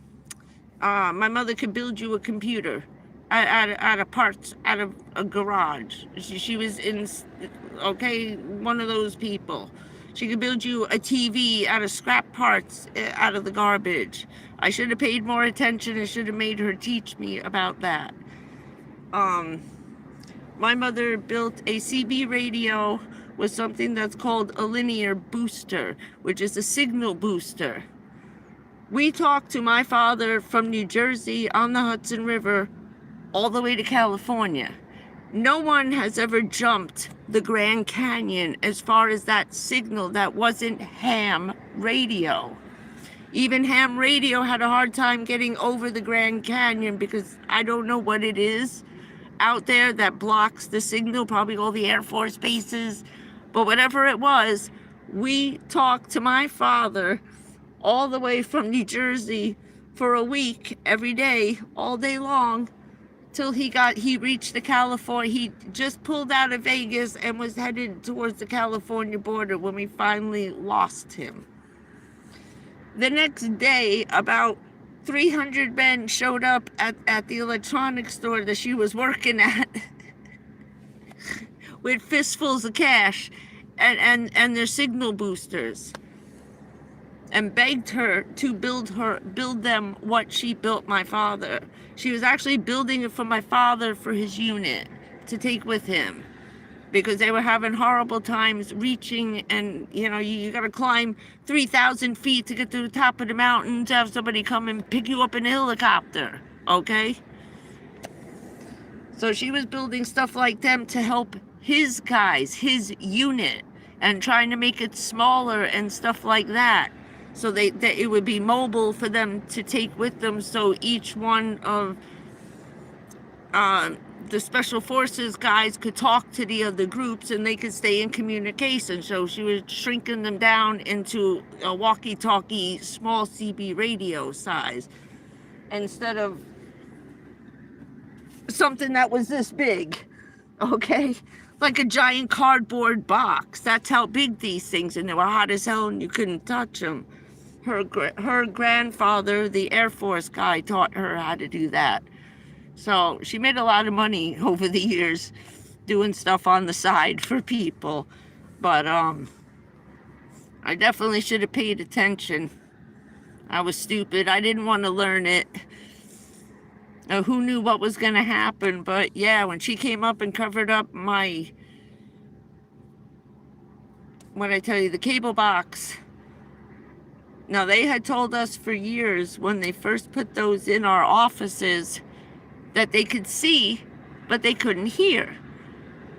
My mother could build you a computer out of parts, out of a garage. She was one of those people. She could build you a TV out of scrap parts, out of the garbage. I should have paid more attention and should have made her teach me about that. My mother built a CB radio with something that's called a linear booster, which is a signal booster. We talked to my father from New Jersey on the Hudson River all the way to California. No one has ever jumped the Grand Canyon as far as that signal that wasn't ham radio. Even ham radio had a hard time getting over the Grand Canyon because I don't know what it is out there that blocks the signal, probably all the Air Force bases, but whatever it was, we talked to my father all the way from New Jersey for a week, every day, all day long, till he reached the California, he just pulled out of Vegas and was headed towards the California border when we finally lost him. The next day, about 300 men showed up at the electronics store that she was working at with fistfuls of cash and their signal boosters, and begged her to build them what she built my father. She was actually building it for my father for his unit to take with him, because they were having horrible times reaching, and you got to climb 3,000 feet to get to the top of the mountain to have somebody come and pick you up in a helicopter, okay? So she was building stuff like them to help his guys, his unit, and trying to make it smaller and stuff like that, so that it would be mobile for them to take with them, so each one of the special forces guys could talk to the other groups and they could stay in communication. So she was shrinking them down into a walkie-talkie, small CB radio size, instead of something that was this big, okay? Like a giant cardboard box. That's how big these things, and they were hot as hell and you couldn't touch them. Her grandfather, the Air Force guy, taught her how to do that. So she made a lot of money over the years doing stuff on the side for people. But I definitely should have paid attention. I was stupid. I didn't want to learn it. Who knew what was going to happen? But yeah, when she came up and covered up my, when I tell you, the cable box. Now, they had told us for years when they first put those in our offices that they could see, but they couldn't hear.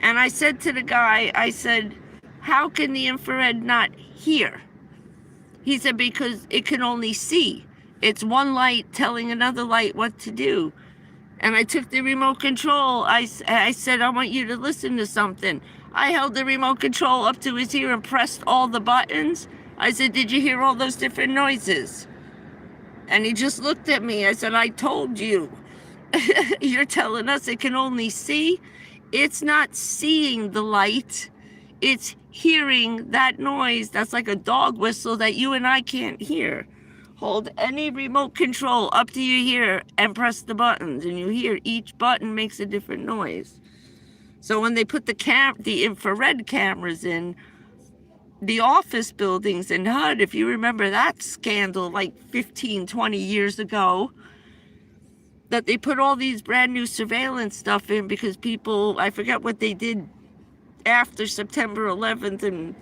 And I said to the guy, I said, how can the infrared not hear? He said, because it can only see. It's one light telling another light what to do. And I took the remote control. I said, I want you to listen to something. I held the remote control up to his ear and pressed all the buttons. I said, did you hear all those different noises? And he just looked at me. I said, I told you. You're telling us it can only see? It's not seeing the light. It's hearing that noise. That's like a dog whistle that you and I can't hear. Hold any remote control up to your ear and press the buttons, and you hear each button makes a different noise. So when they put the infrared cameras in the office buildings in HUD, if you remember that scandal like 15, 20 years ago, that they put all these brand new surveillance stuff in because people, I forget what they did after September 11th, and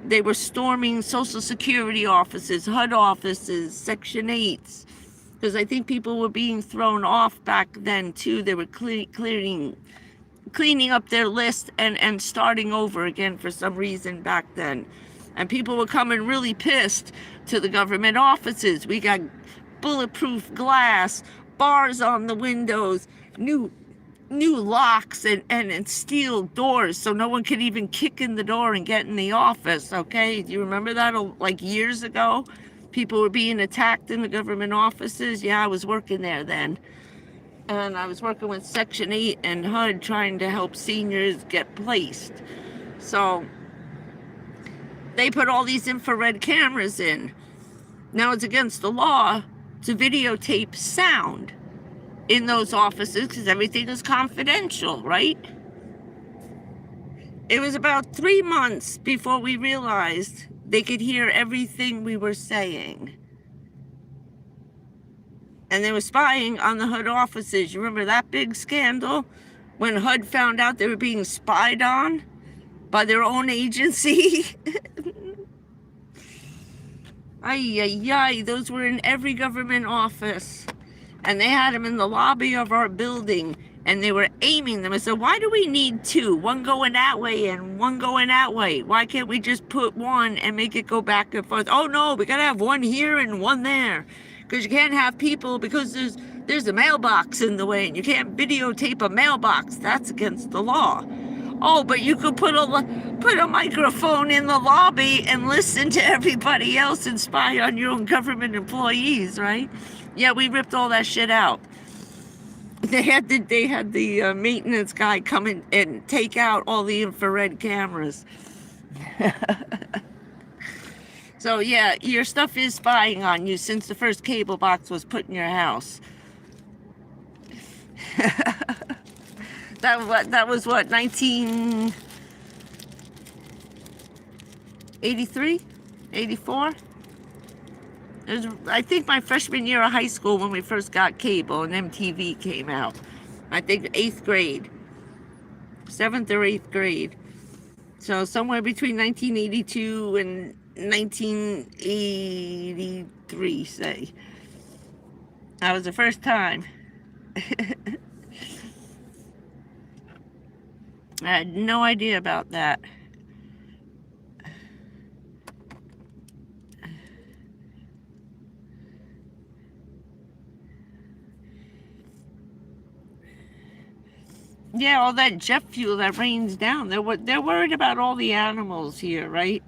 they were storming Social Security offices, HUD offices, Section 8s, because I think people were being thrown off back then too. They were cleaning up their list and starting over again for some reason back then. And people were coming really pissed to the government offices. We got bulletproof glass, bars on the windows, new locks and steel doors, so no one could even kick in the door and get in the office, okay? Do you remember that, like years ago? People were being attacked in the government offices. Yeah, I was working there then. And I was working with Section 8 and HUD trying to help seniors get placed. So they put all these infrared cameras in. Now it's against the law to videotape sound in those offices because everything is confidential, right? It was about 3 months before we realized they could hear everything we were saying. And they were spying on the HUD offices. You remember that big scandal when HUD found out they were being spied on by their own agency? Ay, those were in every government office. And they had them in the lobby of our building, and they were aiming them. I said, why do we need two? One going that way and one going that way. Why can't we just put one and make it go back and forth? Oh no, we gotta have one here and one there. Because you can't have people, because there's a mailbox in the way, and you can't videotape a mailbox. That's against the law. Oh, but you could put a microphone in the lobby and listen to everybody else and spy on your own government employees, right? Yeah, we ripped all that shit out. They had the maintenance guy come in and take out all the infrared cameras. So yeah, your stuff is spying on you since the first cable box was put in your house. That was what, 1983, 84? It was, I think, my freshman year of high school when we first got cable and MTV came out. I think 8th grade, 7th or 8th grade. So somewhere between 1982 and 1983, say. That was the first time. I had no idea about that. Yeah, all that jet fuel that rains down. They're worried about all the animals here, right?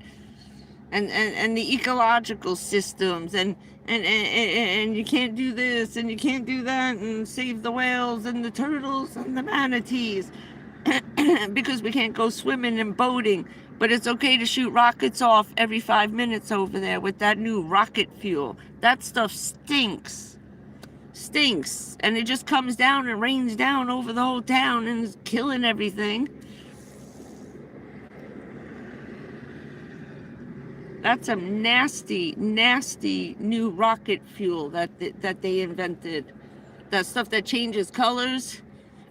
And the ecological systems, and you can't do this and you can't do that, and save the whales and the turtles and the manatees because we can't go swimming and boating. But it's okay to shoot rockets off every 5 minutes over there with that new rocket fuel. That stuff stinks. And it just comes down and rains down over the whole town and is killing everything. That's some nasty new rocket fuel that they invented. That stuff that changes colors.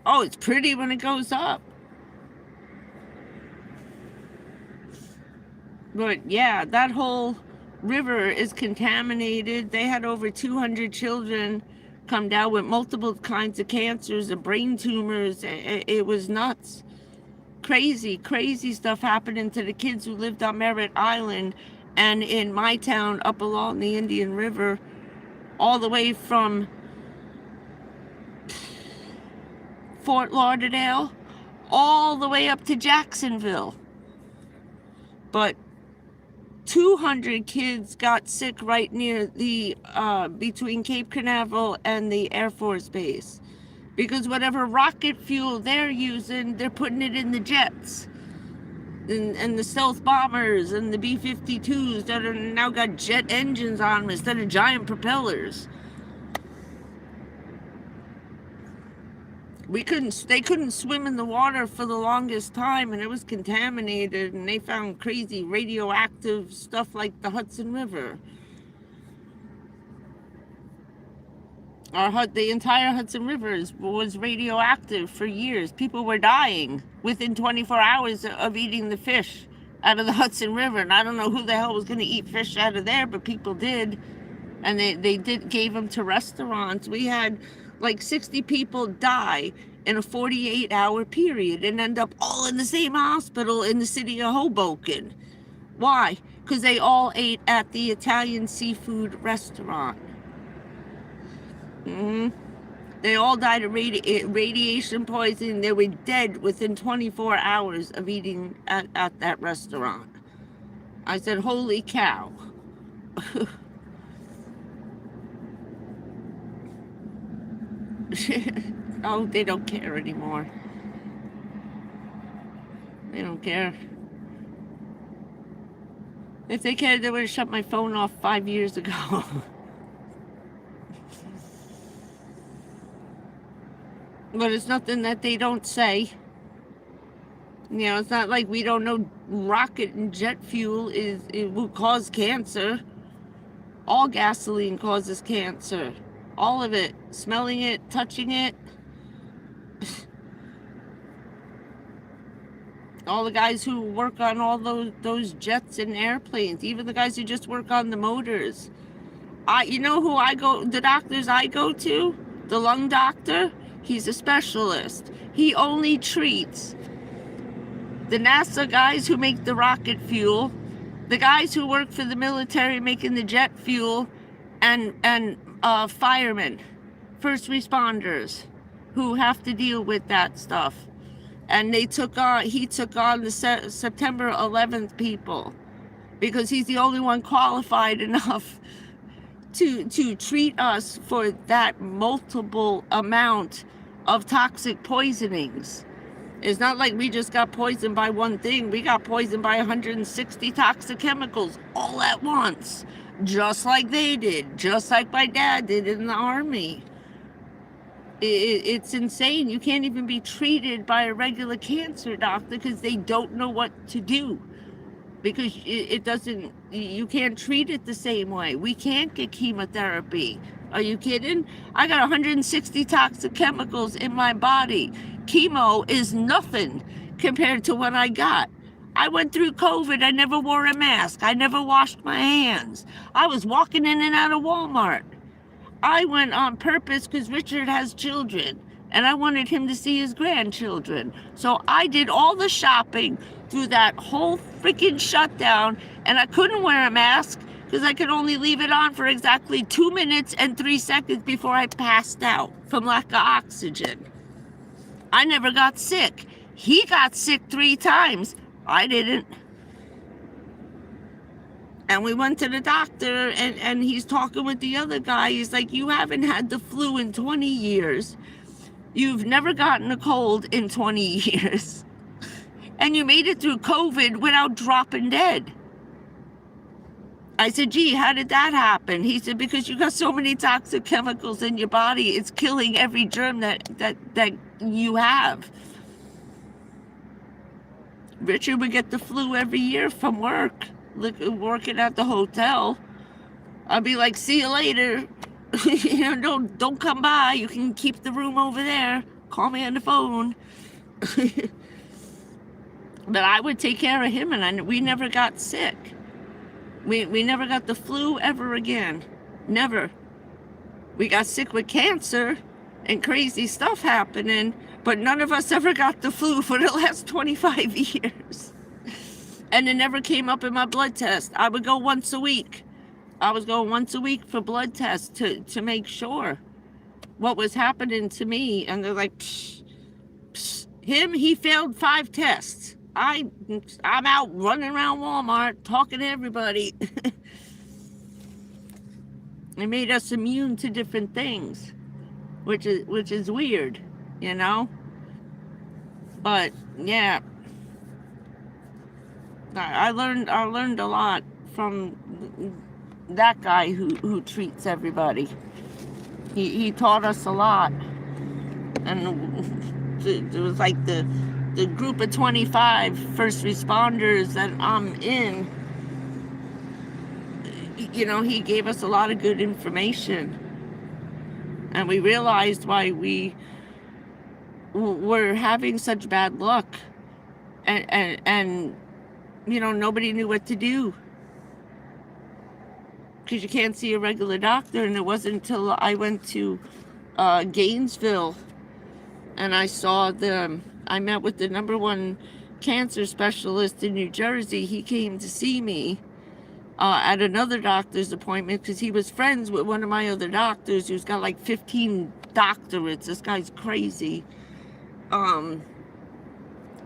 Oh, it's pretty when it goes up. But yeah, that whole river is contaminated. They had over 200 children come down with multiple kinds of cancers and brain tumors. It was nuts. Crazy stuff happening to the kids who lived on Merritt Island and in my town up along the Indian River, all the way from Fort Lauderdale all the way up to Jacksonville. But 200 kids got sick right near the between Cape Canaveral and the Air Force Base, because whatever rocket fuel they're using, they're putting it in the jets and the stealth bombers and the B-52s that are now got jet engines on them instead of giant propellers. They couldn't swim in the water for the longest time, and it was contaminated, and they found crazy radioactive stuff like the Hudson River. The entire Hudson River was radioactive for years. People were dying within 24 hours of eating the fish out of the Hudson River, and I don't know who the hell was going to eat fish out of there, but people did, and they gave them to restaurants. We had like 60 people die in a 48-hour period and end up all in the same hospital in the city of Hoboken. Why? Because they all ate at the Italian seafood restaurant. They all died of radiation poisoning. They were dead within 24 hours of eating at that restaurant. I said, holy cow. Oh, they don't care anymore. They don't care. If they cared, they would have shut my phone off 5 years ago. But it's nothing that they don't say. You know, it's not like we don't know rocket and jet fuel it will cause cancer. All gasoline causes cancer. All of it. Smelling it, touching it. All the guys who work on all those jets and airplanes, even the guys who just work on the motors. You know who the doctors I go to? The lung doctor. He's a specialist. He only treats the NASA guys who make the rocket fuel, the guys who work for the military making the jet fuel, and firemen, first responders who have to deal with that stuff. And he took on the September 11th people because he's the only one qualified enough to treat us for that multiple amount of toxic poisonings. It's not like we just got poisoned by one thing. We got poisoned by 160 toxic chemicals all at once, just like they did, just like my dad did in the Army. It's insane. You can't even be treated by a regular cancer doctor because they don't know what to do. Because it doesn't, you can't treat it the same way. We can't get chemotherapy. Are you kidding? I got 160 toxic chemicals in my body. Chemo is nothing compared to what I got. I went through COVID. I never wore a mask. I never washed my hands. I was walking in and out of Walmart. I went on purpose because Richard has children and I wanted him to see his grandchildren. So I did all the shopping through that whole freaking shutdown, and I couldn't wear a mask because I could only leave it on for exactly 2 minutes and 3 seconds before I passed out from lack of oxygen. I never got sick. He got sick 3 times. I didn't. And we went to the doctor, and he's talking with the other guy. He's like, you haven't had the flu in 20 years. You've never gotten a cold in 20 years. And you made it through COVID without dropping dead. I said, gee, how did that happen? He said, because you got so many toxic chemicals in your body, it's killing every germ that you have. Richard would get the flu every year from work, working at the hotel. I'd be like, see you later. You know, don't come by. You can keep the room over there. Call me on the phone. But I would take care of him, and we never got sick. We never got the flu ever again. Never. We got sick with cancer and crazy stuff happening, but none of us ever got the flu for the last 25 years. And it never came up in my blood test. I would go once a week. I was going once a week for blood tests to make sure what was happening to me. And they're like, psh, psh. Him, he failed 5 tests. I'm out running around Walmart talking to everybody. It made us immune to different things, which is weird, you know. But yeah, I learned a lot from that guy who treats everybody. He taught us a lot, and it was like the group of 25 first responders that I'm in, you know, he gave us a lot of good information. And we realized why we were having such bad luck. And you know, nobody knew what to do. Because you can't see a regular doctor. And it wasn't until I went to Gainesville and I met with the #1 cancer specialist in New Jersey. He came to see me at another doctor's appointment because he was friends with one of my other doctors who's got like 15 doctorates. This guy's crazy.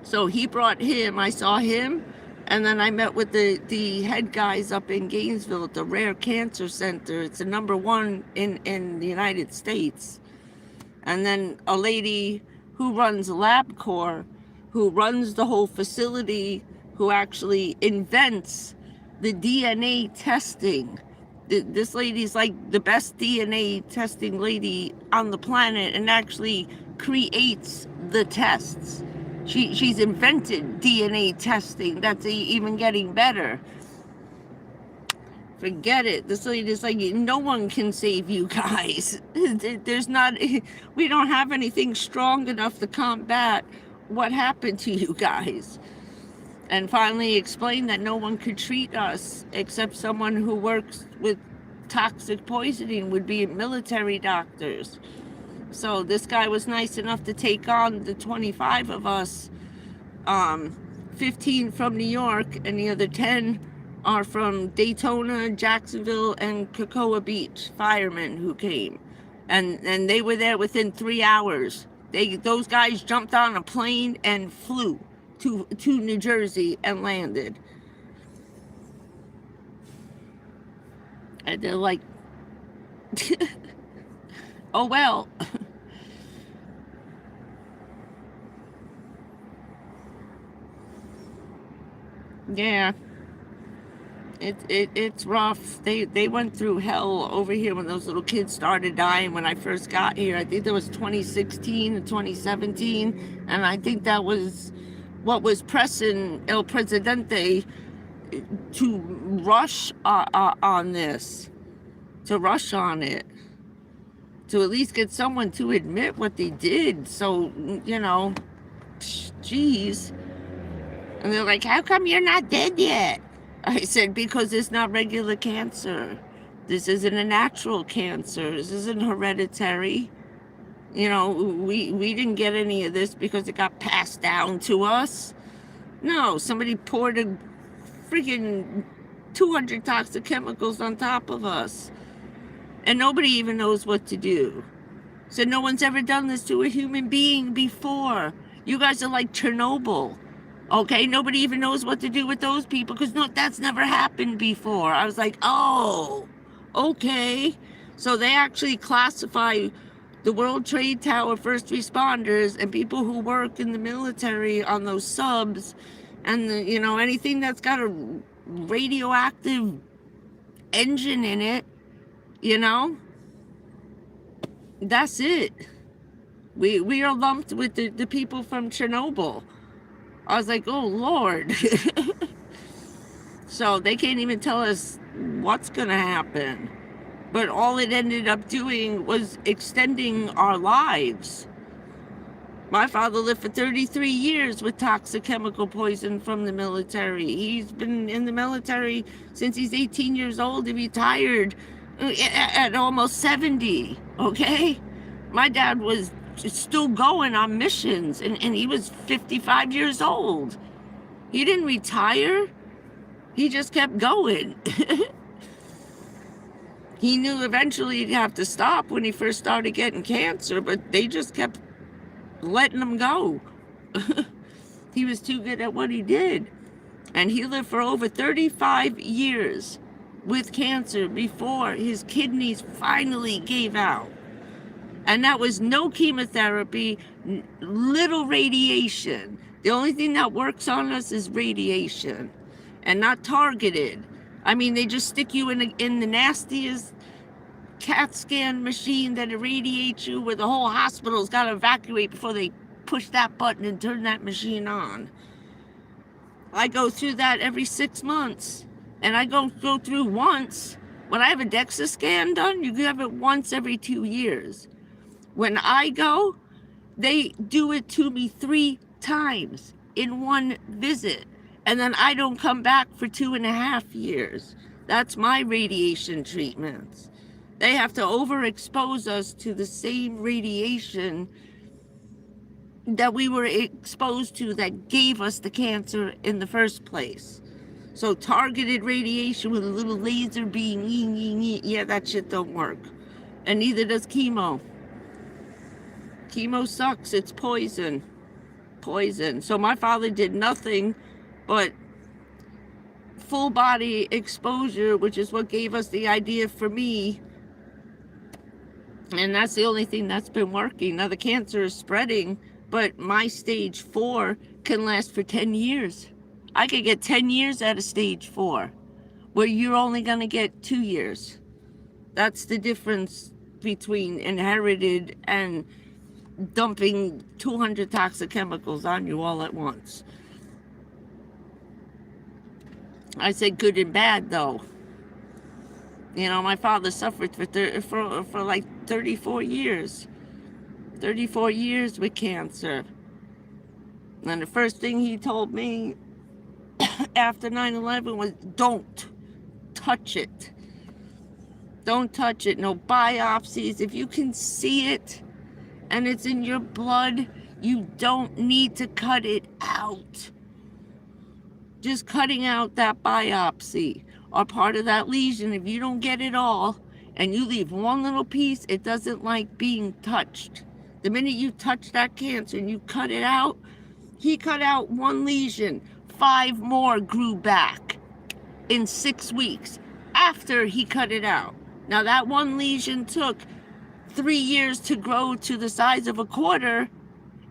So he brought him. I saw him, and then I met with the head guys up in Gainesville at the Rare Cancer Center. It's the #1 in the United States. And then a lady who runs LabCorp, who runs the whole facility, who actually invents the DNA testing. This lady's like the best DNA testing lady on the planet and actually creates the tests. She's invented DNA testing. That's even getting better. Forget it. This lady's like, no one can save you guys. We don't have anything strong enough to combat what happened to you guys. And finally explained that no one could treat us except someone who works with toxic poisoning, would be military doctors. So this guy was nice enough to take on the 25 of us, 15 from New York, and the other 10 are from Daytona, Jacksonville, and Cocoa Beach, firemen who came. And they were there within 3 hours. Those guys jumped on a plane and flew to New Jersey and landed. And they're like, oh well. Yeah, it's rough. They went through hell over here when those little kids started dying when I first got here. I think that was 2016 and 2017, and I think that was what was pressing El Presidente to rush on this, to rush on it, to at least get someone to admit what they did. So, you know, geez. And they're like, how come you're not dead yet? I said, because it's not regular cancer. This isn't a natural cancer. This isn't hereditary. You know, we didn't get any of this because it got passed down to us. No, somebody poured a freaking 200 toxic chemicals on top of us. And nobody even knows what to do. So no one's ever done this to a human being before. You guys are like Chernobyl. Okay, nobody even knows what to do with those people because no, that's never happened before. I was like, oh, okay. So they actually classify the World Trade Tower first responders and people who work in the military on those subs and, you know, anything that's got a radioactive engine in it, you know, that's it. We are lumped with the people from Chernobyl. I was like, oh, Lord. So they can't even tell us what's going to happen. But all it ended up doing was extending our lives. My father lived for 33 years with toxic chemical poison from the military. He's been in the military since he's 18 years old. He retired at almost 70, okay? My dad was still going on missions, and he was 55 years old. He didn't retire. He just kept going. He knew eventually he'd have to stop when he first started getting cancer, but they just kept letting him go. He was too good at what he did. And he lived for over 35 years with cancer before his kidneys finally gave out. And that was no chemotherapy, little radiation. The only thing that works on us is radiation, and not targeted. I mean, they just stick you in the nastiest CAT scan machine that irradiates you, where the whole hospital's got to evacuate before they push that button and turn that machine on. I go through that every 6 months, and I go through once. When I have a DEXA scan done, you have it once every 2 years. When I go, they do it to me 3 times in one visit. And then I don't come back for 2.5 years. That's my radiation treatments. They have to overexpose us to the same radiation that we were exposed to that gave us the cancer in the first place. So targeted radiation with a little laser beam, yeah, that shit don't work. And neither does chemo. Chemo sucks. It's poison. Poison. So my father did nothing but full body exposure, which is what gave us the idea for me. And that's the only thing that's been working. Now the cancer is spreading, but my stage 4 can last for 10 years. I could get 10 years out of stage 4, where you're only going to get 2 years. That's the difference between inherited and dumping 200 toxic chemicals on you all at once. I say good and bad, though. You know, my father suffered for like 34 years. 34 years with cancer. And the first thing he told me after 9/11 was, don't touch it. Don't touch it. No biopsies. If you can see it, and it's in your blood, you don't need to cut it out. Just cutting out that biopsy or part of that lesion, if you don't get it all and you leave one little piece, it doesn't like being touched. The minute you touch that cancer and you cut it out, he cut out one lesion, 5 more grew back in 6 weeks after he cut it out. Now that one lesion took 3 years to grow to the size of a quarter,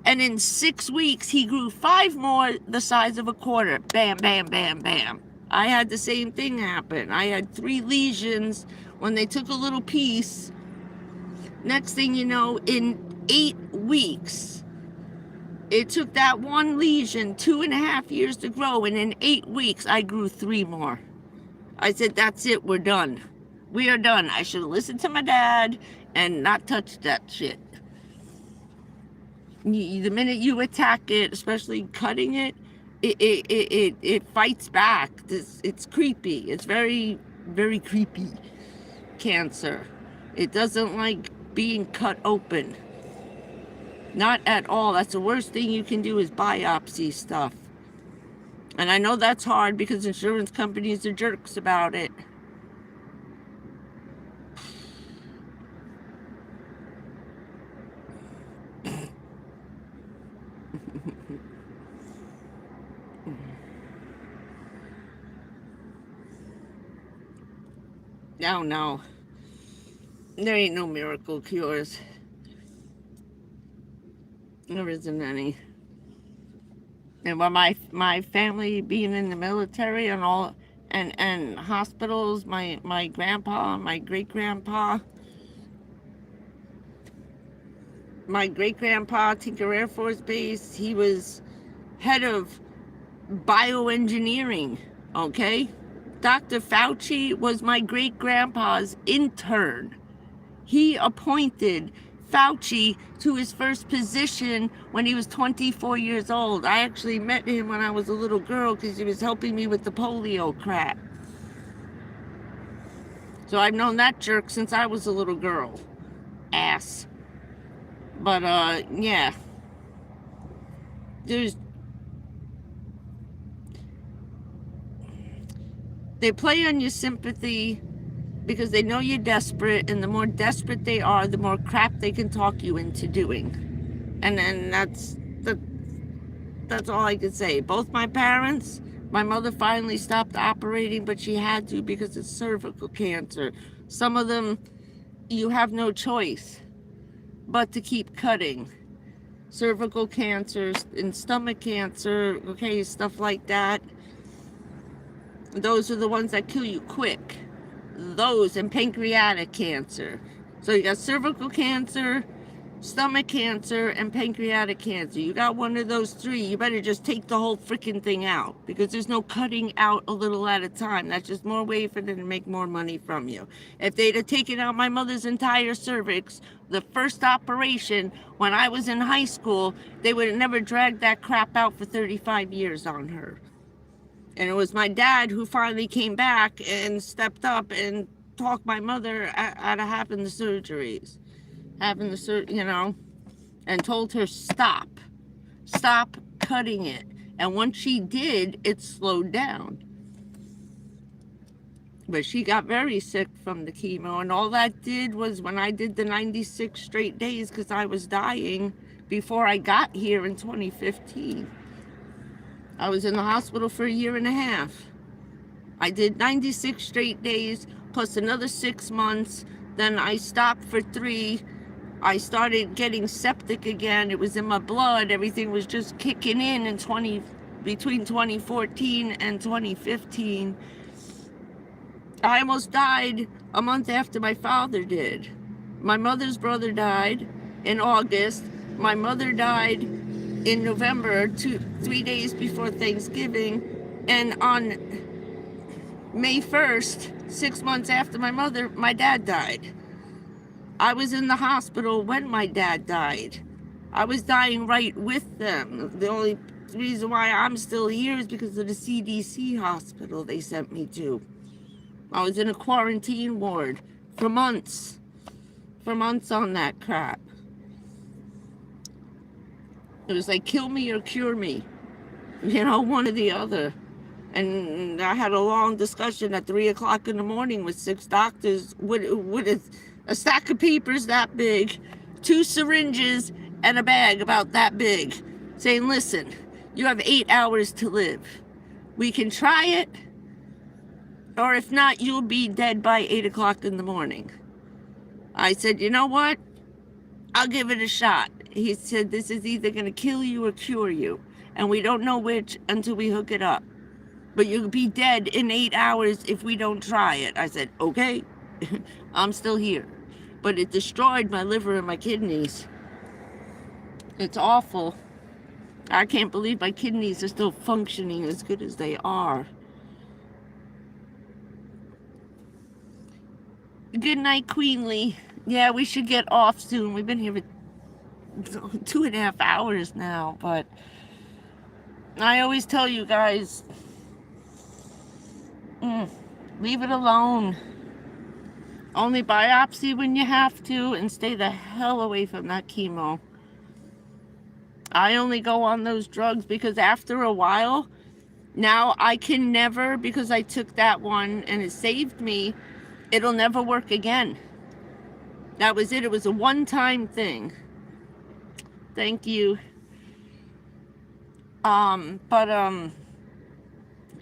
and in 6 weeks he grew 5 more the size of a quarter. Bam, bam, bam, bam. I had the same thing happen. I had 3 lesions when they took a little piece. Next thing you know, in 8 weeks, it took that one lesion 2.5 years to grow, and in 8 weeks I grew 3 more. I said, that's it, we're done. We are done. I should have listened to my dad and not touched that shit. The minute you attack it, especially cutting it, it fights back. It's creepy. It's very, very creepy. Cancer. It doesn't like being cut open. Not at all. That's the worst thing you can do is biopsy stuff. And I know that's hard because insurance companies are jerks about it. No. There ain't no miracle cures. There isn't any. And by my family being in the military and all and hospitals, my grandpa, my great-grandpa, Tinker Air Force Base, he was head of bioengineering, okay? Dr. Fauci was my great-grandpa's intern. He appointed Fauci to his first position when he was 24 years old. I actually met him when I was a little girl because he was helping me with the polio crap. So I've known that jerk since I was a little girl. Ass. But, yeah. They play on your sympathy because they know you're desperate, and the more desperate they are, the more crap they can talk you into doing. And then that's all I could say. Both my parents, my mother finally stopped operating, but she had to because it's cervical cancer. Some of them, you have no choice but to keep cutting. Cervical cancer and stomach cancer, okay, stuff like that. Those are the ones that kill you quick. Those and pancreatic cancer. So you got cervical cancer, stomach cancer, and pancreatic cancer. You got one of those 3, you better just take the whole freaking thing out, because there's no cutting out a little at a time. That's just more way for them to make more money from you. If they'd have taken out my mother's entire cervix, the first operation when I was in high school, they would have never dragged that crap out for 35 years on her. And it was my dad who finally came back and stepped up and talked my mother out of having the surgeries. And told her, stop cutting it. And once she did, it slowed down. But she got very sick from the chemo, and all that did was, when I did the 96 straight days, because I was dying before I got here in 2015. I was in the hospital for 1.5 years. I did 96 straight days plus another 6 months. Then I stopped for 3. I started getting septic again. It was in my blood. Everything was just kicking in between 2014 and 2015. I almost died a month after my father did. My mother's brother died in August. My mother died in November, 3 days before Thanksgiving. And on May 1st, 6 months after my dad died. I was in the hospital when my dad died. I was dying right with them. The only reason why I'm still here is because of the CDC hospital they sent me to. I was in a quarantine ward for months on that crap. It was like, kill me or cure me. You know, one or the other. And I had a long discussion at 3 o'clock in the morning with 6 doctors with a stack of papers that big, 2 syringes, and a bag about that big, saying, listen, you have 8 hours to live. We can try it, or if not, you'll be dead by 8 o'clock in the morning. I said, you know what? I'll give it a shot. He said, this is either going to kill you or cure you. And we don't know which until we hook it up. But you'll be dead in 8 hours if we don't try it. I said, okay, I'm still here. But it destroyed my liver and my kidneys. It's awful. I can't believe my kidneys are still functioning as good as they are. Good night, Queenly. Yeah, we should get off soon. We've been here for 2.5 hours now, but I always tell you guys, leave it alone. Only biopsy when you have to, and stay the hell away from that chemo. I only go on those drugs because after a while, now I can never, because I took that one and it saved me, it'll never work again. That was it. It was a one-time thing. Thank you. It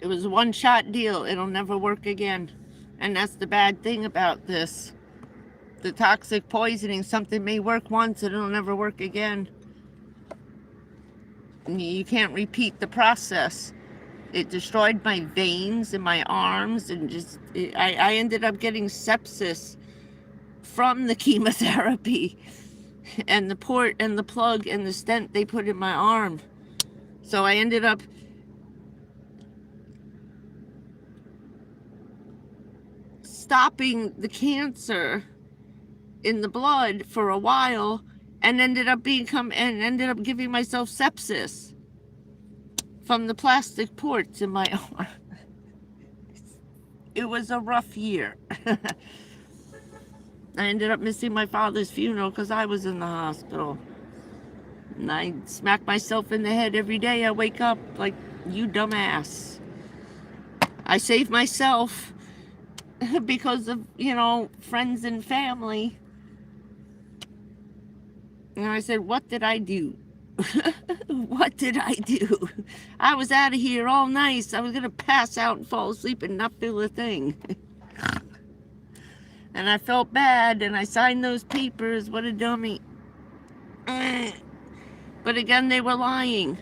was a one-shot deal. It'll never work again. And that's the bad thing about this. The toxic poisoning, something may work once and it'll never work again. You can't repeat the process. It destroyed my veins in my arms, and just I ended up getting sepsis from the chemotherapy and the port and the plug and the stent they put in my arm. So I ended up stopping the cancer in the blood for a while, and ended up giving myself sepsis from the plastic ports in my arm. It was a rough year. I ended up missing my father's funeral because I was in the hospital. And I smack myself in the head every day. I wake up like, you dumbass. I saved myself because of, friends and family. And I said, what did I do? What did I do? I was out of here all nice. I was going to pass out and fall asleep and not feel a thing. And I felt bad, and I signed those papers. What a dummy. But again, they were lying.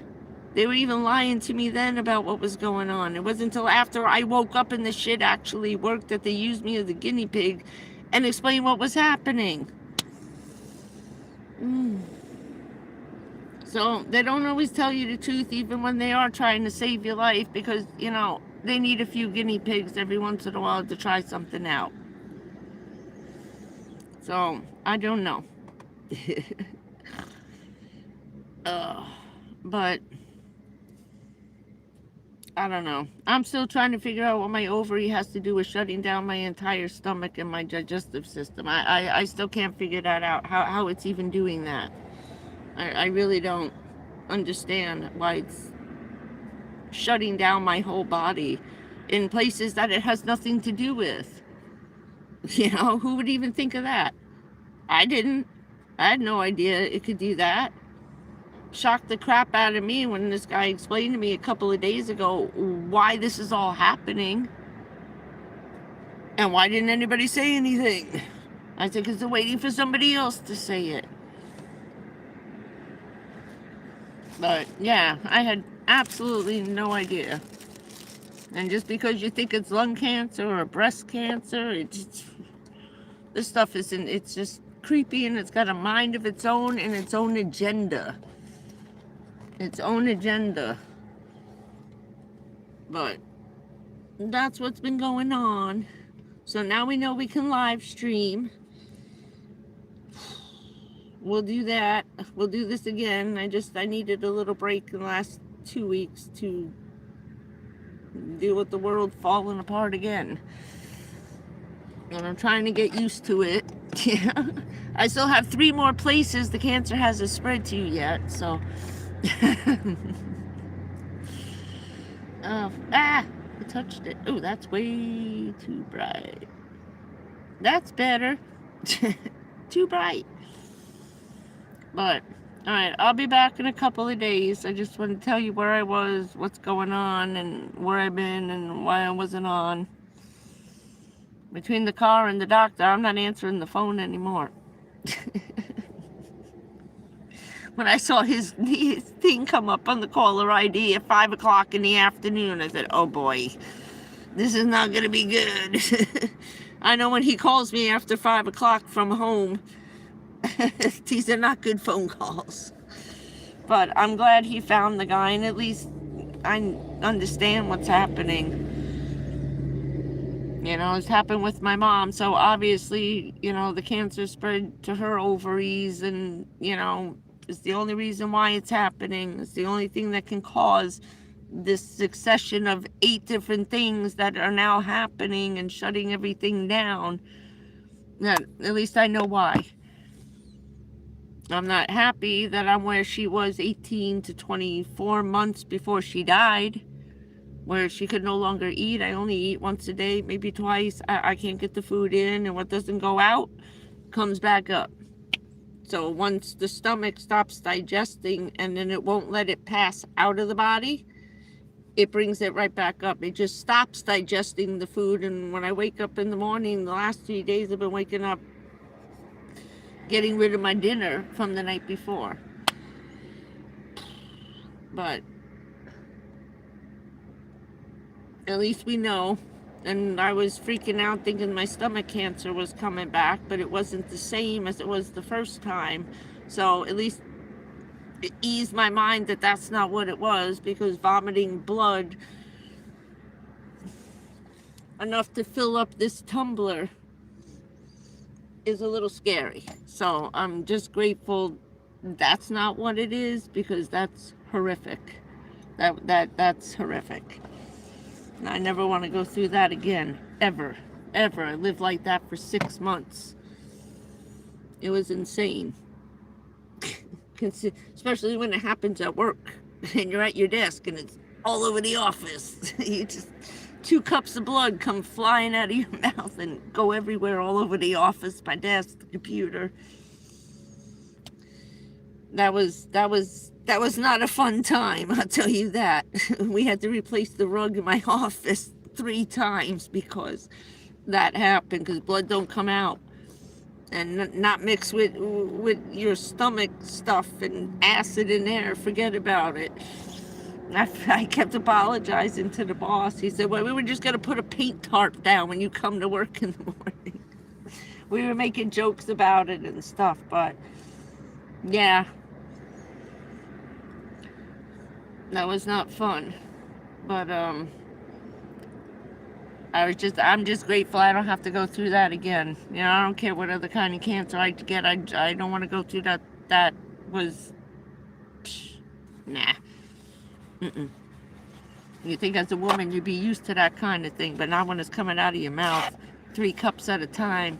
They were even lying to me then about what was going on. It wasn't until after I woke up and the shit actually worked that they used me as a guinea pig and explained what was happening. So they don't always tell you the truth, even when they are trying to save your life, because, they need a few guinea pigs every once in a while to try something out. So, I don't know. But I don't know. I'm still trying to figure out what my ovary has to do with shutting down my entire stomach and my digestive system. I still can't figure that out, how it's even doing that. I really don't understand why it's shutting down my whole body in places that it has nothing to do with. Who would even think of that? I didn't. I had no idea it could do that. Shocked the crap out of me when this guy explained to me a couple of days ago why this is all happening. And why didn't anybody say anything? I said, because they're waiting for somebody else to say it. But yeah, I had absolutely no idea. And just because you think it's lung cancer or breast cancer, this stuff it's just creepy, and it's got a mind of its own and its own agenda. Its own agenda. But that's what's been going on. So now we know we can live stream. We'll do that. We'll do this again. I needed a little break in the last 2 weeks to deal with the world falling apart again. And I'm trying to get used to it. Yeah. I still have 3 more places the cancer hasn't spread to yet, so Oh, I touched it. Oh, that's way too bright. That's better. Too bright. But, alright, I'll be back in a couple of days. I just want to tell you where I was, what's going on, and where I've been, and why I wasn't on. Between the car and the doctor, I'm not answering the phone anymore. When I saw his thing come up on the caller ID at 5 o'clock in the afternoon, I said, oh boy, this is not going to be good. I know when he calls me after 5 o'clock from home, these are not good phone calls. But I'm glad he found the guy, and at least I understand what's happening. You know, it's happened with my mom, so obviously, you know, the cancer spread to her ovaries, and, you know, it's the only reason why it's happening. It's the only thing that can cause this succession of 8 different things that are now happening and shutting everything down. That, at least I know why. I'm not happy that I'm where she was 18 to 24 months before she died, where she could no longer eat. I only eat once a day, maybe twice. I can't get the food in, and what doesn't go out comes back up. So once the stomach stops digesting, and then it won't let it pass out of the body, it brings it right back up. It just stops digesting the food. And when I wake up in the morning, the last 3 days I've been waking up getting rid of my dinner from the night before. But at least we know. And I was freaking out thinking my stomach cancer was coming back, but it wasn't the same as it was the first time. So at least it eased my mind that that's not what it was, because vomiting blood enough to fill up this tumbler is a little scary. So I'm just grateful that's not what it is, because that's horrific. That's horrific. And I never want to go through that again, ever. I lived like that for 6 months. It was insane. Especially when it happens at work and you're at your desk and it's all over the office. You just 2 cups of blood come flying out of your mouth and go everywhere, all over the office, my desk, the computer. That was not a fun time, I'll tell you that. We had to replace the rug in my office 3 times because that happened, because blood don't come out. And not mixed with your stomach stuff and acid in there. Forget about it. I kept apologizing to the boss. He said, well, we were just going to put a paint tarp down when you come to work in the morning. We were making jokes about it and stuff, but yeah. That was not fun. But I'm just grateful I don't have to go through that again. You know, I don't care what other kind of cancer I get. I don't want to go through that. That was, nah. You think as a woman you'd be used to that kind of thing, but not when it's coming out of your mouth 3 cups at a time.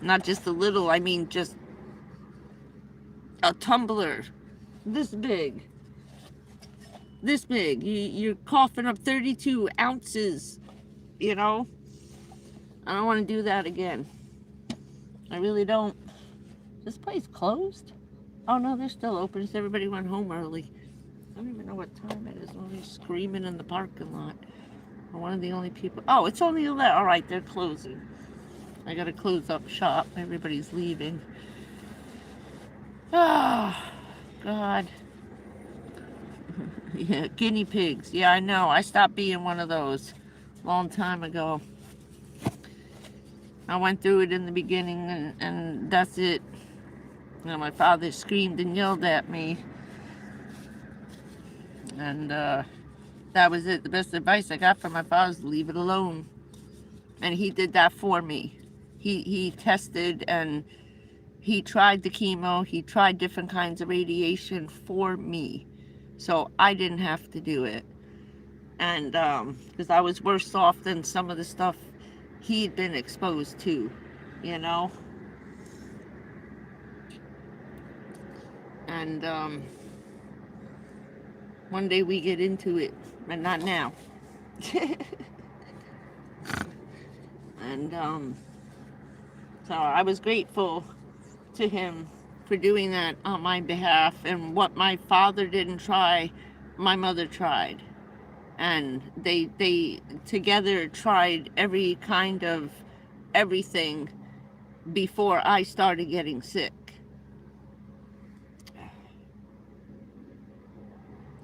Not just a little, I mean just a tumbler this big. This big. You're coughing up 32 ounces. You know, I don't want to do that again. I really don't. This place closed? Oh no, they're still open. It's everybody went home early. I don't even know what time it is. Only screaming in the parking lot. I'm one of the only people. Oh, it's only 11. All right, they're closing. I gotta close up shop. Everybody's leaving. Oh, God. Yeah, guinea pigs. Yeah, I know. I stopped being one of those long time ago. I went through it in the beginning, and that's it. You know, my father screamed and yelled at me, and that was it. The best advice I got from my father was leave it alone, and he did that for me. He tested, and he tried the chemo. He tried different kinds of radiation for me, so I didn't have to do it. And because I was worse off than some of the stuff he'd been exposed to, you know. And One day we get into it, but not now. And so I was grateful to him for doing that on my behalf, and what my father didn't try, my mother tried. And they together tried every kind of everything before I started getting sick.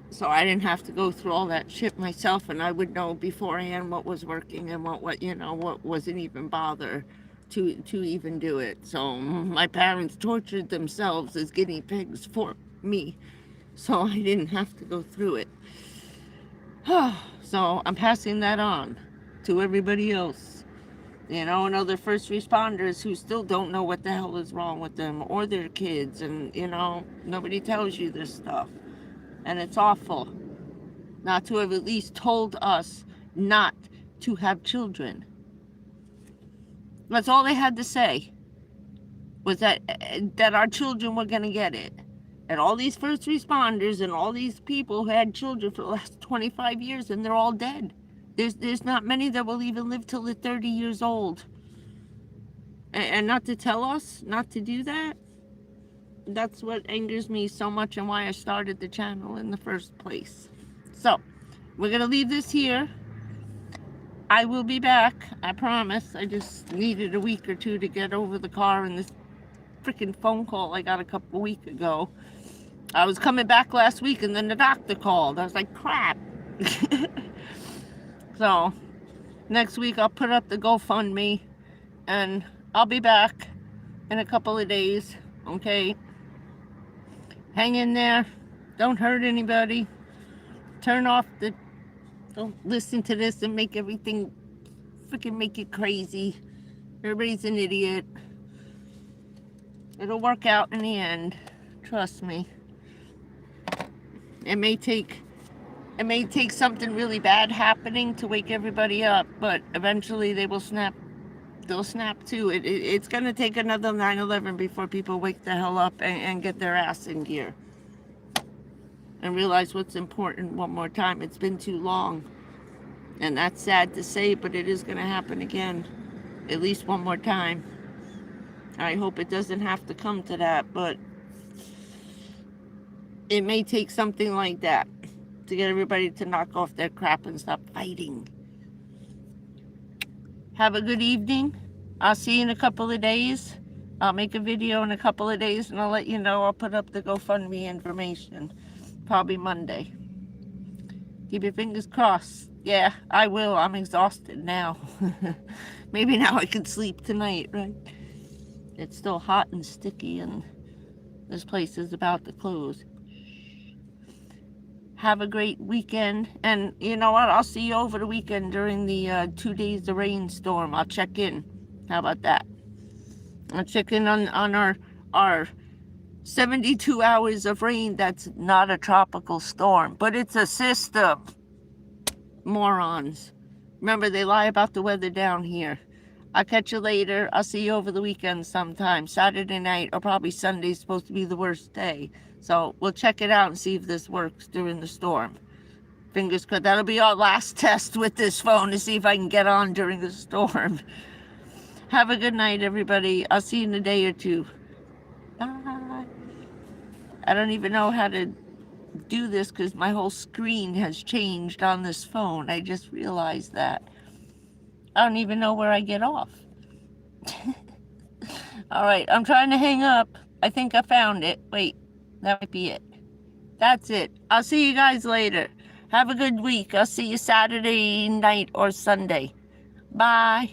So I didn't have to go through all that shit myself, and I would know beforehand what was working and what what wasn't even bother to even do it. So my parents tortured themselves as guinea pigs for me, so I didn't have to go through it. So I'm passing that on to everybody else, and other first responders who still don't know what the hell is wrong with them or their kids, and nobody tells you this stuff. And it's awful not to have at least told us not to have children. That's all they had to say, was that our children were going to get it. And all these first responders and all these people who had children for the last 25 years, and they're all dead. There's not many that will even live till they're 30 years old. And not to tell us not to do that, that's what angers me so much, and why I started the channel in the first place. So we're gonna leave this here. I will be back, I promise. I just needed a week or two to get over the car and this freaking phone call I got a couple weeks ago. I was coming back last week, and then the doctor called. I was like, crap. So next week I'll put up the GoFundMe, and I'll be back in a couple of days. Okay, hang in there, don't hurt anybody, don't listen to this and make everything freaking make you crazy. Everybody's an idiot. It'll work out in the end, trust me. It may take something really bad happening to wake everybody up, but eventually they will snap. They'll snap too. It's gonna take another 9/11 before people wake the hell up and get their ass in gear and realize what's important one more time. It's been too long, and that's sad to say, but it is gonna happen again, at least one more time. I hope it doesn't have to come to that, but it may take something like that to get everybody to knock off their crap and stop fighting. Have a good evening. I'll see you in a couple of days. I'll make a video in a couple of days, and I'll let you know. I'll put up the GoFundMe information probably Monday. Keep your fingers crossed. Yeah, I will. I'm exhausted now. Maybe now I can sleep tonight, right? It's still hot and sticky, and this place is about to close. Have a great weekend, and you know what? I'll see you over the weekend during the 2 days of rainstorm. I'll check in. How about that? I'll check in on our 72 hours of rain. That's not a tropical storm, but it's a system. Morons. Remember, they lie about the weather down here. I'll catch you later. I'll see you over the weekend sometime. Saturday night or probably Sunday is supposed to be the worst day. So we'll check it out and see if this works during the storm. Fingers crossed. That'll be our last test with this phone, to see if I can get on during the storm. Have a good night, everybody. I'll see you in a day or two. Bye. I don't even know how to do this because my whole screen has changed on this phone. I just realized that. I don't even know where I get off. All right, I'm trying to hang up. I think I found it. Wait, that might be it. That's it. I'll see you guys later. Have a good week. I'll see you Saturday night or Sunday. Bye.